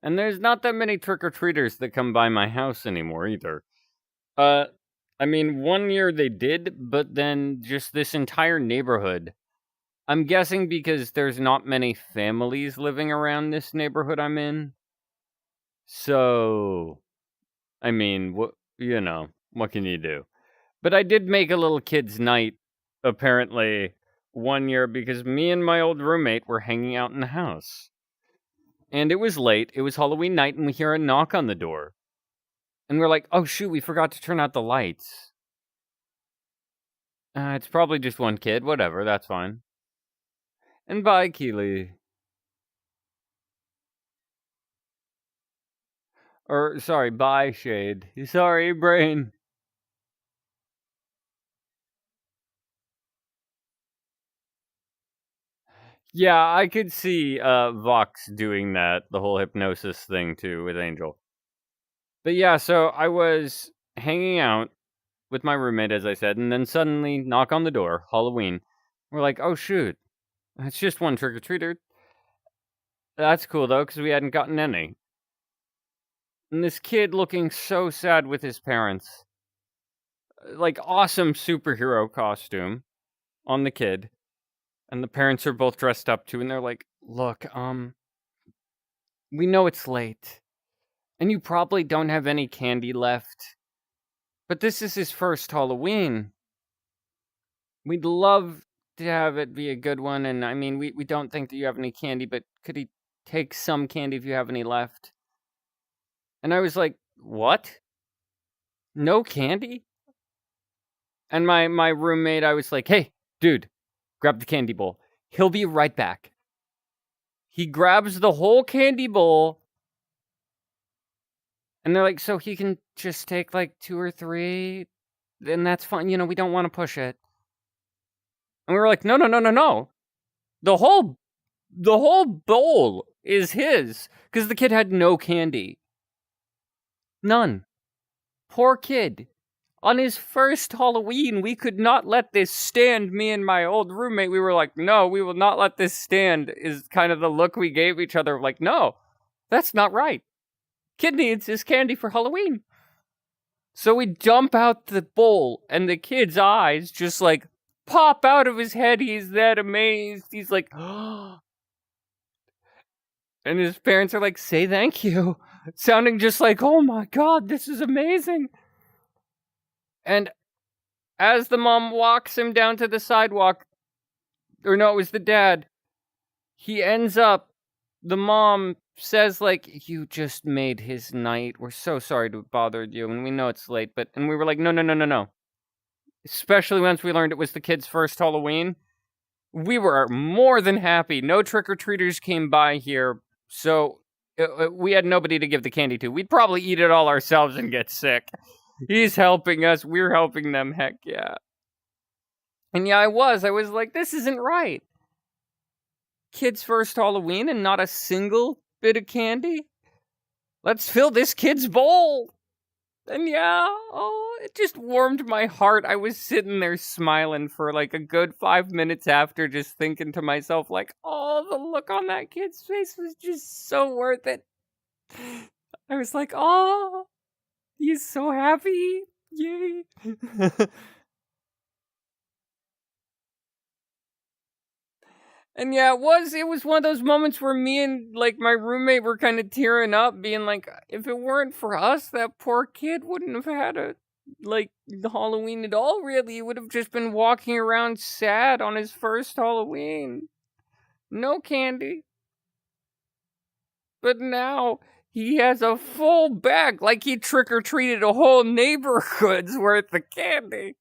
And there's not that many trick-or-treaters that come by my house anymore, either. I mean, one year they did, but then just this entire neighborhood. I'm guessing because there's not many families living around this neighborhood I'm in. So, I mean, what can you do? But I did make a little kids' night, apparently, one year because me and my old roommate were hanging out in the house. And it was late, it was Halloween night, and we hear a knock on the door. And we're like, oh shoot, we forgot to turn out the lights. It's probably just one kid, whatever, that's fine. And bye, Keely. Or, sorry, bye, Shade. Sorry, Brain. Yeah, I could see Vox doing that, the whole hypnosis thing too with Angel. But yeah, so I was hanging out with my roommate, as I said, and then suddenly knock on the door, Halloween. We're like, oh shoot, it's just one trick-or-treater. That's cool though, because we hadn't gotten any. And this kid looking so sad with his parents. Like, awesome superhero costume on the kid. And the parents are both dressed up too, and they're like, look, we know it's late. And you probably don't have any candy left. But this is his first Halloween. We'd love to have it be a good one, and I mean, we don't think that you have any candy, but could he take some candy if you have any left? And I was like, what? No candy? And my roommate, I was like, hey, dude, grab the candy bowl. He'll be right back. He grabs the whole candy bowl. And they're like, so he can just take like 2 or 3, then that's fine. We don't want to push it. And we were like, no. The whole bowl is his. Because the kid had no candy. None. Poor kid. On his first Halloween, we could not let this stand. Me and my old roommate, we were like, no, we will not let this stand, is kind of the look we gave each other. Like, no, that's not right. Kid needs his candy for Halloween. So we dump out the bowl, and the kid's eyes just like pop out of his head. He's that amazed. He's like, oh. And his parents are like, say thank you. Sounding just like, oh my God, this is amazing. And as the mom walks him down to the sidewalk, or no, it was the dad, he ends up, the mom says, like, you just made his night. We're so sorry to have bothered you, and we know it's late, and we were like, no. Especially once we learned it was the kid's first Halloween. we were more than happy. No trick-or-treaters came by here, so we had nobody to give the candy to. We'd probably eat it all ourselves and get sick. He's helping us. We're helping them. Heck yeah. And yeah, I was like, this isn't right. Kid's first Halloween and not a single bit of candy? Let's fill this kid's bowl. And yeah, it just warmed my heart. I was sitting there smiling for like a good 5 minutes after, just thinking to myself, like, oh, the look on that kid's face was just so worth it. I was like, oh, he's so happy. Yay. And yeah, it was one of those moments where me and like my roommate were kind of tearing up, being like, if it weren't for us, that poor kid wouldn't have had the Halloween at all, really. He would have just been walking around sad on his first Halloween. No candy. But now he has a full bag, like he trick-or-treated a whole neighborhood's worth of candy.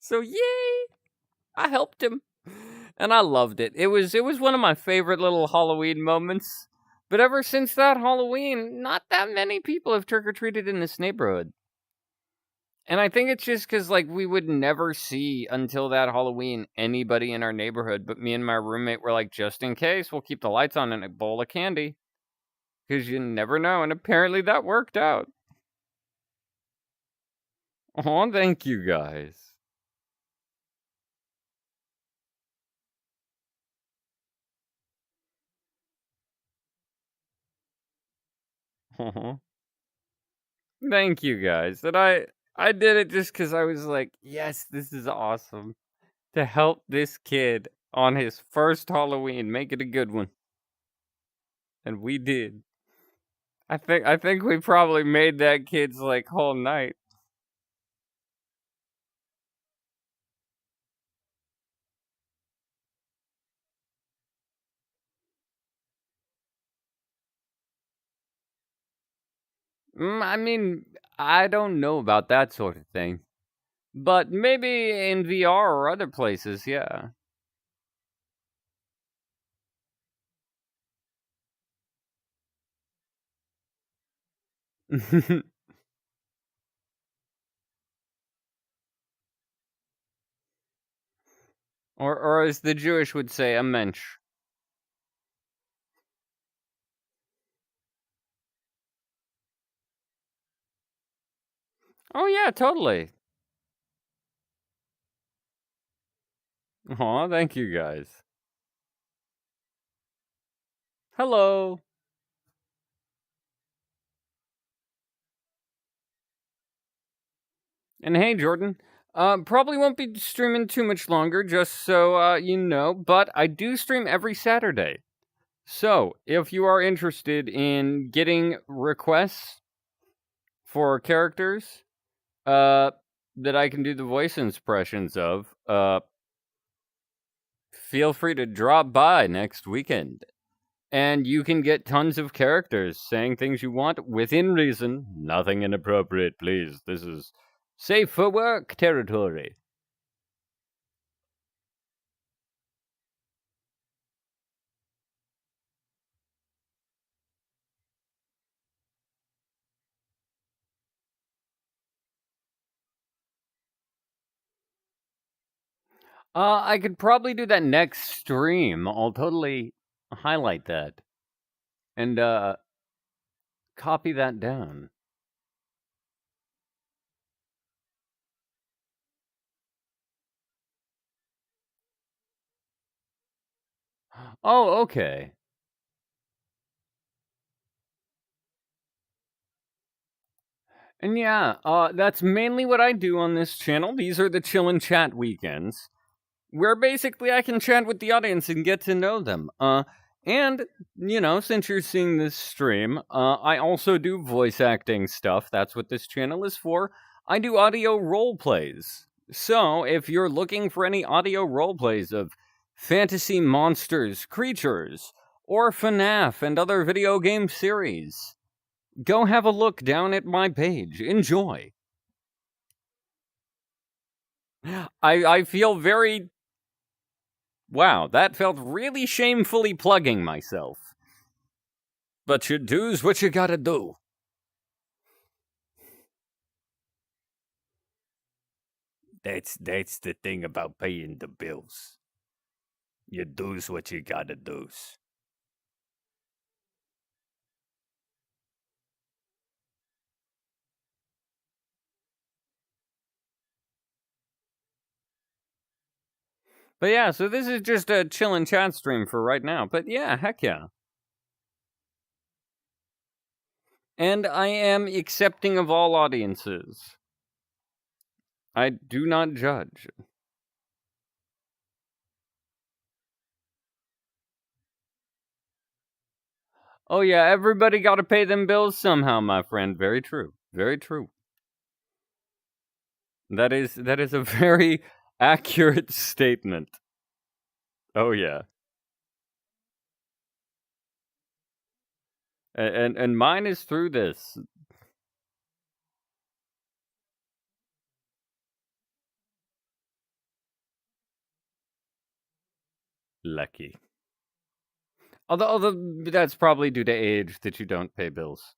So yay! I helped him. And I loved it. It was one of my favorite little Halloween moments. But ever since that Halloween, not that many people have trick-or-treated in this neighborhood. And I think it's just because, like, we would never see, until that Halloween, anybody in our neighborhood. But me and my roommate were like, just in case, we'll keep the lights on and a bowl of candy. Because you never know. And apparently that worked out. Oh, thank you guys. Thank you guys. And I did it just because I was like, yes, this is awesome. To help this kid on his first Halloween, make it a good one. And we did. I think we probably made that kid's like whole night. I mean, I don't know about that sort of thing. But maybe in VR or other places, yeah. or as the Jewish would say, a mensch. Oh yeah, totally. Aw, thank you guys. Hello. And hey, Jordan. Probably won't be streaming too much longer, just so you know, but I do stream every Saturday. So, if you are interested in getting requests for characters that I can do the voice impressions of, feel free to drop by next weekend. And you can get tons of characters saying things you want within reason. Nothing inappropriate, please. This is safe for work territory. I could probably do that next stream. I'll totally highlight that. And, copy that down. Oh, okay. And yeah, that's mainly what I do on this channel. These are the chill and chat weekends, where basically I can chat with the audience and get to know them. And, you know, since you're seeing this stream, I also do voice acting stuff. That's what this channel is for. I do audio role plays. So, if you're looking for any audio role plays of fantasy monsters, creatures, or FNAF and other video game series, go have a look down at my page. Enjoy. I feel very Wow, that felt really shamefully plugging myself. But you do's what you gotta do. That's the thing about paying the bills. You do's what you gotta do's. But yeah, so this is just a chillin' chat stream for right now. But yeah, heck yeah. And I am accepting of all audiences. I do not judge. Oh yeah, everybody gotta pay them bills somehow, my friend. Very true. Very true. That is a very accurate statement. Oh yeah. And mine is through this. Lucky. Although that's probably due to age that you don't pay bills.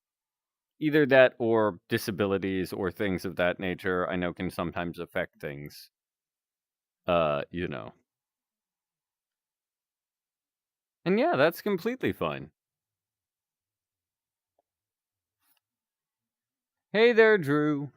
Either that or disabilities or things of that nature, I know can sometimes affect things. You know. And yeah, that's completely fine. Hey there, Drew.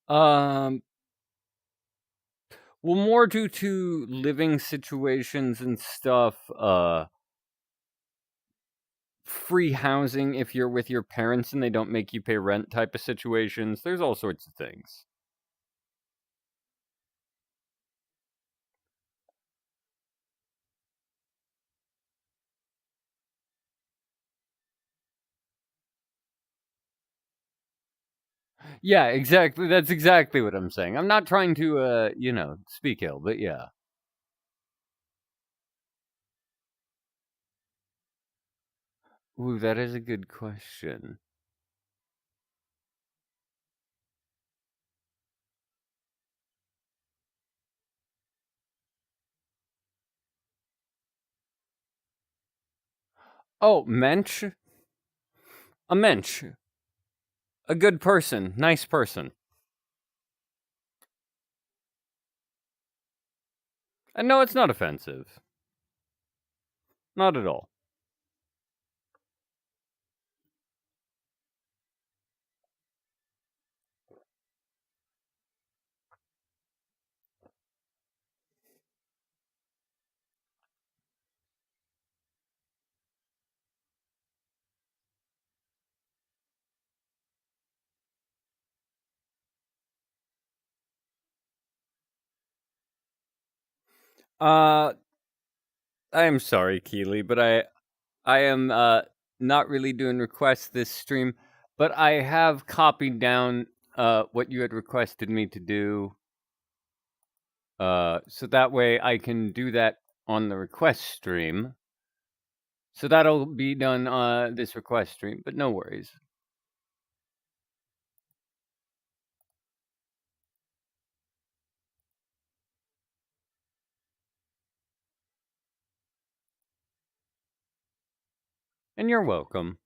Well, more due to living situations and stuff, free housing if you're with your parents and they don't make you pay rent type of situations. There's all sorts of things. Yeah, exactly. That's exactly what I'm saying. I'm not trying to, speak ill, but yeah. Ooh, that is a good question. Oh, mensch? A mensch. A good person. Nice person. And no, it's not offensive. Not at all. I am sorry, Keely, but I am not really doing requests this stream, but I have copied down what you had requested me to do. So that way I can do that on the request stream. So that'll be done this request stream, but no worries. And you're welcome.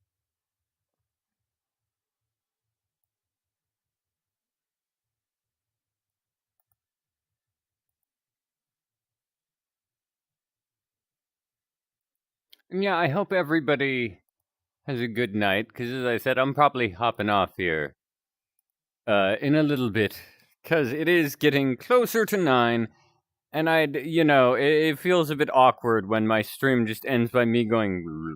And yeah, I hope everybody has a good night, because as I said, I'm probably hopping off here in a little bit, because it is getting closer to 9, and it feels a bit awkward when my stream just ends by me going,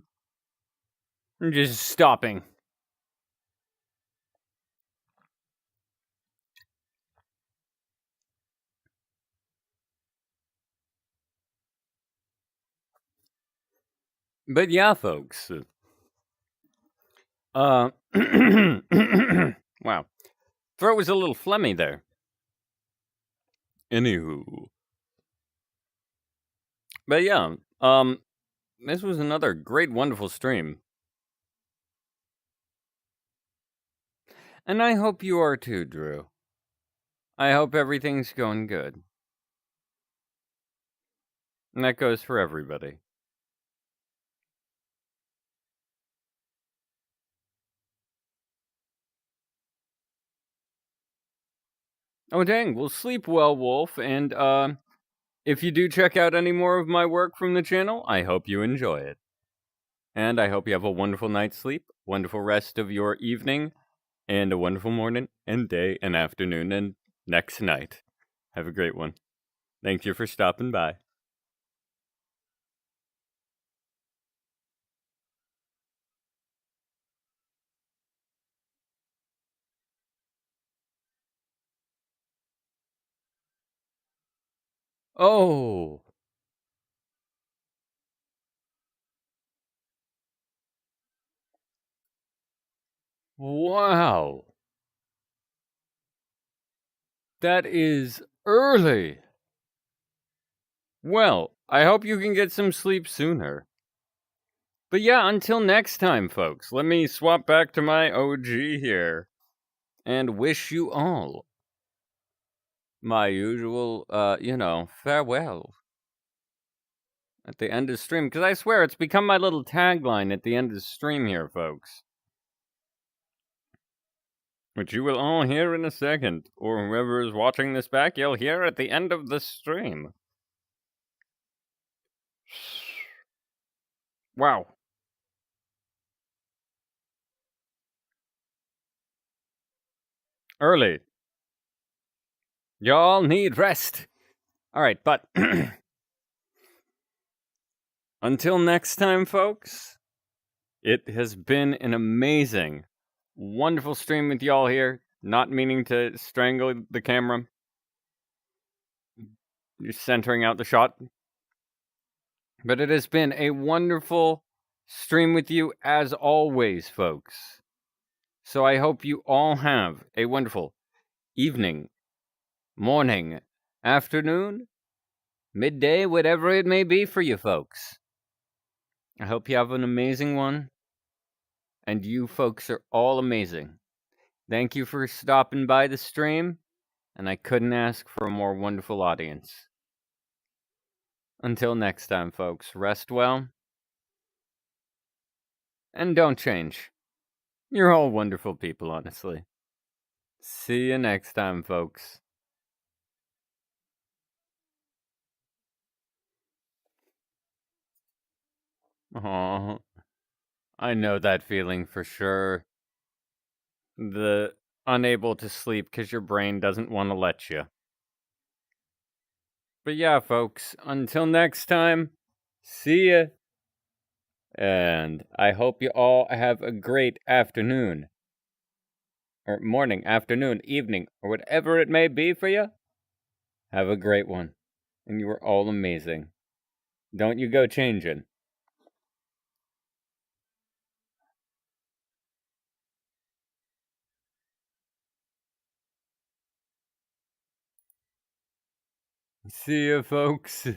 just stopping. But yeah, folks. Wow. Throat was a little phlegmy there. Anywho. But yeah, this was another great, wonderful stream. And I hope you are too, Drew. I hope everything's going good. And that goes for everybody. Oh dang, well sleep well, Wolf, and if you do check out any more of my work from the channel, I hope you enjoy it. And I hope you have a wonderful night's sleep, wonderful rest of your evening, and a wonderful morning and day and afternoon and next night. Have a great one. Thank you for stopping by. Oh, wow. That is early. Well, I hope you can get some sleep sooner. But yeah, until next time, folks, let me swap back to my OG here and wish you all my usual, farewell at the end of stream. Because I swear it's become my little tagline at the end of stream here, folks. Which you will all hear in a second, or whoever is watching this back, you'll hear at the end of the stream. Wow. Early. Y'all need rest. Alright, but until next time, folks, it has been an amazing, wonderful stream with y'all here. Not meaning to strangle the camera. Just centering out the shot. But it has been a wonderful stream with you as always, folks. So I hope you all have a wonderful evening, morning, afternoon, midday, whatever it may be for you folks. I hope you have an amazing one. And you folks are all amazing. Thank you for stopping by the stream. And I couldn't ask for a more wonderful audience. Until next time, folks, rest well. And don't change. You're all wonderful people, honestly. See you next time, folks. Aw, I know that feeling for sure. The unable to sleep because your brain doesn't want to let you. But yeah, folks, until next time, see ya. And I hope you all have a great afternoon. Or morning, afternoon, evening, or whatever it may be for you. Have a great one. And you are all amazing. Don't you go changing. See ya, folks.